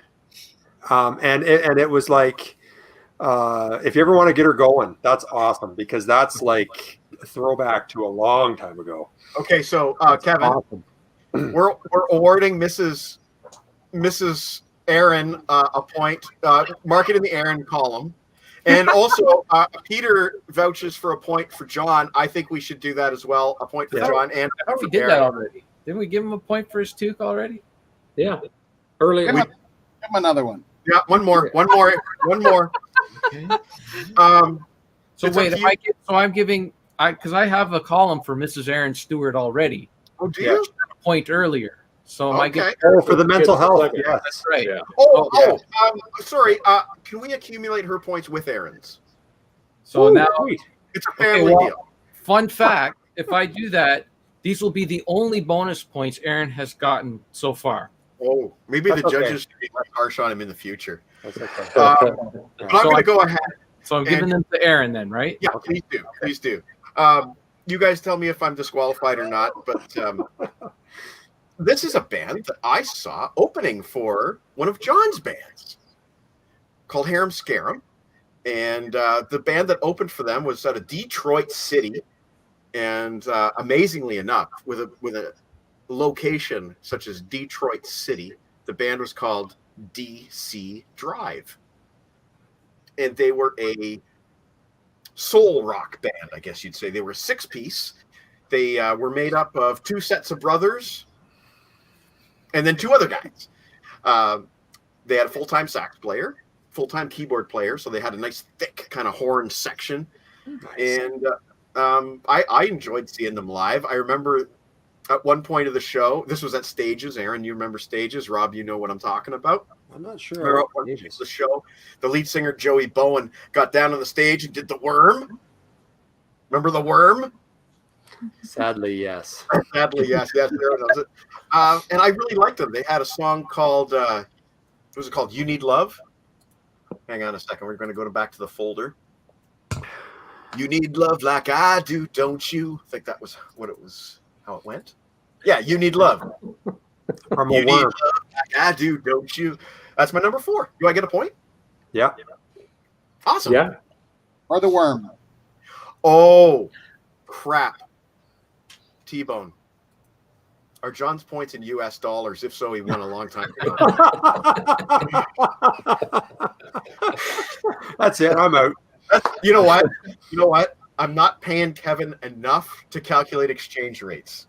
And it was like, if you ever want to get her going, that's awesome, because that's like a throwback to a long time ago. Okay, so Kevin, Awesome. we're awarding Mrs. Aaron a point. Mark it in the Aaron column. And also, Peter vouches for a point for John. I think we should do that as well. A point for John. And I thought we did that already. Didn't we give him a point for his toque already? Yeah. Earlier. Give him another one. Yeah, one more. Okay. So It's wait, up to you. I'm giving because I have a column for Mrs. Aaron Stewart already. Oh, do Yeah, you? she got a point earlier. So am I Okay. getting Oh, for the mental health. Yes. that's right? Yeah. Sorry. Can we accumulate her points with Aaron's? So Ooh, now, sweet. It's a family deal. fun fact: if I do that, these will be the only bonus points Aaron has gotten so far. Oh, maybe That's the okay. judges should be less harsh on him in the future. That's okay. But I'm going to go ahead. So I'm giving them to Aaron then, right? Yeah, please do. Please do. You guys tell me if I'm disqualified or not, but this is a band that I saw opening for one of John's bands called Harem Scarum. And the band that opened for them was out of Detroit City. And amazingly enough, with a location such as Detroit City, the band was called DC Drive. And they were a soul rock band, I guess you'd say. They were a 6-piece. They were made up of 2 sets of brothers and then 2 other guys. They had a full-time sax player, full-time keyboard player, so they had a nice thick kind of horn section. Nice. And I enjoyed seeing them live. I remember at one point of the show, this was at Stages. Aaron, you remember Stages? Rob, you know what I'm talking about. I'm not sure. The show, the lead singer Joey Bowen got down on the stage and did the worm. Remember the worm? Sadly, yes. Sadly, yes. Aaron knows it. And I really liked them. They had a song called, what was it called? You Need Love? Hang on a second. We're going to go back to the folder. You need love like I do, don't you? I think that was what it was, how it went. Yeah, You Need Love. From You a need worm. love like I do, don't you? That's my number 4. Do I get a point? Yeah. Awesome. Yeah. Or the worm. Oh, crap. T-Bone. Are John's points in U.S. dollars? If so, he won a long time ago. That's it. I'm out. You know what? You know what? I'm not paying Kevin enough to calculate exchange rates.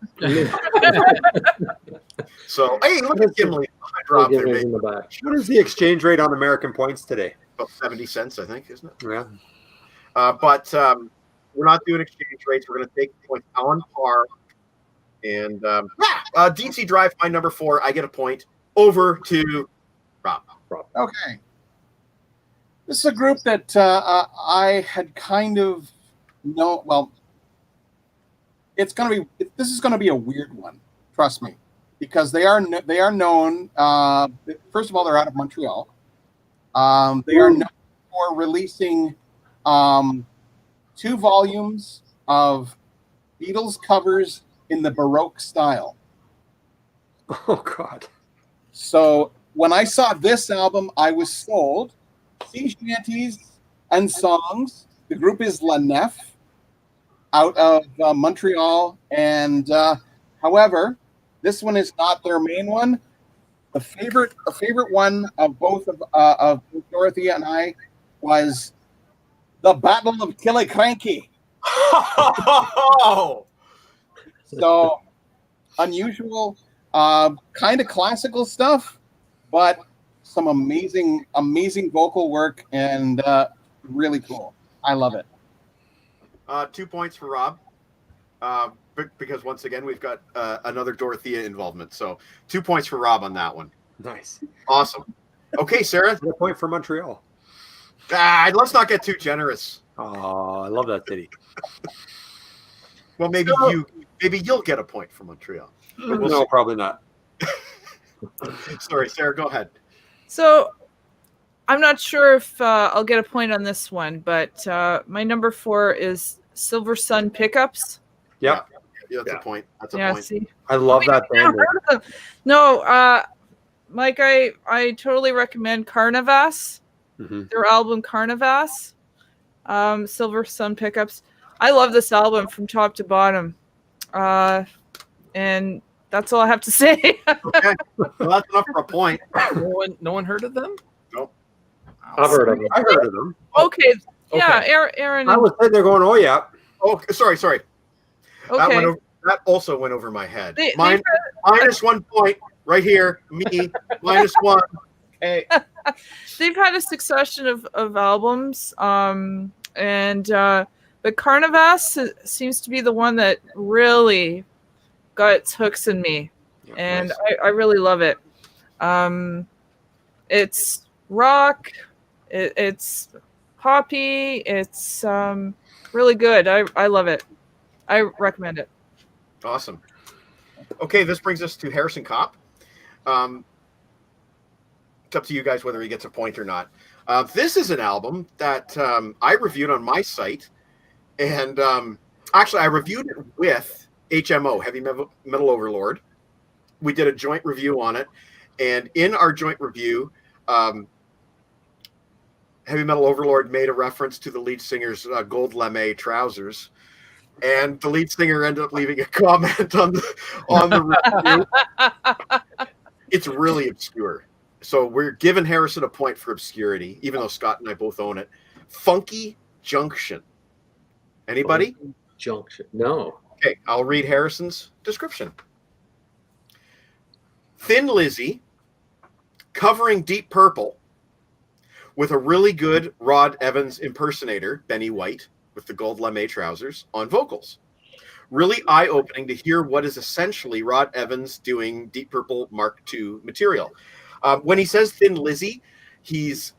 So, hey, look at Gimli. I dropped there, In maybe the back. What is the exchange rate on American points today? about 70 cents, I think, isn't it? Yeah. But we're not doing exchange rates. We're going to take points on par. And DC Drive, my number 4. I get a point. Over to Rob. Okay. This is a group that I had kind of this is going to be a weird one. Trust me, because they are known. First of all, they're out of Montreal. They are known for releasing 2 volumes of Beatles covers in the Baroque style. Oh, God. So when I saw this album, I was sold. Sea shanties and songs. The group is La Nef, out of Montreal, and however, this one is not their main one. A favorite one of both of Dorothea and I was the Battle of Killiecrankie. Oh! So unusual, kind of classical stuff, but some amazing vocal work and really cool. I love it. 2 points for Rob. Because once again, we've got another Dorothea involvement. So 2 points for Rob on that one. Nice. Awesome. Okay, Sarah. A point for Montreal. Let's not get too generous. Oh, I love that city. Well, maybe you'll get a point for Montreal. But we'll No, see. probably not. Sorry, Sarah, go ahead. So I'm not sure if I'll get a point on this one, but my number 4 is Silver Sun Pickups. Yep. Yeah, that's Yeah. a point. That's a Yeah, point. see. I love that band. No, Mike, I totally recommend Carnivas, Mhm. their album Carnivas, Silver Sun Pickups. I love this album from top to bottom. And that's all I have to say. Okay. Well, that's enough for a point. No one heard of them? Nope. I've heard of them. I heard of them. Okay. Yeah, Okay. Aaron. I was sitting there going, oh, yeah. Oh, sorry. Okay. That also went over my head. They- Minus 1 point right here. Me, minus 1. Okay. They've had a succession of albums, but Carnivas seems to be the one that really got its hooks in me, and Nice. I really love it. It's rock, it's poppy, it's really good. I love it. I recommend it. Awesome. Okay, this brings us to Harrison Copp. It's up to you guys whether he gets a point or not. This is an album that I reviewed on my site, and actually I reviewed it with HMO, Heavy Metal Overlord. We did a joint review on it, and in our joint review, Heavy Metal Overlord made a reference to the lead singer's gold lame trousers, and the lead singer ended up leaving a comment on the review. It's really obscure. So we're giving Harrison a point for obscurity, even though Scott and I both own it. Funky Junction. Anybody? Junction. No. Okay, I'll read Harrison's description. Thin Lizzy covering Deep Purple with a really good Rod Evans impersonator, Benny White, with the gold lame trousers, on vocals. Really eye-opening to hear what is essentially Rod Evans doing Deep Purple Mark II material. When he says Thin Lizzy, he's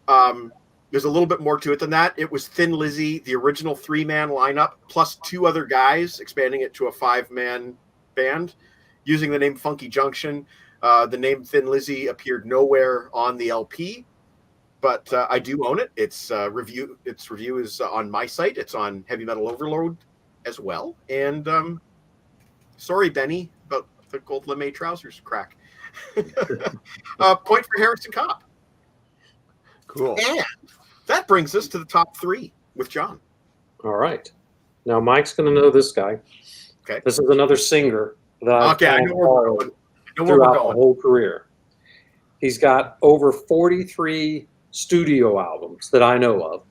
there's a little bit more to it than that. It was Thin Lizzy, the original 3-man lineup, plus 2 other guys, expanding it to a 5-man band using the name Funky Junction. The name Thin Lizzy appeared nowhere on the LP, but I do own it. Its review is on my site. It's on Heavy Metal Overload as well. And sorry, Benny, about the gold lame trousers crack. Point for Harrison Copp. Cool. And that brings us to the top 3 with John. All right. Now Mike's going to know this guy. Okay. This is another singer that I know where we're going. throughout the whole career. He's got over 43 studio albums that I know of.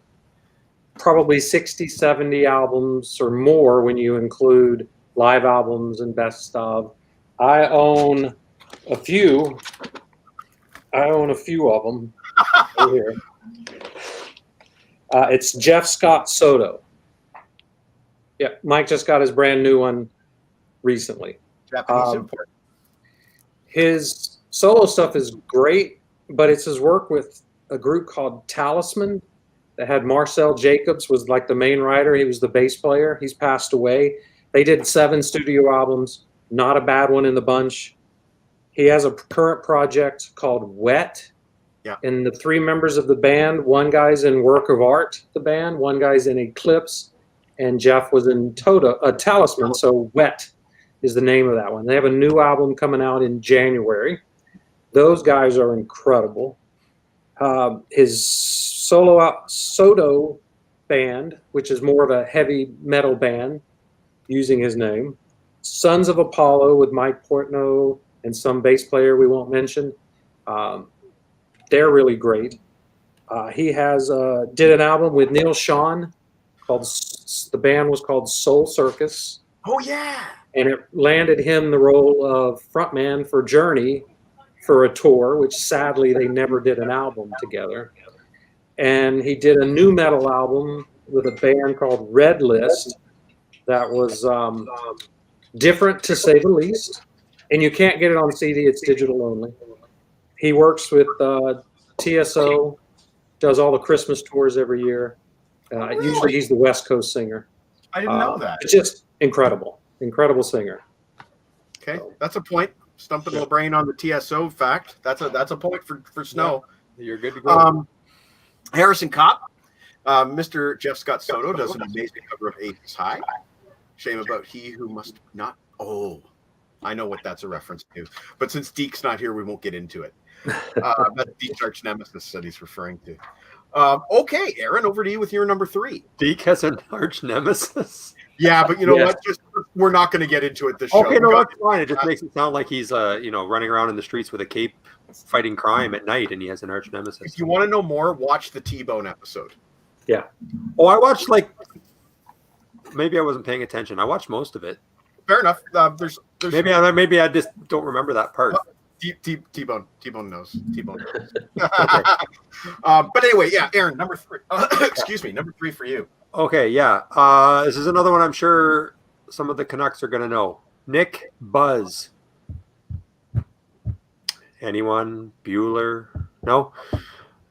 Probably 60, 70 albums or more when you include live albums and best of. I own a few. Of them over here. It's Jeff Scott Soto. Yeah, Mike just got his brand new one recently. Japanese import. His solo stuff is great, but it's his work with a group called Talisman that had Marcel Jacobs was like the main writer. He was the bass player. He's passed away. They did 7 studio albums, not a bad one in the bunch. He has a current project called Wet. Yeah. And the 3 members of the band, one guy's in Work of Art, the band, one guy's in Eclipse, and Jeff was in Talisman, so Wet is the name of that one. They have a new album coming out in January. Those guys are incredible. His Soto band, which is more of a heavy metal band, using his name. Sons of Apollo with Mike Portnoy and some bass player we won't mention. They're really great. He has did an album with Neil Sean called, the band was called Soul Circus. Oh, yeah. And it landed him the role of frontman for Journey for a tour, which sadly they never did an album together. And he did a new metal album with a band called Red List that was different to say the least. And you can't get it on CD, it's digital only. He works with TSO, does all the Christmas tours every year. Really? Usually he's the West Coast singer. I didn't know that. It's just incredible singer. Okay, that's a point. Stumping LeBrain on the TSO fact. That's a point for Snow. Yeah, you're good to go. Harrison Copp, Mr. Jeff Scott Soto does an amazing cover of Ages High. Shame about he who must not. Oh, I know what that's a reference to. But since Deke's not here, we won't get into it. That's Deke's arch nemesis that he's referring to. Okay, Aaron, over to you with your number 3. Deke has an arch nemesis. Yeah, but you know what? We're not going to get into it this show. Okay, no, that's fine. It just makes it sound like he's running around in the streets with a cape fighting crime at night, and he has an arch nemesis. If you want to know more, watch the T-Bone episode. Yeah. Oh, I watched maybe I wasn't paying attention. I watched most of it. Fair enough. There's maybe I just don't remember that part. T-Bone knows. T-Bone knows. But anyway, yeah, Aaron, number 3. Excuse me, number 3 for you. Okay, yeah. This is another one I'm sure some of the Canucks are going to know. Nick Buzz. Anyone? Bueller? No?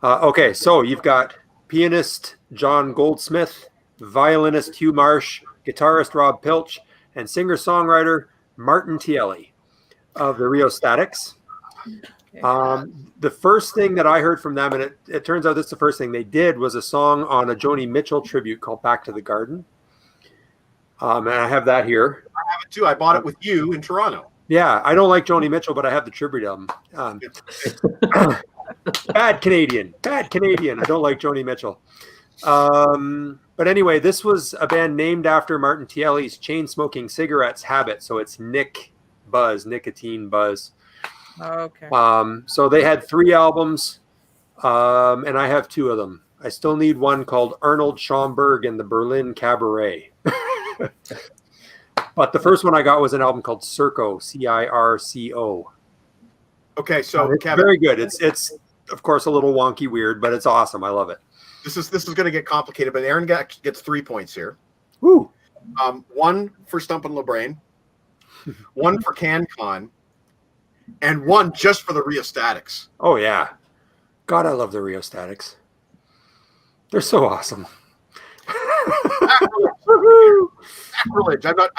Okay, so you've got pianist John Goldsmith, violinist Hugh Marsh, guitarist Rob Pilch, and singer-songwriter Martin Tielli of the Rio Statics. The first thing that I heard from them, and it turns out this is the first thing they did, was a song on a Joni Mitchell tribute called Back to the Garden. And I have that here. I have it too. I bought it with you in Toronto. Yeah, I don't like Joni Mitchell, but I have the tribute album. Bad Canadian. I don't like Joni Mitchell. But anyway, this was a band named after Martin Tielli's chain-smoking cigarettes habit. So it's Nick Buzz, Nicotine Buzz. Okay. So they had 3 albums, and I have 2 of them. I still need one called Arnold Schomburg and the Berlin Cabaret. But the first one I got was an album called Circo, Circo. Okay, so it's Kevin, very good. It's of course a little wonky, weird, but it's awesome. I love it. This is going to get complicated, but Aaron gets 3 points here. Woo! 1 for Stumpin' LeBrain, 1 for CanCon, and 1 just for the Rheostatics. Oh yeah, God, I love the Rheostatics. They're so awesome. Sacrilege. I'm not.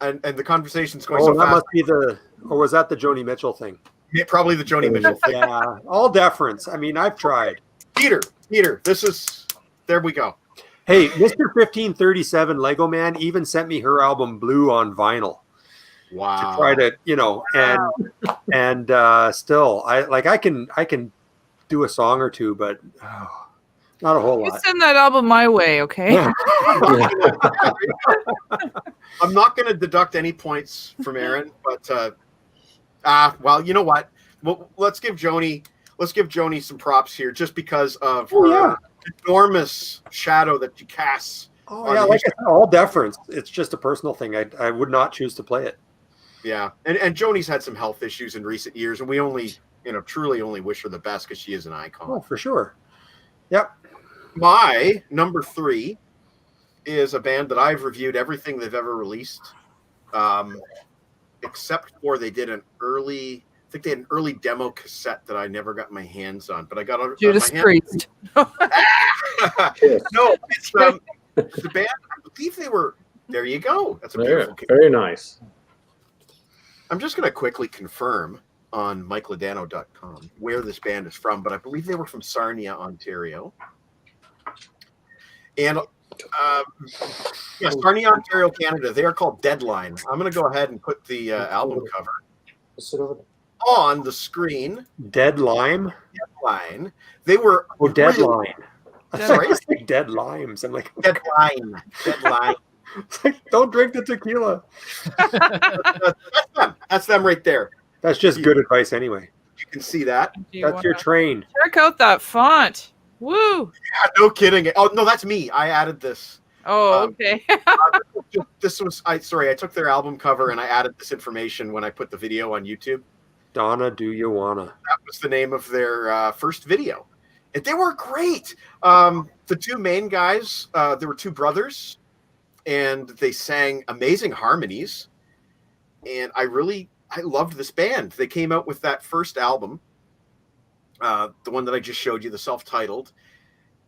And the conversation's going so that fast. must be the Or was that the Joni Mitchell thing? Yeah, probably the Joni Mitchell thing. Yeah, all deference. I mean, I've tried. Peter, there we go. Hey, Mr. 1537 Lego Man even sent me her album Blue on vinyl. Wow. To try to, and still, I can do a song or two, but not a whole You lot. send that album my way, okay? I'm not going to deduct any points from Aaron, but well, you know what? Well, let's give Joni some props here, just because of her enormous shadow that she casts. Oh yeah, like I said, all deference. It's just a personal thing. I would not choose to play it. Yeah, and Joni's had some health issues in recent years, and we only, truly only wish her the best because she is an icon. Oh, for sure. Yep. My number 3 is a band that I've reviewed everything they've ever released, except for they did an early demo cassette that I never got my hands on, but I got Judas Priest. No, it's the band. I believe they were. There you go. That's a beautiful. Very nice. I'm just going to quickly confirm on MikeLadano.com where this band is from, but I believe they were from Sarnia, Ontario. And Sarnia, Ontario, Canada. They are called Deadline. I'm going to go ahead and put the album cover on the screen. Deadline. They were Deadline. Sorry, it's like Dead Limes. I'm like Deadline. It's like, don't drink the tequila. That's them right there. That's just good advice anyway. You can see that. That's your train. Check out that font. Woo! Yeah, no kidding. Oh no, that's me. I added this. Oh, okay. This was I took their album cover and I added this information when I put the video on YouTube. Donna, do you wanna? That was the name of their first video. And they were great. The two main guys, there were two brothers, and they sang amazing harmonies. And I loved this band. They came out with that first album, the one that I just showed you, the self-titled.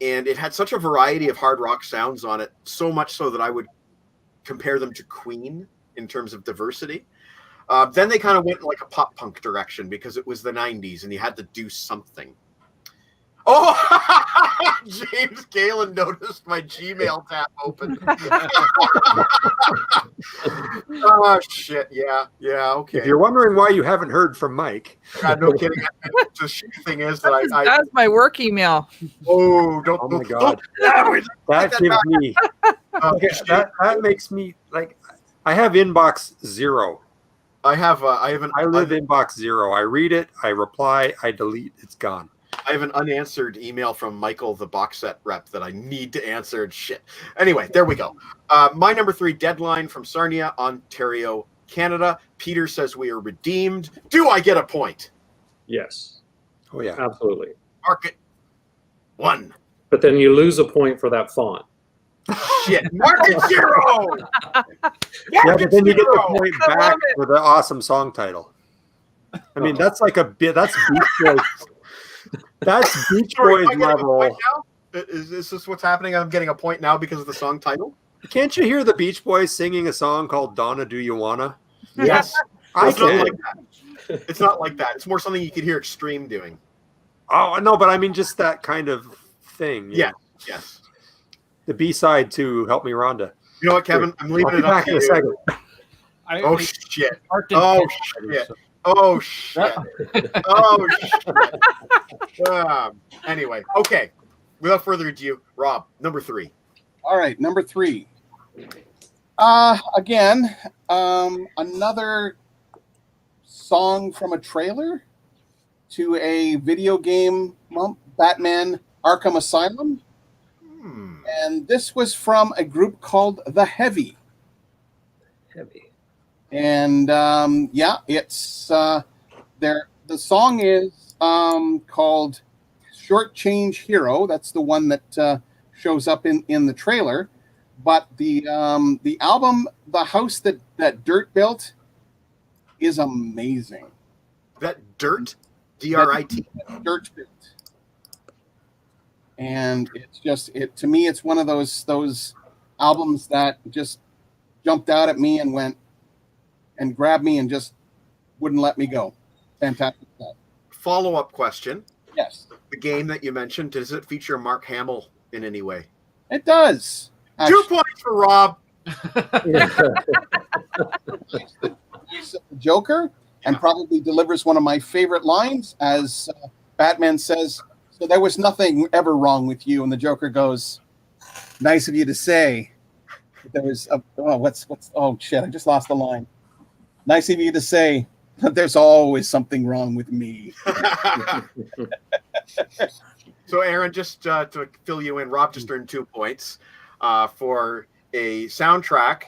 And it had such a variety of hard rock sounds on it, so much so that I would compare them to Queen in terms of diversity. Then they kind of went in like a pop punk direction because it was the 90s and you had to do something. Oh, James Galen noticed my Gmail tab open. Oh, shit. Yeah, okay. If you're wondering why you haven't heard from Mike. No kidding. The shitty thing is that that's my work email. Oh, oh my God. That gives me... that makes me, like, I have inbox 0. I live inbox 0. I read it, I reply, I delete, it's gone. I have an unanswered email from Michael, the box set rep, that I need to answer. Shit. Anyway, there we go. My number 3, Deadline from Sarnia, Ontario, Canada. Peter says we are redeemed. Do I get a point? Yes. Oh, yeah. Absolutely. Mark it 1. But then you lose a point for that font. Shit. Mark it 0. Yeah, but then you get the point back for the awesome song title. I mean, that's like that's Beach Boys. That's Beach Boys level. Is this what's happening? I'm getting a point now because of the song title? Can't you hear the Beach Boys singing a song called Donna, Do You Wanna? Yes. I It's can. not like that. It's not like that. It's more something you could hear Extreme doing. Oh, no, but I mean just that kind of thing. Yeah. Yes. The B-side to Help Me Rhonda. You know what, Kevin? I'm leaving it up back to in a you. second. Oh, shit. Oh, shit. Oh, shit. Oh, shit. Anyway, okay. Without further ado, Rob, number 3. All right, number 3. Again, another song from a trailer to a video game, Batman Arkham Asylum. And this was from a group called The Heavy. And it's the song is called Short Change Hero. That's the one that shows up in the trailer. But the album, The House That Dirt Built, is amazing. That Dirt? D-R-I-T? Dirt Built. And it's just to me, it's one of those albums that just jumped out at me and went and grabbed me and just wouldn't let me go. Fantastic stuff. Follow-up question. Yes, The game that you mentioned, does it feature Mark Hamill in any way? it does. 2 points for Rob. He's the Joker and probably delivers one of my favorite lines as Batman says, "So there was nothing ever wrong with you," and the Joker goes, "Nice of you to say." There was oh shit, I just lost the line. "Nice of you to say that there's always something wrong with me." So, Aaron, just to fill you in, Rob just earned 2 points for a soundtrack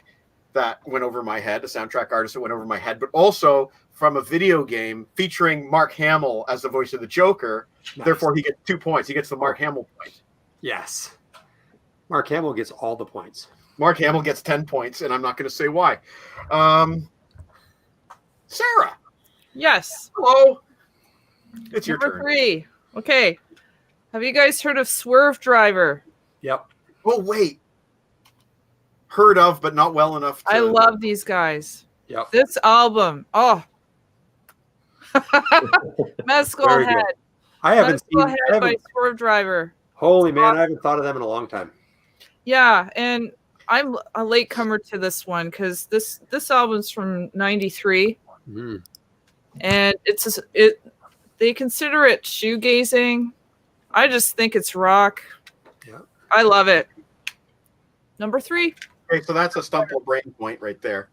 that went over my head, a soundtrack artist that went over my head, but also from a video game featuring Mark Hamill as the voice of the Joker. Nice. Therefore, he gets 2 points. He gets the Mark Hamill point. Yes. Mark Hamill gets all the points. Mark Hamill gets 10 points, and I'm not going to say why. Sarah. Yes. Hello. It's your Number turn. 3. Okay. Have you guys heard of Swerve Driver? Yep. Oh, wait. Heard of, but not well enough to... I love these guys. Yep. This album. Oh. Mescal Very Head. good. I haven't Mescal seen. Head by Swerve Driver. Holy man, I haven't thought of them in a long time. Yeah, and I'm a latecomer to this one because this album's from '93, and they consider it shoegazing. I just think it's rock. Yeah, I love it. Number 3. Okay, so that's a stumble brain point right there.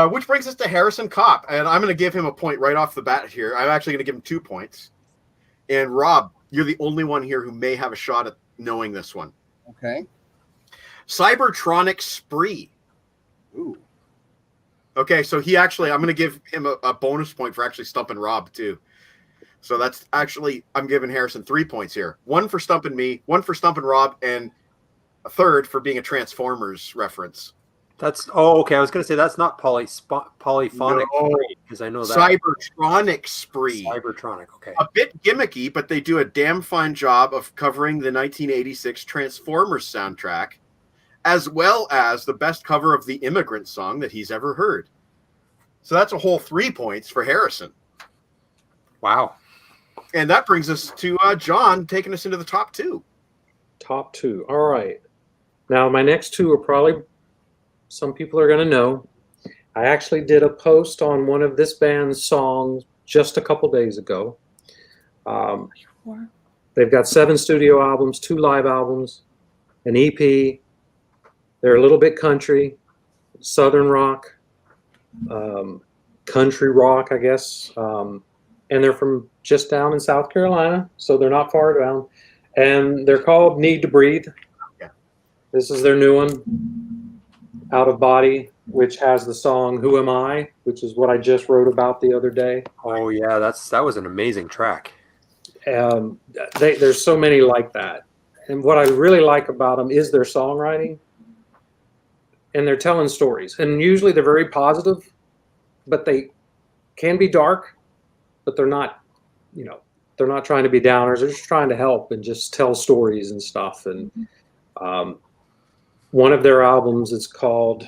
Which brings us to Harrison Copp, and I'm going to give him a point right off the bat here. I'm actually going to give him 2 points. And Rob, you're the only one here who may have a shot at knowing this one. Okay. Cybertronic Spree. Ooh. Okay, so I'm going to give him a bonus point for actually stumping Rob, too. So that's actually, I'm giving Harrison 3 points here. 1 for stumping me, 1 for stumping Rob, and a third for being a Transformers reference. Okay. I was going to say that's not polyphonic because I know that. Cybertronic Spree. Cybertronic, okay. A bit gimmicky, but they do a damn fine job of covering the 1986 Transformers soundtrack, as well as the best cover of the Immigrant Song that he's ever heard. So that's a whole 3 points for Harrison. Wow. And that brings us to John taking us into the top 2. Top 2. All right. Now, my next 2 are probably some people are going to know. I actually did a post on one of this band's songs just a couple days ago. They've got 7 studio albums, 2 live albums, an EP. They're a little bit country, southern rock, country rock, I guess. And they're from just down in South Carolina, so they're not far down. And they're called Need to Breathe. Yeah. This is their new one, Out of Body, which has the song Who Am I, which is what I just wrote about the other day. Oh, yeah, that was an amazing track. There's so many like that. And what I really like about them is their songwriting. And they're telling stories. And usually they're very positive, but they can be dark, but they're not, they're not trying to be downers. They're just trying to help and just tell stories and stuff. And one of their albums is called,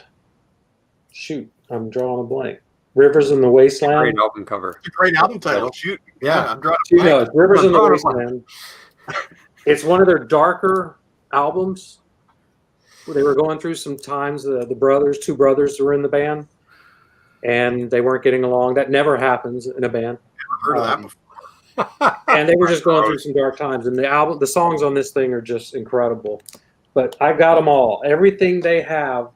I'm drawing a blank. Rivers in the Wasteland. Great album cover. It's a great album title. Shoot. Yeah, I'm drawing a blank. It's Rivers in the Wasteland. It's one of their darker albums. They were going through some times. The two brothers were in the band, and they weren't getting along. That never happens in a band. Never heard of that before. And they were just going through some dark times. And the songs on this thing are just incredible. But I got them all. Everything they have,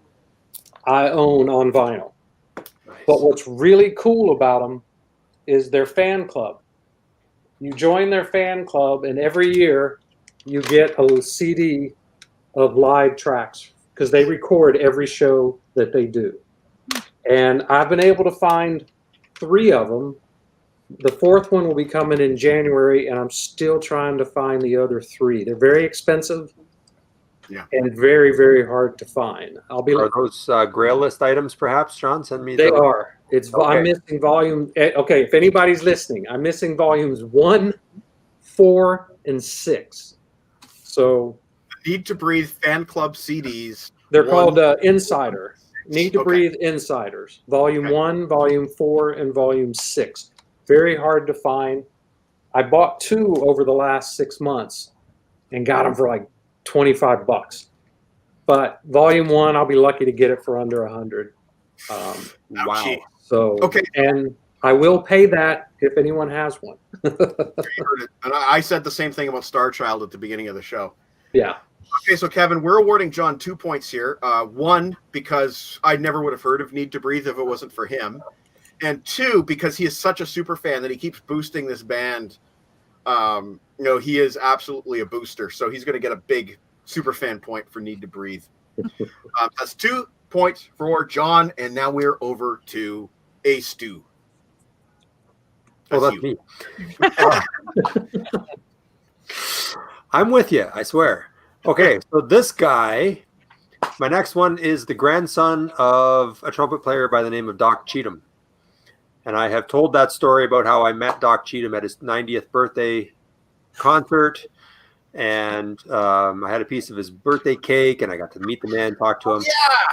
I own on vinyl. Nice. But what's really cool about them is their fan club. You join their fan club, and every year you get a CD of live tracks because they record every show that they do. And I've been able to find 3 of them. The 4th one will be coming in January, and I'm still trying to find the other 3. They're very expensive and very, very hard to find. Are those Grail list items, perhaps, John? Send me. They are. I'm missing volume. Okay, if anybody's listening, I'm missing volumes 1, 4, and 6. So Need to Breathe fan club CDs. They're called Insider. Need to Okay. Breathe Insiders, Volume 1, Volume 4, and Volume 6. Very hard to find. I bought 2 over the last 6 months and got them for like $25. But Volume 1, I'll be lucky to get it for under $100. Ouchie. So, Okay. and I will pay that if anyone has one. You heard it. And I said the same thing about Star Child at the beginning of the show. Yeah. Okay, so Kevin, we're awarding John 2 points here. 1, because I never would have heard of Need to Breathe if it wasn't for him. And 2, because he is such a super fan that he keeps boosting this band. He is absolutely a booster. So he's going to get a big super fan point for Need to Breathe. That's 2 points for John. And now we're over to a Stu. That's me. I'm with you, I swear. Okay, so this guy, my next one is the grandson of a trumpet player by the name of Doc Cheatham. And I have told that story about how I met Doc Cheatham at his 90th birthday concert. And I had a piece of his birthday cake, and I got to meet the man, talk to him.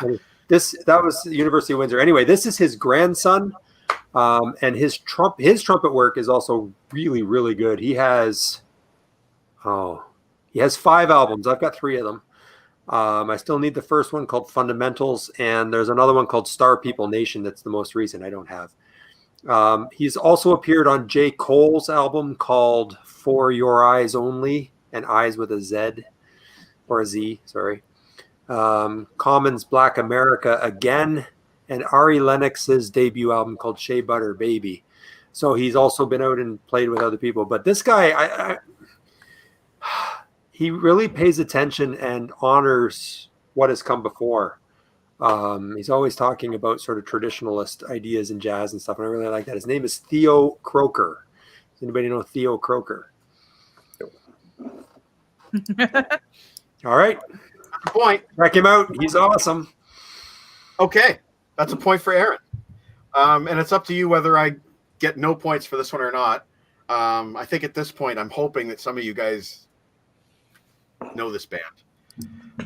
Yeah! That was the University of Windsor. Anyway, this is his grandson. And his trumpet work is also really, really good. He has 5 albums. I've got 3 of them. I still need the first one called Fundamentals, and there's another one called Star People Nation that's the most recent I don't have. He's also appeared on J. Cole's album called For Your Eyes Only, and eyes with a Z, or a Z, sorry. Common's Black America Again, and Ari Lennox's debut album called Shea Butter Baby. So he's also been out and played with other people. But this guy, he really pays attention and honors what has come before. He's always talking about sort of traditionalist ideas in jazz and stuff, and I really like that. His name is Theo Croker. Does anybody know Theo Croker? All right. Point. Check him out. He's awesome. Okay. That's a point for Aaron. And it's up to you whether I get no points for this one or not. I think at this point, I'm hoping that some of you guys know this band.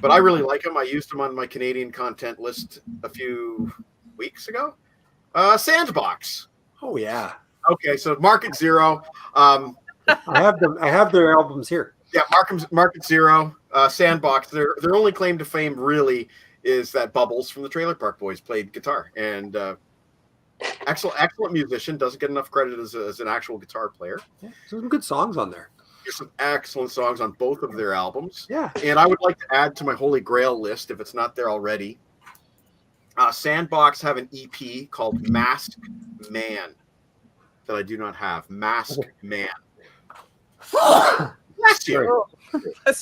But I really like him. I used him on my Canadian content list a few weeks ago. Sandbox. Oh, yeah. Okay, so Market Zero. I have their albums here. Yeah, Market Zero, Sandbox. Their only claim to fame really is that Bubbles from the Trailer Park Boys played guitar, and excellent musician. Doesn't get enough credit as an actual guitar player. Yeah, some good songs on there. There's some excellent songs on both of their albums. Yeah, and I would like to add to my Holy Grail list, if it's not there already. Sandbox have an EP called Masked Man that I do not have. Masked Man. Bless you.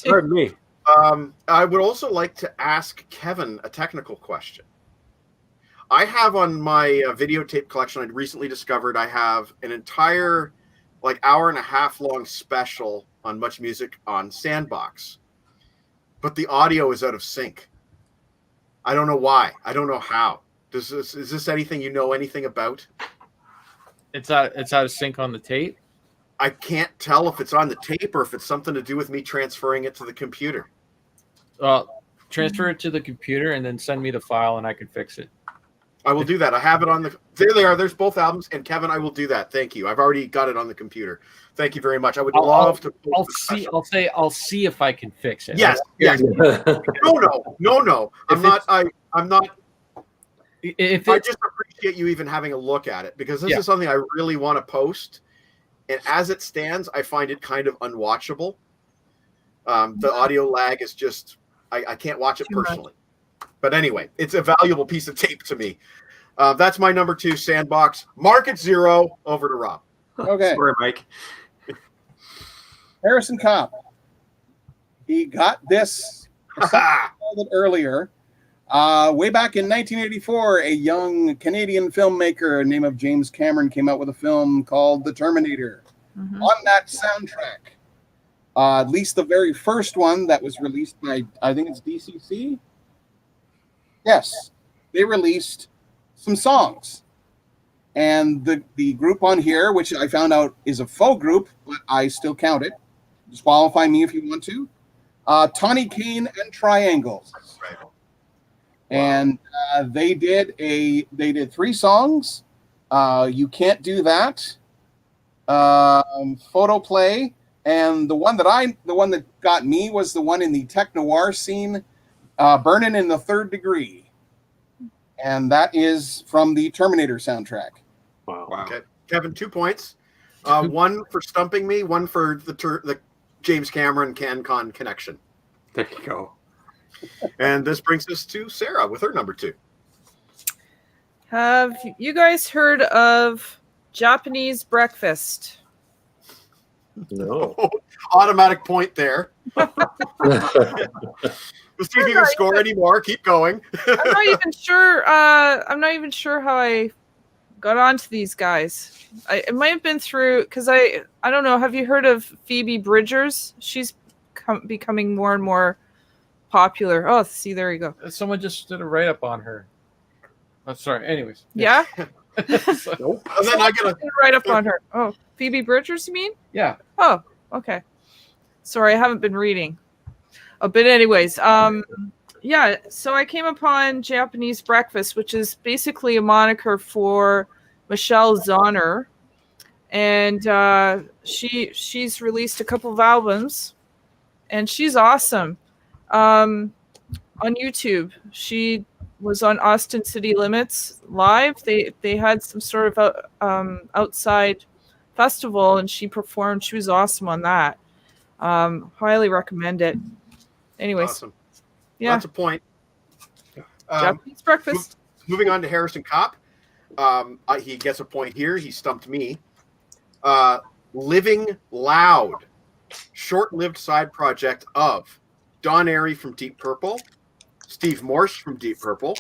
Pardon me. I would also like to ask Kevin a technical question. I have on my videotape collection I recently discovered, I have an entire hour and a half long special on Much Music on Sandbox, but the audio is out of sync. I don't know why. I don't know how. Is this anything you know anything about? It's out of sync on the tape. I can't tell if it's on the tape or if it's something to do with me transferring it to the computer. Transfer it to the computer and then send me the file and I can fix it. I will do that. I have it on the. There they are. There's both albums, and Kevin, I will do that. Thank you. I've already got it on the computer. Thank you very much. I would love to. I'll see if I can fix it. Yes. No. I'm not. I just appreciate you even having a look at it, because this is something I really want to post, and as it stands, I find it kind of unwatchable. The audio lag is just. I can't watch it personally. But anyway, it's a valuable piece of tape to me. That's my number 2, Sandbox. Market Zero, over to Rob. Okay. Sorry, Mike. Harrison Copp. He got this earlier. Way back in 1984, a young Canadian filmmaker named James Cameron came out with a film called The Terminator. Mm-hmm. On that soundtrack, at least the very first one that was released by, I think it's DCC. Yes, they released some songs. And the group on here, which I found out is a faux group, but I still count it. Disqualify me if you want to. Tawny Kane and Triangles. And they did 3 songs. You Can't Do That, Photo Play, and the one that got me was the one in the tech noir scene, Burning in the Third Degree. And that is from the Terminator soundtrack. Wow. Okay, Kevin, 2 points. One for stumping me, one for the James Cameron CanCon connection. There you go. And this brings us to Sarah with her number 2. Have you guys heard of Japanese breakfast? No. Automatic point there. Let's see if you can score any more. Keep going. I'm not even sure. I'm not even sure how I got onto these guys. It might have been through because I don't know. Have you heard of Phoebe Bridgers? She's becoming more and more popular. Oh, see, there you go. Someone just did a write up on her. Oh, sorry. Anyways. Yeah. Nope. And then I get a write up on her. Oh, Phoebe Bridgers, you mean? Yeah. Oh, okay. Sorry, I haven't been reading. Oh, but anyways, yeah. So I came upon Japanese breakfast, which is basically a moniker for Michelle Zauner, and she's released a couple of albums, and she's awesome. On YouTube, she was on Austin City Limits Live. They had some sort of outside festival, and she performed. She was awesome on that. Highly recommend it. Anyways, awesome. Yeah, That's a point. Japanese breakfast. Moving on to Harrison Copp. He gets a point here. He stumped me. Living Loud, short-lived side project of Don Airey from Deep Purple, Steve Morse from Deep Purple,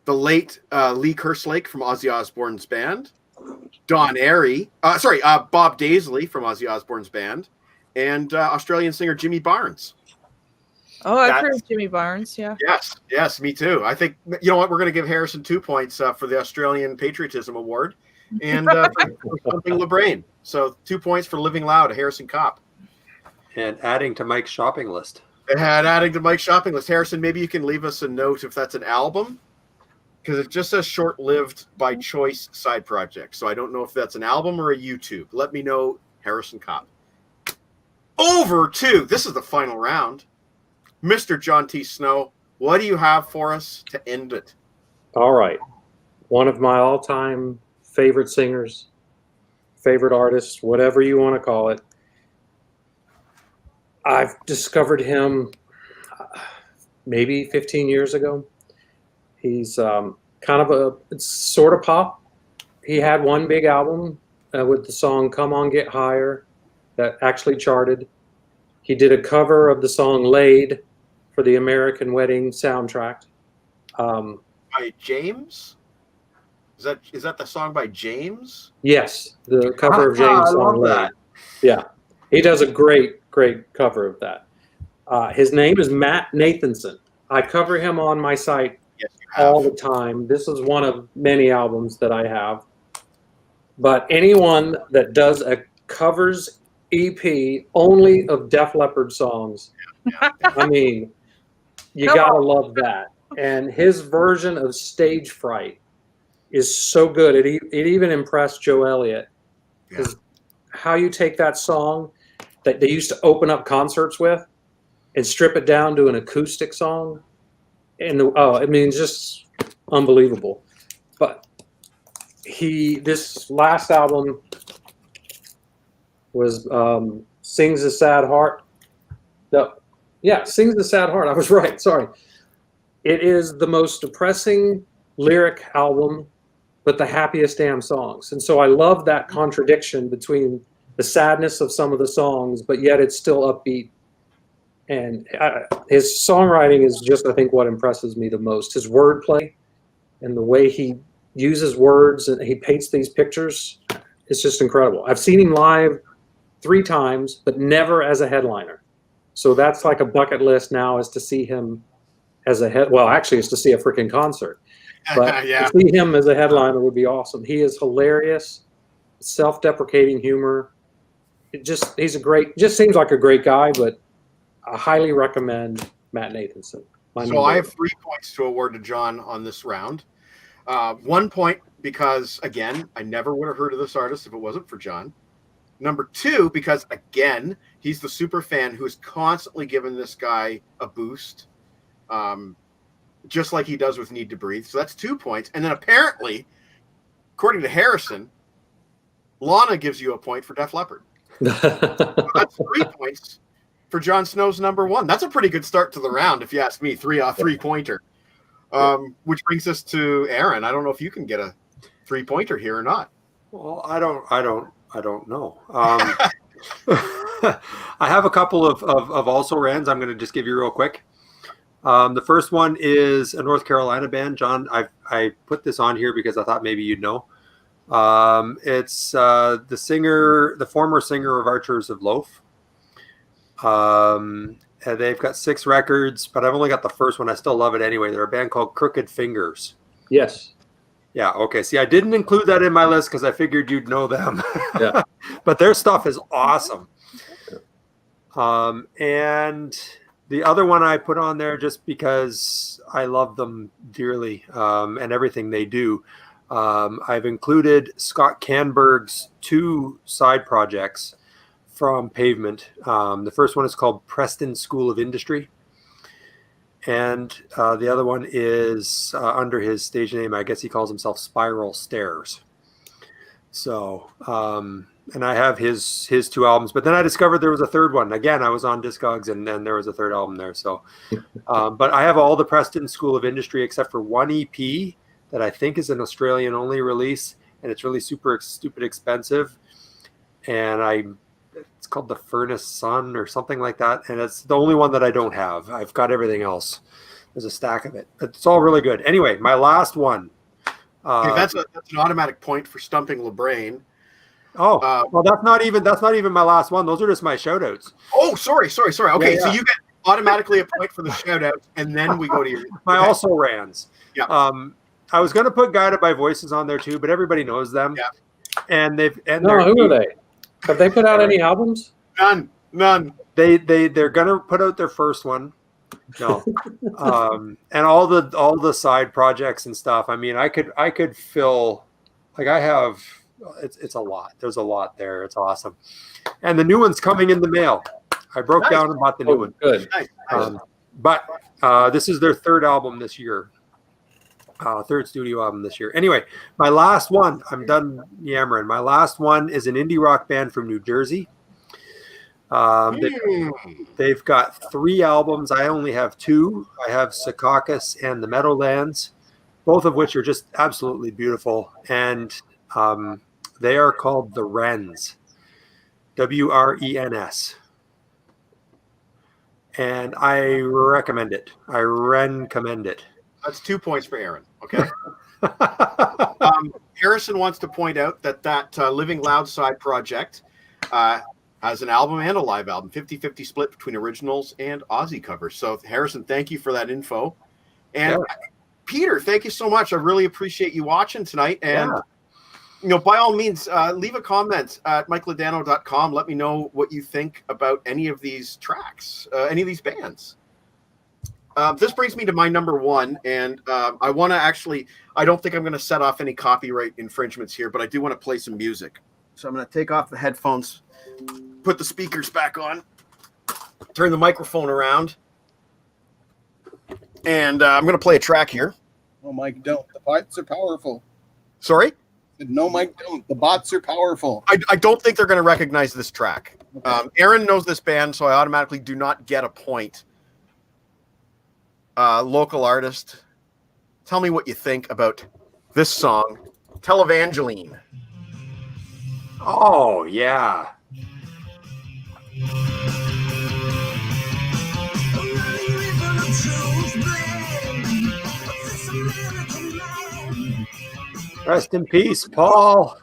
the late Lee Kerslake from Ozzy Osbourne's band, Bob Daisley from Ozzy Osbourne's band, and Australian singer Jimmy Barnes. Oh, I've heard of Jimmy Barnes, yeah. Yes, me too. I think, you know what, we're going to give Harrison 2 points for the Australian Patriotism Award and for something LeBrain. So 2 points for Living Loud, Harrison Copp. And adding to Mike's shopping list. Adding to Mike's shopping list. Harrison, maybe you can leave us a note if that's an album, because it just says short-lived by choice side project. So I don't know if that's an album or a YouTube. Let me know, Harrison Copp. Over to, this is the final round. Mr. John T. Snow, what do you have for us to end it? All right. One of my all-time favorite singers, favorite artists, whatever you want to call it. I've discovered him maybe 15 years ago. He's kind of it's sort of pop. He had one big album with the song Come On Get Higher that actually charted. He did a cover of the song Laid for the American Wedding soundtrack. By James? Is that the song by James? Yes, the cover of James' song Laid. That. Yeah, he does a great cover of that. His name is Matt Nathanson. I cover him on my site all the time. This is one of many albums that I have. But anyone that does a covers EP only of Def Leppard songs, I mean, you gotta love that. And his version of Stage Fright is so good. It even impressed Joe Elliott. Because how you take that song that they used to open up concerts with and strip it down to an acoustic song, and it's just unbelievable. But this last album was Sings the Sad Heart. Sings the Sad Heart. I was right. Sorry. It is the most depressing lyric album, but the happiest damn songs. And so I love that contradiction between the sadness of some of the songs, but yet it's still upbeat. And his songwriting is just, I think, what impresses me the most. His wordplay and the way he uses words and he paints these pictures, it's just incredible. I've seen him live 3 times, but never as a headliner. So that's like a bucket list now, is to see him as actually it's to see a freaking concert. But to see him as a headliner would be awesome. He is hilarious, self-deprecating humor. Just seems like a great guy, but I highly recommend Matt Nathanson. So I have 3 points to award to John on this round. 1 point because, again, I never would have heard of this artist if it wasn't for John. Number 2, because, again, he's the super fan who's constantly given this guy a boost, just like he does with Need to Breathe. So that's 2 points. And then apparently, according to Harrison, Lana gives you a point for Def Leppard. So that's 3 points for Jon Snow's number 1. That's a pretty good start to the round, if you ask me. 3-pointer. Which brings us to Aaron. I don't know if you can get a 3-pointer here or not. Well, I don't know. I have a couple of also rans. I'm going to just give you real quick. The first one is a North Carolina band. John, I put this on here because I thought maybe you'd know. It's the former singer of Archers of Loaf. And they've got 6 records, but I've only got the first one. I still love it anyway. They're a band called Crooked Fingers. Yes. Yeah, okay. See, I didn't include that in my list because I figured you'd know them. Yeah. But their stuff is awesome. And the other one I put on there just because I love them dearly and everything they do. I've included Scott Canberg's 2 side projects from Pavement. The first one is called Preston School of Industry. And the other one is under his stage name. I guess he calls himself Spiral Stairs. So, and I have his 2 albums, but then I discovered there was a third one. Again, I was on Discogs and then there was a third album there. So, but I have all the Preston School of Industry except for 1 EP that I think is an Australian only release. And it's really stupid expensive. And it's called the Furnace Sun or something like that. And it's the only one that I don't have. I've got everything else. There's a stack of it. It's all really good. Anyway, my last one. That's an automatic point for stumping LeBrain. Well, that's not even my last one. Those are just my shout outs. Oh, sorry. Okay, Yeah. So you get automatically a point for the shout outs, and then we go to your my also rans. Yeah. I was going to put Guided by Voices on there too, but everybody knows them. Yeah. And who are they? Have they put out any albums? None. They're gonna put out their first one. No. And all the side projects and stuff. I mean, I could fill, like I have. It's a lot. There's a lot there. It's awesome. And the new one's coming in the mail. I broke down and bought the new one. Good. Nice. But this is their 3rd album this year. 3rd studio album this year. Anyway, my last one, I'm done yammering. My last one is an indie rock band from New Jersey. They've got 3 albums. I only have 2. I have Secaucus and the Meadowlands, both of which are just absolutely beautiful. And they are called the Wrens, WRENS. And I recommend it. I recommend it. That's 2 points for Aaron. Okay. Harrison wants to point out that Living Loud side project has an album and a live album, 50-50 split between originals and Aussie covers. So Harrison, thank you for that info. And Peter, thank you so much. I really appreciate you watching tonight. And by all means, leave a comment at mikeladano.com. Let me know what you think about any of these tracks, any of these bands. This brings me to my number 1, and I want to I don't think I'm going to set off any copyright infringements here, but I do want to play some music. So I'm going to take off the headphones, put the speakers back on, turn the microphone around, and I'm going to play a track here. No, Mike, don't. The bots are powerful. Sorry? No, Mike, don't. The bots are powerful. I don't think they're going to recognize this track. Okay. Aaron knows this band, so I automatically do not get a point. Local artist, tell me what you think about this song, Televangeline. Oh, yeah. Rest in peace, Paul.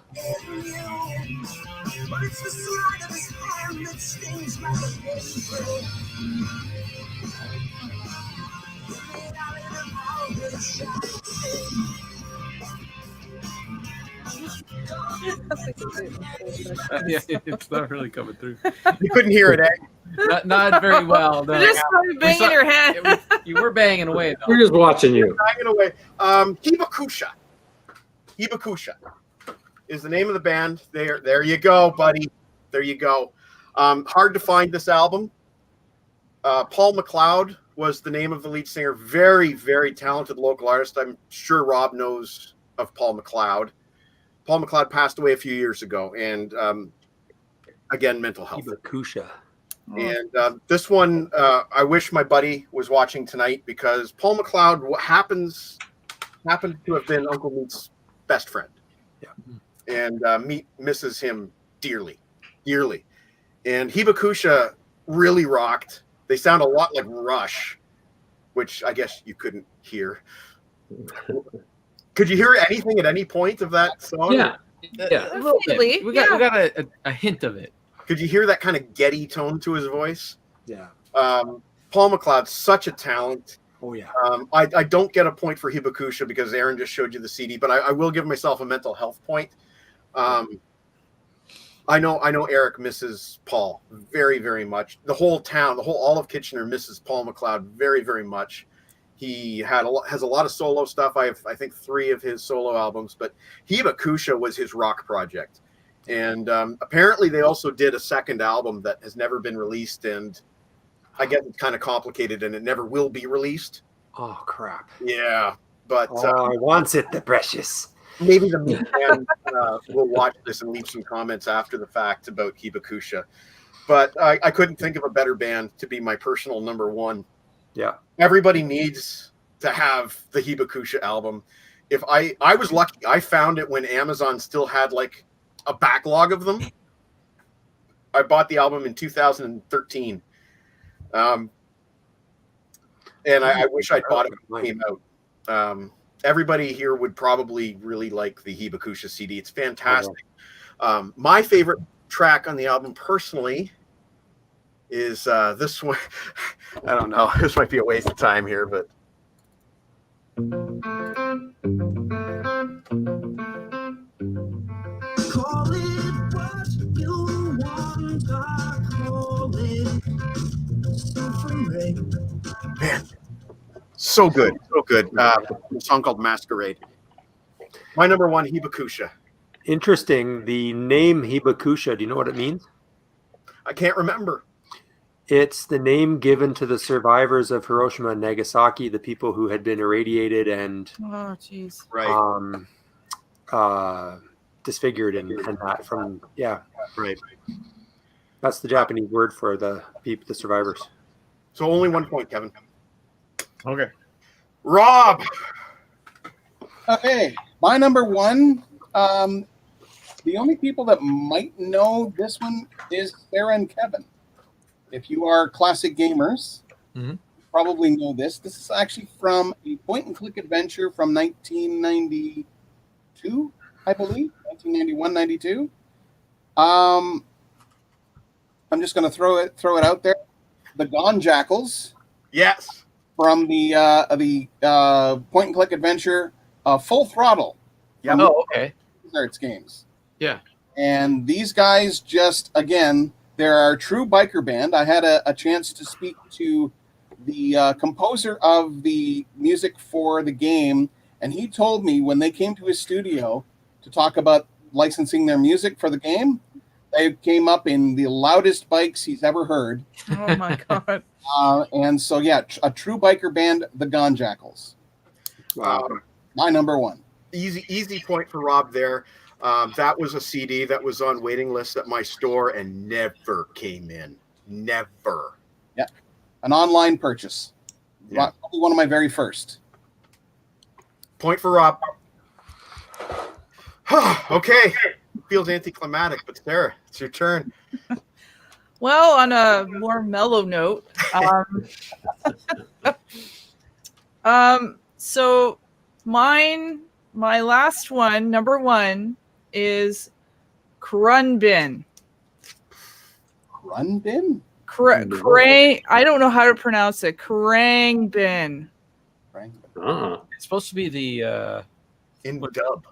Yeah, it's not really coming through. You couldn't hear it, eh? Not very well. No. You just started banging your head. You were banging away, though. We're just watching you. Banging away. Hibakusha. Hibakusha is the name of the band. There you go, buddy. There you go. Hard to find this album. Paul McLeod was the name of the lead singer. Very, very talented local artist. I'm sure Rob knows of Paul McLeod. Paul McLeod passed away a few years ago, and again, mental health. Hibakusha. And this one, I wish my buddy was watching tonight, because Paul McLeod happened to have been Uncle Meat's best friend. Yeah. And Meat misses him dearly, dearly. And Hibakusha really rocked. They sound a lot like Rush, which I guess you couldn't hear. Could you hear anything at any point of that song? Yeah. A little bit. We got a hint of it. Could you hear that kind of Getty tone to his voice? Yeah. Paul McLeod's such a talent. Oh yeah. I don't get a point for Hibakusha because Aaron just showed you the CD, but I will give myself a mental health point. I know Eric misses Paul very, very much. The whole town, all of Kitchener misses Paul McLeod very, very much. He has a lot of solo stuff. I think 3 of his solo albums, but Hibakusha was his rock project. And apparently they also did a second album that has never been released, and I guess it's kind of complicated and it never will be released. Oh crap. Yeah, but I wants it, the precious. maybe the Meat Band will watch this and leave some comments after the fact about Hibakusha. But I couldn't think of a better band to be my personal number 1. Yeah. Everybody needs to have the Hibakusha album. If I was lucky, I found it when Amazon still had like a backlog of them. I bought the album in 2013. And I wish I'd bought it when it came out. Everybody here would probably really like the Hibakusha CD. It's fantastic. My favorite track on the album personally is this one. I don't know. This might be a waste of time here, but Call it what you want, call it suffering. man, so good. A song called Masquerade. My number 1, Hibakusha. Interesting. The name Hibakusha, do you know what it means? I can't remember. It's the name given to the survivors of Hiroshima and Nagasaki, the people who had been irradiated and Oh, jeez. Right. Disfigured and that from, yeah. Right. That's the Japanese word for the people, the survivors. So only 1 point, Kevin. Okay. Rob. Okay, my number 1. The only people that might know this one is Sarah and Kevin. If you are classic gamers, Mhm. you probably know this. This is actually from a point-and-click adventure from 1992, I believe, 1991, 92. I'm just going to throw it out there. The Gone Jackals Yes. from the point-and-click adventure Full Throttle. Yeah. Oh, okay. Arts games. Yeah. And these guys just, again, they're our true biker band. I had a chance to speak to the composer of the music for the game, and he told me when they came to his studio to talk about licensing their music for the game, they came up in the loudest bikes he's ever heard. Oh my god. And so, yeah, a true biker band, the Gone Jackals. Wow. My number 1. Easy point for Rob there. That was a CD that was on waiting lists at my store and never came in. Never. An online purchase. Yeah. Probably one of my very first. Point for Rob. Okay. Feels anticlimactic, but Sarah, it's your turn. Well, on a more mellow note, so my last one, number 1, is Krunbin. Krunbin? I don't know how to pronounce it. Krangbin. It's supposed to be the In dub.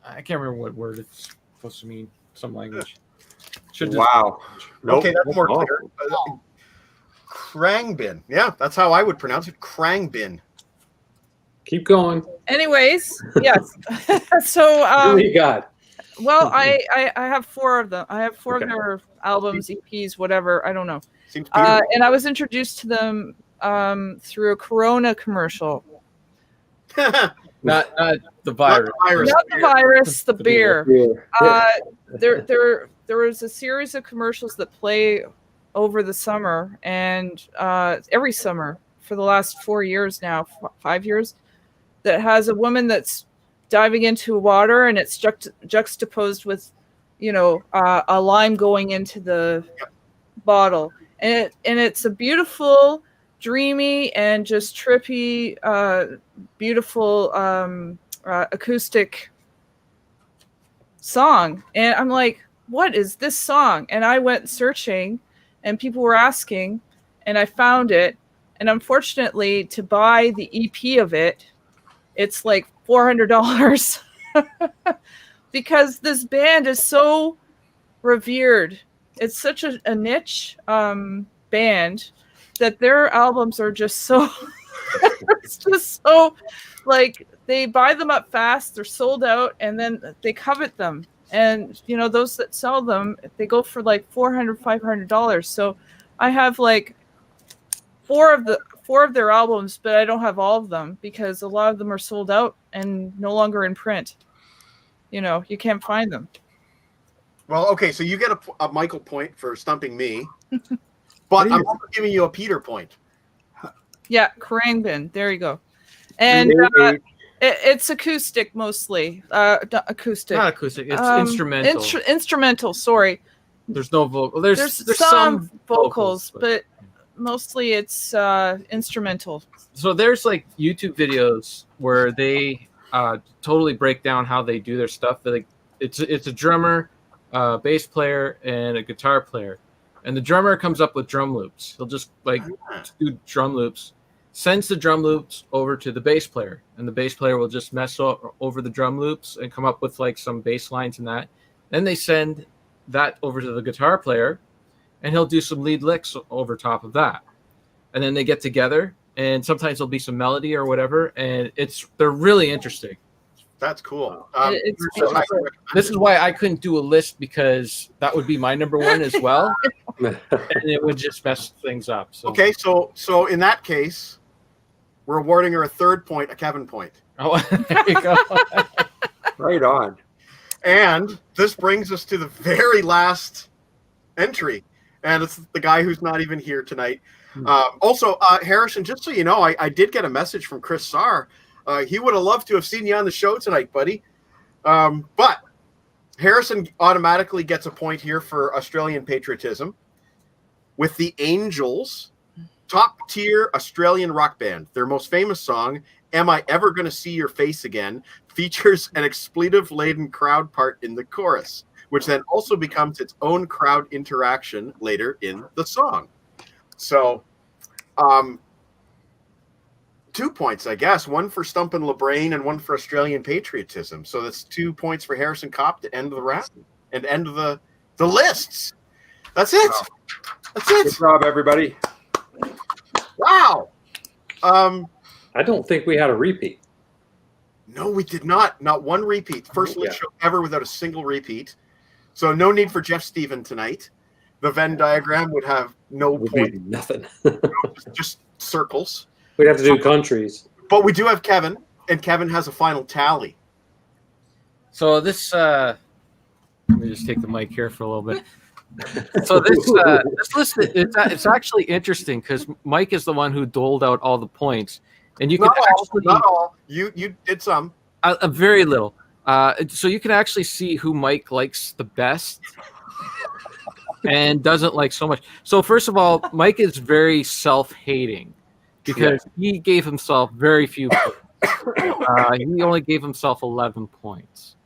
I can't remember what word it's supposed to mean. Some language. Should just, Wow. Nope. Okay, that's more Oh. clear. Krangbin. Yeah, that's how I would pronounce it. Krangbin. Keep going. Anyways, yes. So, Who you got? well, I have 4 of them. I have 4 Okay. of their albums, EPs, whatever. I don't know. Seems beautiful. And I was introduced to them through a Corona commercial. not the Not virus. the virus. Not the virus, the beer. Yeah. There was a series of commercials that play over the summer, and every summer for the last 4 years now, 5 years, that has a woman that's diving into water, and it's juxtaposed with, a lime going into the bottle, and it's a beautiful, dreamy, and just trippy, beautiful acoustic song. And I'm like, what is this song? And I went searching, and people were asking, and I found it. And unfortunately, to buy the EP of it, it's like $400 because this band is so revered. It's such a niche band that their albums are just so it's just so, like, they buy them up fast, they're sold out, and then they covet them. And those that sell them, they go for like $400, $500. So I have like four of their albums, but I don't have all of them because a lot of them are sold out and no longer in print. You can't find them. Well, okay, so you get a Michael point for stumping me, but I'm also giving you a Peter point. Yeah, Krangbin. There you go. And it's acoustic mostly. Not acoustic. Not acoustic. It's instrumental. Instrumental. Sorry. There's no vocal. There's some vocals, but mostly it's instrumental. So there's like YouTube videos where they totally break down how they do their stuff. It's a drummer, bass player, and a guitar player, and the drummer comes up with drum loops. He'll just do drum loops, sends the drum loops over to the bass player, and the bass player will just mess over the drum loops and come up with like some bass lines and that. Then they send that over to the guitar player, and he'll do some lead licks over top of that. And then they get together, and sometimes there'll be some melody or whatever, and they're really interesting. That's cool. This is why I couldn't do a list, because that would be my number one as well, and it would just mess things up. So. Okay, so in that case, we're awarding her a 3rd point, a Kevin point. Oh, there you go. Right on. And this brings us to the very last entry, and it's the guy who's not even here tonight. Also, Harrison, just so you know, I did get a message from Chris Sarr. He would have loved to have seen you on the show tonight, buddy. But Harrison automatically gets a point here for Australian patriotism with the Angels, top-tier Australian rock band. Their most famous song, Am I Ever Gonna See Your Face Again, features an expletive-laden crowd part in the chorus, which then also becomes its own crowd interaction later in the song. So, 2 points, I guess. One for stumping LeBrain and one for Australian patriotism. So that's 2 points for Harrison Copp to end the round and end of the lists. That's it. Wow. That's it. Good job, everybody. Wow. I don't think we had a repeat. No, we did not. Not one repeat. First list show ever without a single repeat. So no need for Jeff Stephen tonight. The Venn diagram would have no point. Nothing. Just circles. We'd have to do countries. But we do have Kevin, and Kevin has a final tally. So this, let me just take the mic here for a little bit. So this list, it's actually interesting because Mike is the one who doled out all the points, and you can not all. You did some. A very little. So you can actually see who Mike likes the best and doesn't like so much. So first of all, Mike is very self-hating because he gave himself very few points. He only gave himself 11 points.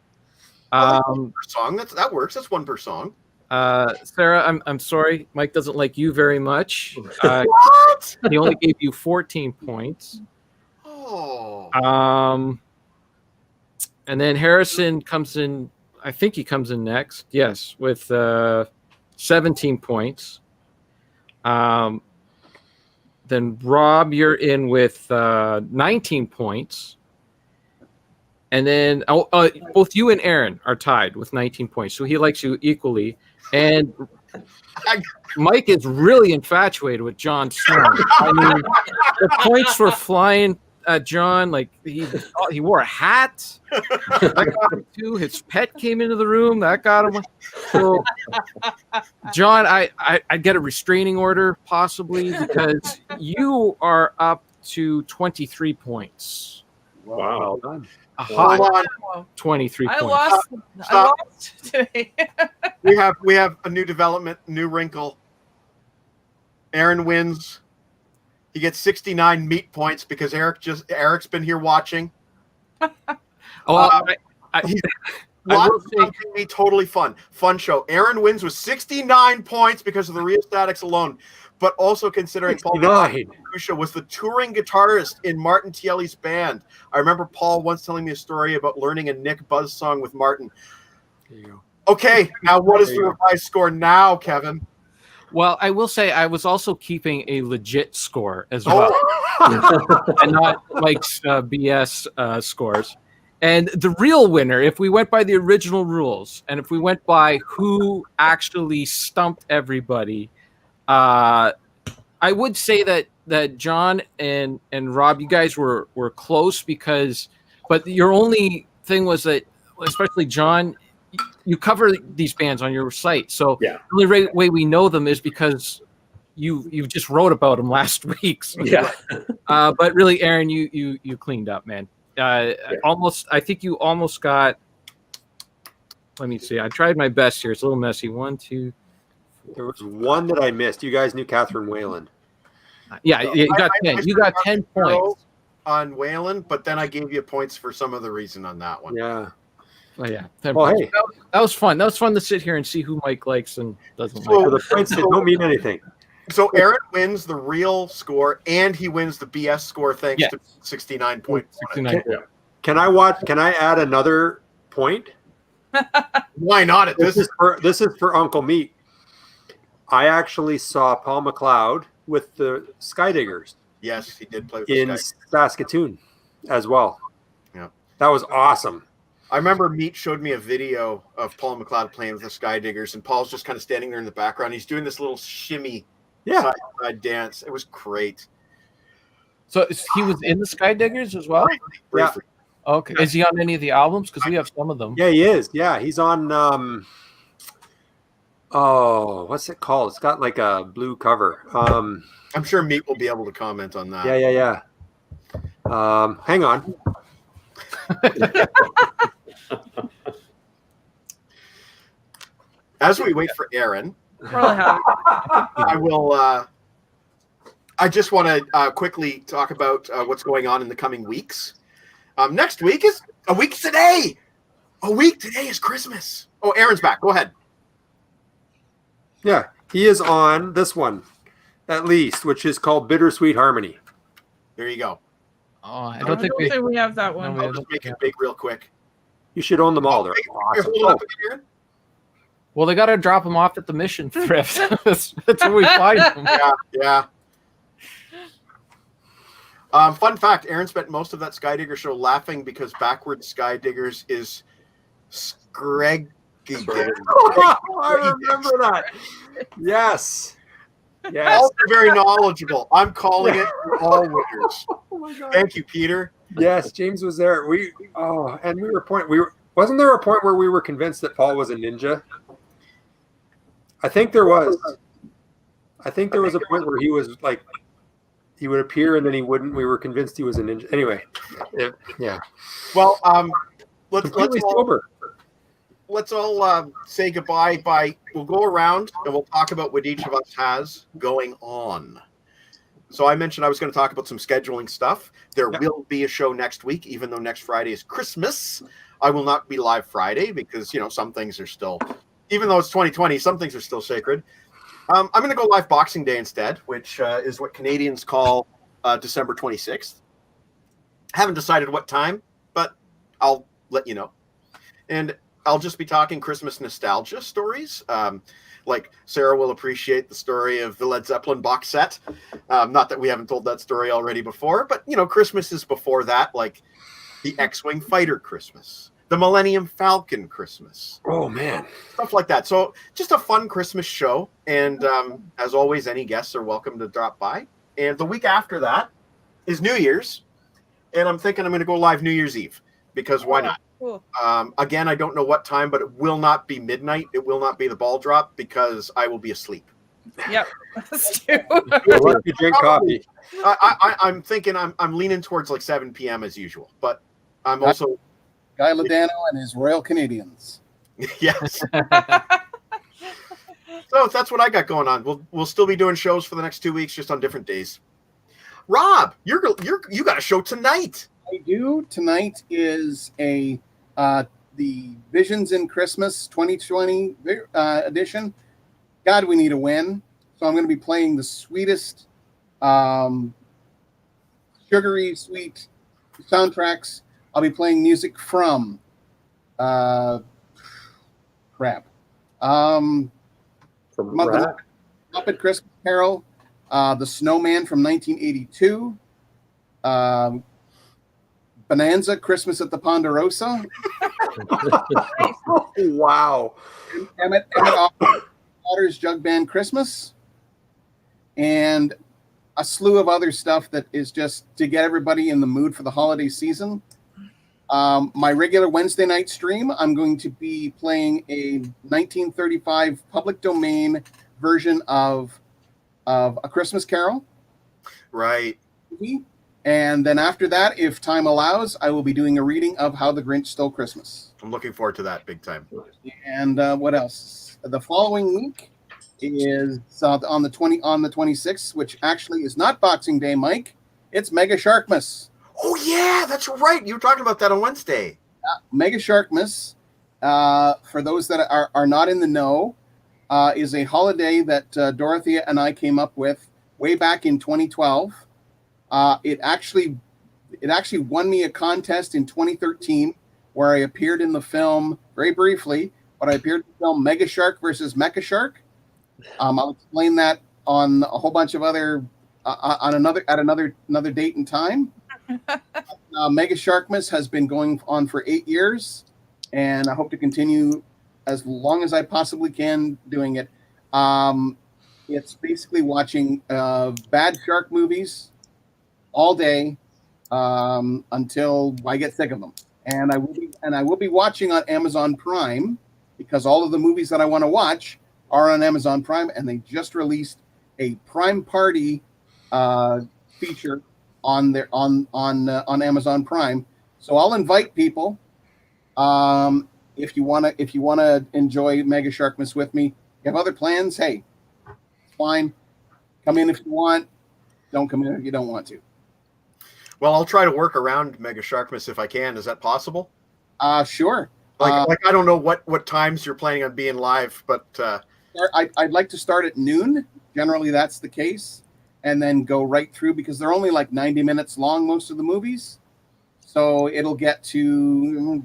Per song. That works. That's one per song. Sarah, I'm sorry. Mike doesn't like you very much. What? He only gave you 14 points. Oh. And then Harrison comes in. I think he comes in next. Yes, with 17 points. Then Rob, you're in with 19 points. And then both you and Aaron are tied with 19 points. So he likes you equally. And Mike is really infatuated with Jon Snow. I mean, the points were flying at John. Like he wore a hat. That got him too. His pet came into the room. That got him. So, John, I get a restraining order possibly because you are up to 23 points. Wow. Done. A hot Hold on. 23 I points. lost. I Stop. lost today. We have a new development, new wrinkle. Aaron wins. He gets 69 meat points because Eric's been here watching. He's watching totally fun show. Aaron wins with 69 points because of the rheostatics alone, but also considering Paul was the touring guitarist in Martin Tielli's band. I remember Paul once telling me a story about learning a Nick Buzz song with Martin. There you go. Okay, now what is the revised score now, Kevin? Well, I will say I was also keeping a legit score as well, and not Mike's BS scores. And the real winner, if we went by the original rules, and if we went by who actually stumped everybody, I would say that John and Rob, you guys were close but your only thing was that, especially John, you cover these bands on your site. So the only way we know them is because you just wrote about them last week. So, but really, Aaron, you cleaned up, man. Almost, I think you almost got. Let me see. I tried my best here. It's a little messy. 1, 2. There was one that I missed. You guys knew Catherine Whalen. Yeah, you got 10. You got 10 points on Whalen, but then I gave you points for some other reason on that one. Yeah. Oh, yeah. Well, hey, that was fun. That was fun to sit here and see who Mike likes and doesn't like. So the points don't mean anything. So Aaron wins the real score, and he wins the BS score thanks to 69 points. 69. Can I add another point? Why not? This is for Uncle Meat. I actually saw Paul McLeod with the Skydiggers. Yes, he did play with in Saskatoon as well. Yeah, that was awesome. I remember Meat showed me a video of Paul McLeod playing with the Skydiggers, and Paul's just kind of standing there in the background. He's doing this little shimmy side dance. It was great. So he was in the Skydiggers as well? Briefly. Yeah. Okay. Is he on any of the albums? Because we have some of them. Yeah, he is. Yeah, he's on what's it called? It's got like a blue cover. I'm sure Meat will be able to comment on that. Yeah. Hang on. As we wait for Aaron, I will. I just want to quickly talk about what's going on in the coming weeks. Next week is a week today. A week today is Christmas. Oh, Aaron's back. Go ahead. Yeah, he is on this one, at least, which is called Bittersweet Harmony. There you go. Oh, I don't think we have that one. I'll just make it big real quick. You should own them all. They're awesome. Well, they got to drop them off at the mission thrift. That's where we find them. Yeah. Fun fact, Aaron spent most of that Skydigger show laughing because backwards Skydiggers is Screg. I remember that. Yes. All very knowledgeable. I'm calling it all winners. Oh my God. Thank you, Peter. Yes, James was there. Wasn't there a point where we were convinced that Paul was a ninja? I think there was. I think there was a point where he was like, he would appear and then he wouldn't. We were convinced he was a ninja. Anyway, yeah. Well, let's all say goodbye. We'll go around and we'll talk about what each of us has going on. So I mentioned I was going to talk about some scheduling stuff. There will be a show next week, even though next Friday is Christmas. I will not be live Friday because, some things are still, even though it's 2020, some things are still sacred. I'm going to go live Boxing Day instead, which is what Canadians call December 26th. Haven't decided what time, but I'll let you know. And I'll just be talking Christmas nostalgia stories. Like Sarah will appreciate the story of the Led Zeppelin box set. Not that we haven't told that story already before, but Christmas is before that, like the X-Wing fighter Christmas, the Millennium Falcon Christmas. Oh man, stuff like that. So just a fun Christmas show. And as always, any guests are welcome to drop by. And the week after that is New Year's. And I'm thinking I'm going to go live New Year's Eve because why not? Cool. Again, I don't know what time, but it will not be midnight. It will not be the ball drop because I will be asleep. Yep. That's true. I'll let you drink coffee. I'm thinking I'm leaning towards like 7 p.m. as usual, but I'm also Guy Ladano and his Royal Canadians. yes. So that's what I got going on. We'll still be doing shows for the next 2 weeks, just on different days. Rob, you got a show tonight. I do. Tonight is the Visions in Christmas 2020 edition. God, we need a win. So I'm going to be playing the sweetest, sugary sweet soundtracks. I'll be playing music from From Muppet Christmas Carol, The Snowman from 1982, Bonanza Christmas at the Ponderosa, Wow. Emmett Otter's Jug Band Christmas, and a slew of other stuff that is just to get everybody in the mood for the holiday season. My regular Wednesday night stream, I'm going to be playing a 1935 public domain version of A Christmas Carol. Right. And then after that, if time allows, I will be doing a reading of How the Grinch Stole Christmas. I'm looking forward to that big time. And what else? The following week is on the 26th, which actually is not Boxing Day, Mike. It's Mega Sharkmas. Oh yeah, that's right. You were talking about that on Wednesday. Mega Sharkmas, for those that are not in the know, is a holiday that Dorothea and I came up with way back in 2012. It actually won me a contest in 2013 where I appeared in the film very briefly, but I appeared in the film Mega Shark versus Mecha Shark. I'll explain that on a whole bunch of other at another date and time. Mega Sharkmas has been going on for 8 years, and I hope to continue as long as I possibly can doing it. It's basically watching bad shark movies all day until I get sick of them. And I will be watching on Amazon Prime because all of the movies that I want to watch are on Amazon Prime, and they just released a Prime Party feature on Amazon Prime. So I'll invite people if you want to enjoy Mega Sharkmas with me. You have other plans? Hey, it's fine. Come in if you want. Don't come in if you don't want to. Well, I'll try to work around Mega Sharkmas if I can. Is that possible? Sure. Like I don't know what times you're planning on being live, but I'd like to start at noon. Generally, that's the case, and then go right through because they're only like 90 minutes long, most of the movies. So it'll get to,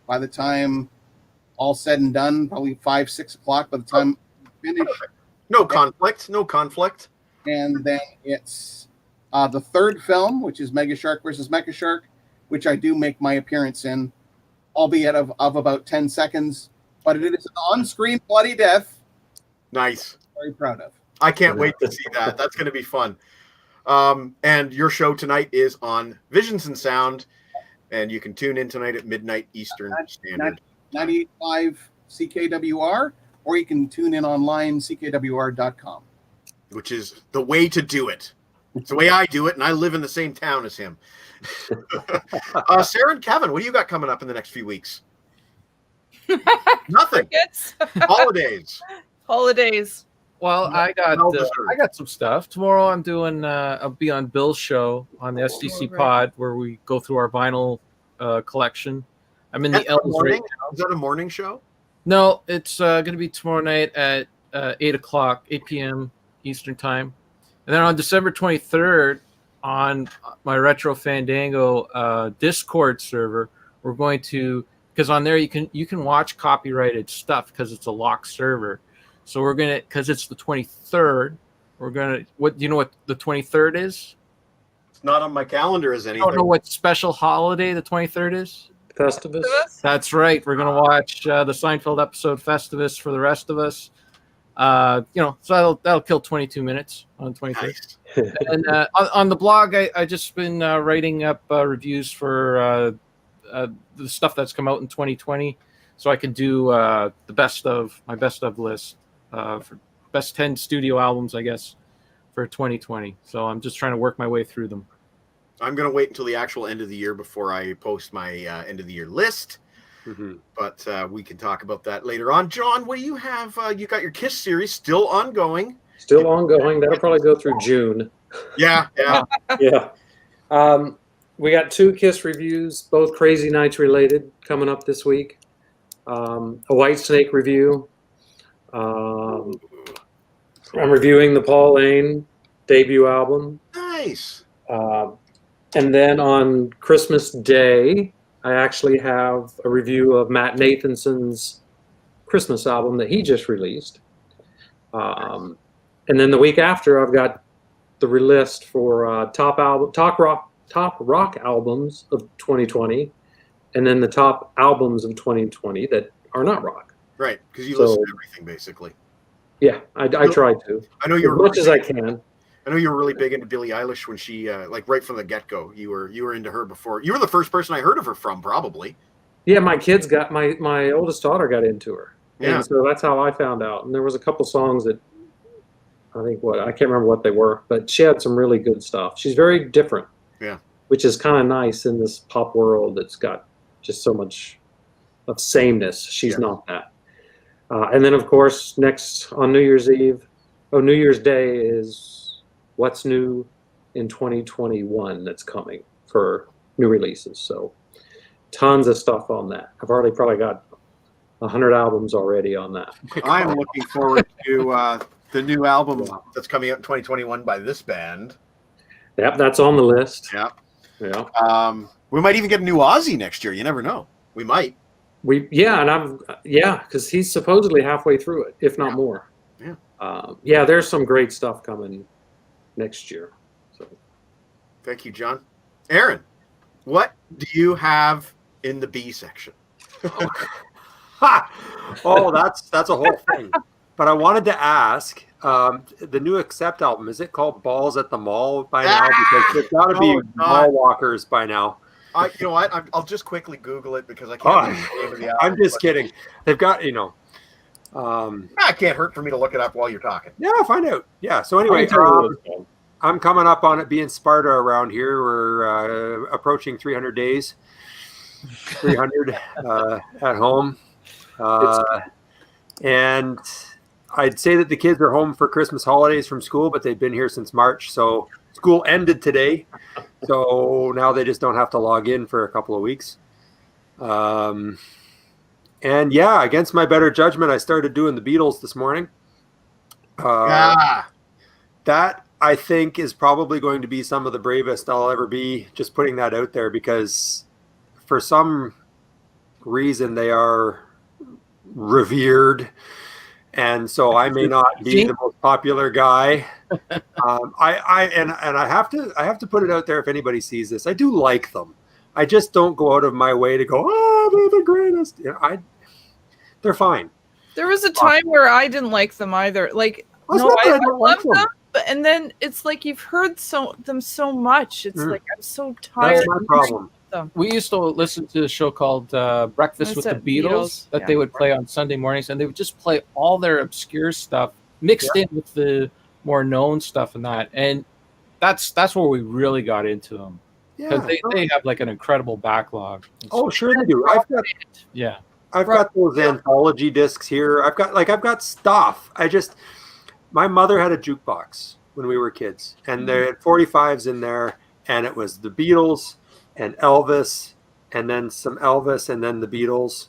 by the time all said and done, probably 5-6 o'clock by the time we finish. No conflict. And then it's the third film, which is Mega Shark versus Mecha Shark, which I do make my appearance in, albeit of about 10 seconds. But it is an on-screen bloody death. Nice. Very proud of. I can't wait to see that. That's going to be fun. And your show tonight is on Visions and Sound, and you can tune in tonight at midnight Eastern Standard. 98.5 CKWR, or you can tune in online, ckwr.com. Which is the way to do it. It's the way I do it, and I live in the same town as him. Sarah and Kevin, what do you got coming up in the next few weeks? Nothing. Holidays. Well, I got some stuff. Tomorrow I'll be on Bill's show on the SDC Pod where we go through our vinyl collection. I'm in the Elves right now. Is that a morning show? No, it's going to be tomorrow night at 8 p.m. Eastern Time. And then on December 23rd on my Retro Fandango Discord server, we're going to, because on there you can watch copyrighted stuff because it's a locked server. So we're gonna, because it's the 23rd. We're gonna. What do you know? What the 23rd is? It's not on my calendar as I anything. don't know what special holiday the 23rd is. Festivus. That's right. We're gonna watch the Seinfeld episode Festivus for the rest of us. So that'll kill 22 minutes on 23rd. Nice. And on the blog, I just been writing up reviews for the stuff that's come out in 2020, so I can do my best of list for best 10 studio albums, I guess, for 2020. So I'm just trying to work my way through them. I'm going to wait until the actual end of the year before I post my end of the year list. Mm-hmm. But we can talk about that later on. John, what do you have? You got your KISS series still ongoing. Still ongoing. That'll probably go through June. Yeah. Yeah. We got 2 KISS reviews, both Crazy Nights related, coming up this week. A White Snake review. I'm reviewing the Paul Lane debut album. Nice. And then on Christmas Day, I actually have a review of Matt Nathanson's Christmas album that he just released. And then the week after, I've got the list for top rock albums of 2020, and then the top albums of 2020 that are not rock. Right, because you listen to everything basically. Yeah, I try to. I know you're as much as I can. I know you were really big into Billie Eilish when she, like right from the get-go. You were into her before. You were the first person I heard of her from, probably. Yeah, my kids got my oldest daughter got into her, Yeah. and so that's how I found out. And there was a couple songs that I can't remember what they were, but she had some really good stuff. She's very different. Yeah. Which is kind of nice in this pop world that's got just so much of sameness. She's not that. And then, of course, next on New Year's Day is What's New in 2021 that's coming for new releases. So tons of stuff on that. I've already probably got 100 albums already on that. I'm looking forward to the new album that's coming out in 2021 by this band. Yep, that's on the list. Yeah. Yeah. We might even get a new Ozzy next year. You never know. We might. Because he's supposedly halfway through it, if not more. Yeah. There's some great stuff coming next year. So Thank you, John. Aaron, what do you have in the B section? Oh, that's a whole thing. But I wanted to ask, the new Accept album, is it called Balls at the Mall by now? Because there's got to be mall walkers by now. You know what? I'll just quickly Google it because I can't remember the name of the album. I'm just kidding. They've got, it can't hurt for me to look it up while you're talking. Yeah, find out. Yeah. So anyway, I'm coming up on it being Sparta around here. We're approaching 300 days. 300 at home. And I'd say that the kids are home for Christmas holidays from school, but they've been here since March. So school ended today. So now they just don't have to log in for a couple of weeks. And yeah, against my better judgment, I started doing the Beatles this morning. That I think is probably going to be some of the bravest I'll ever be, just putting that out there, because for some reason they are revered, and so I may not be the most popular guy. I have to put it out there. If anybody sees this, I do like them. I just don't go out of my way to go, oh, they're the greatest. They're fine. There was a time where I didn't like them either. Like, I love them, and then it's like you've heard them so much. It's like I'm so tired. That's my problem. We used to listen to a show called Breakfast with the Beatles that they would play on Sunday mornings, and they would just play all their obscure stuff mixed in with the more known stuff and that. And that's where we really got into them, because they have like an incredible backlog. Oh, sure they do. I've got those anthology discs here. I've got stuff. My mother had a jukebox when we were kids, and there had 45s in there, and it was the Beatles and Elvis, and then some Elvis, and then the Beatles,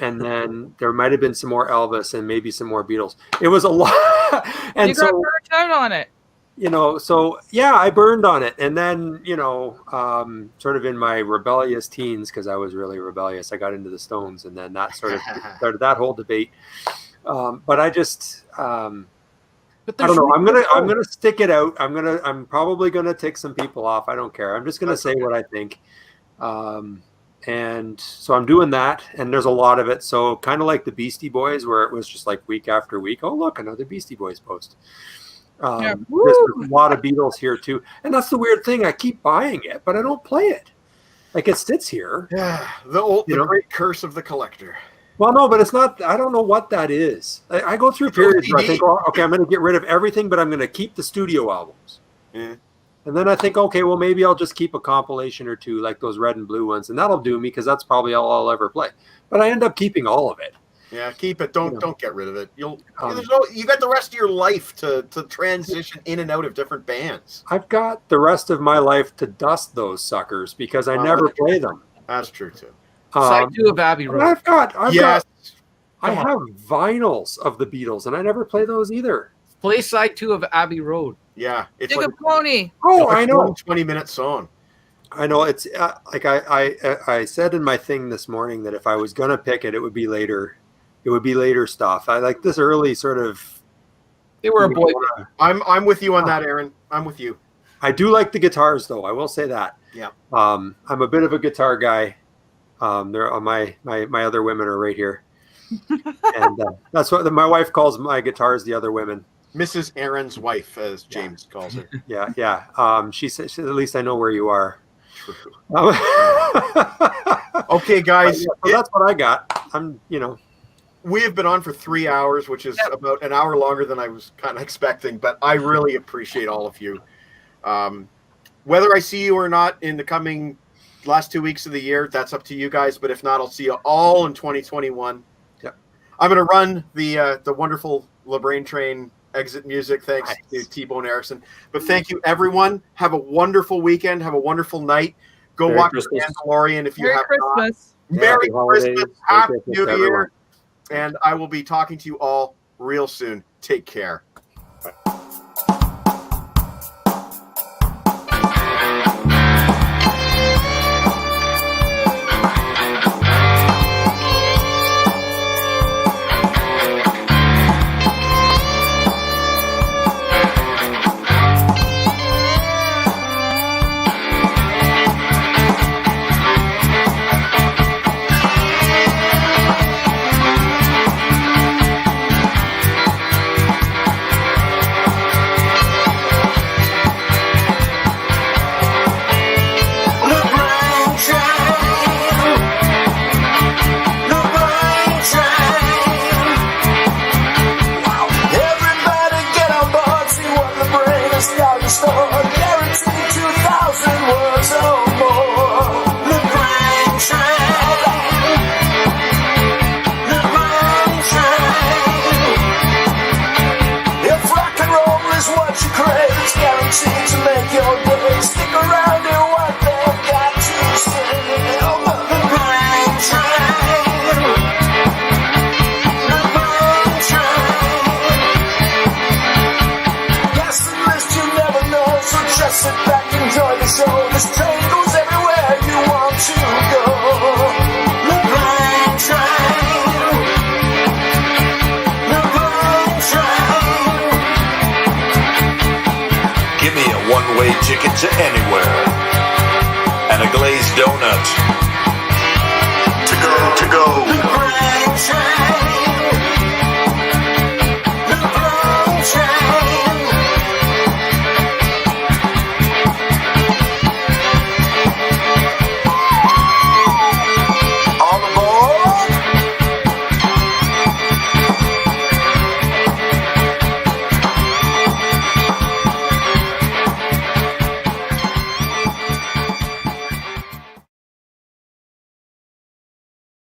and then there might have been some more Elvis and maybe some more Beatles. It was a lot. And you got burnt out on it. I burned on it. And then, sort of in my rebellious teens, because I was really rebellious, I got into the Stones, and then that sort of started that whole debate. But I just But I don't there's know. I'm room for gonna both. stick it out. I'm probably gonna tick some people off. I don't care. I'm just gonna say what I think. And so I'm doing that, and there's a lot of it. So kind of like the Beastie Boys, where it was just like week after week. Oh, look, another Beastie Boys post. Yeah. There's a lot of Beatles here too, and that's the weird thing. I keep buying it, but I don't play it. Like it sits here. Yeah, You know? great curse of the collector. Well, no, but it's not. I don't know what that is. I go through periods where I think, oh, okay, I'm going to get rid of everything, but I'm going to keep the studio albums. Yeah. And then I think, okay, well, maybe I'll just keep a compilation or two, like those red and blue ones, and that'll do me because that's probably all I'll ever play. But I end up keeping all of it. Yeah, keep it. Don't get rid of it. You got the rest of your life to transition in and out of different bands. I've got the rest of my life to dust those suckers because I never play them. That's true too. Side 2 of Abbey Road. I've got Yes. I have vinyls of the Beatles, and I never play those either. Play side 2 of Abbey Road. Yeah, it's Dig like a pony. Oh, it's I like know. 20-minute song. I know. It's like I said in my thing this morning that if I was gonna pick it, it would be later. It would be later stuff. I like this early sort of. They were a boy. I'm with you on that, Aaron. I'm with you. I do like the guitars, though. I will say that. Yeah. I'm a bit of a guitar guy. There, my other women are right here, and that's what my wife calls my guitars. The other women. Mrs. Aaron's wife, as James calls her. Yeah. She says, at least I know where you are. True. Okay, guys. So that's what I got. We have been on for 3 hours, which is about an hour longer than I was kind of expecting, but I really appreciate all of you. Whether I see you or not in the coming last 2 weeks of the year, that's up to you guys. But if not, I'll see you all in 2021. Yep. I'm going to run the wonderful LeBrain Train exit music. Thanks to T-Bone Erickson. But thank you, everyone. Have a wonderful weekend. Have a wonderful night. Go Merry watch Christmas. Mandalorian if you Merry have Christmas. not. Merry Happy holidays. Christmas. Merry Happy Christmas New to everyone. Year. And I will be talking to you all real soon. Take care. Sit back, enjoy the show. This train goes everywhere you want to go. LeBrain train. LeBrain train. Give me a one-way ticket to anywhere and a glazed donut. To go.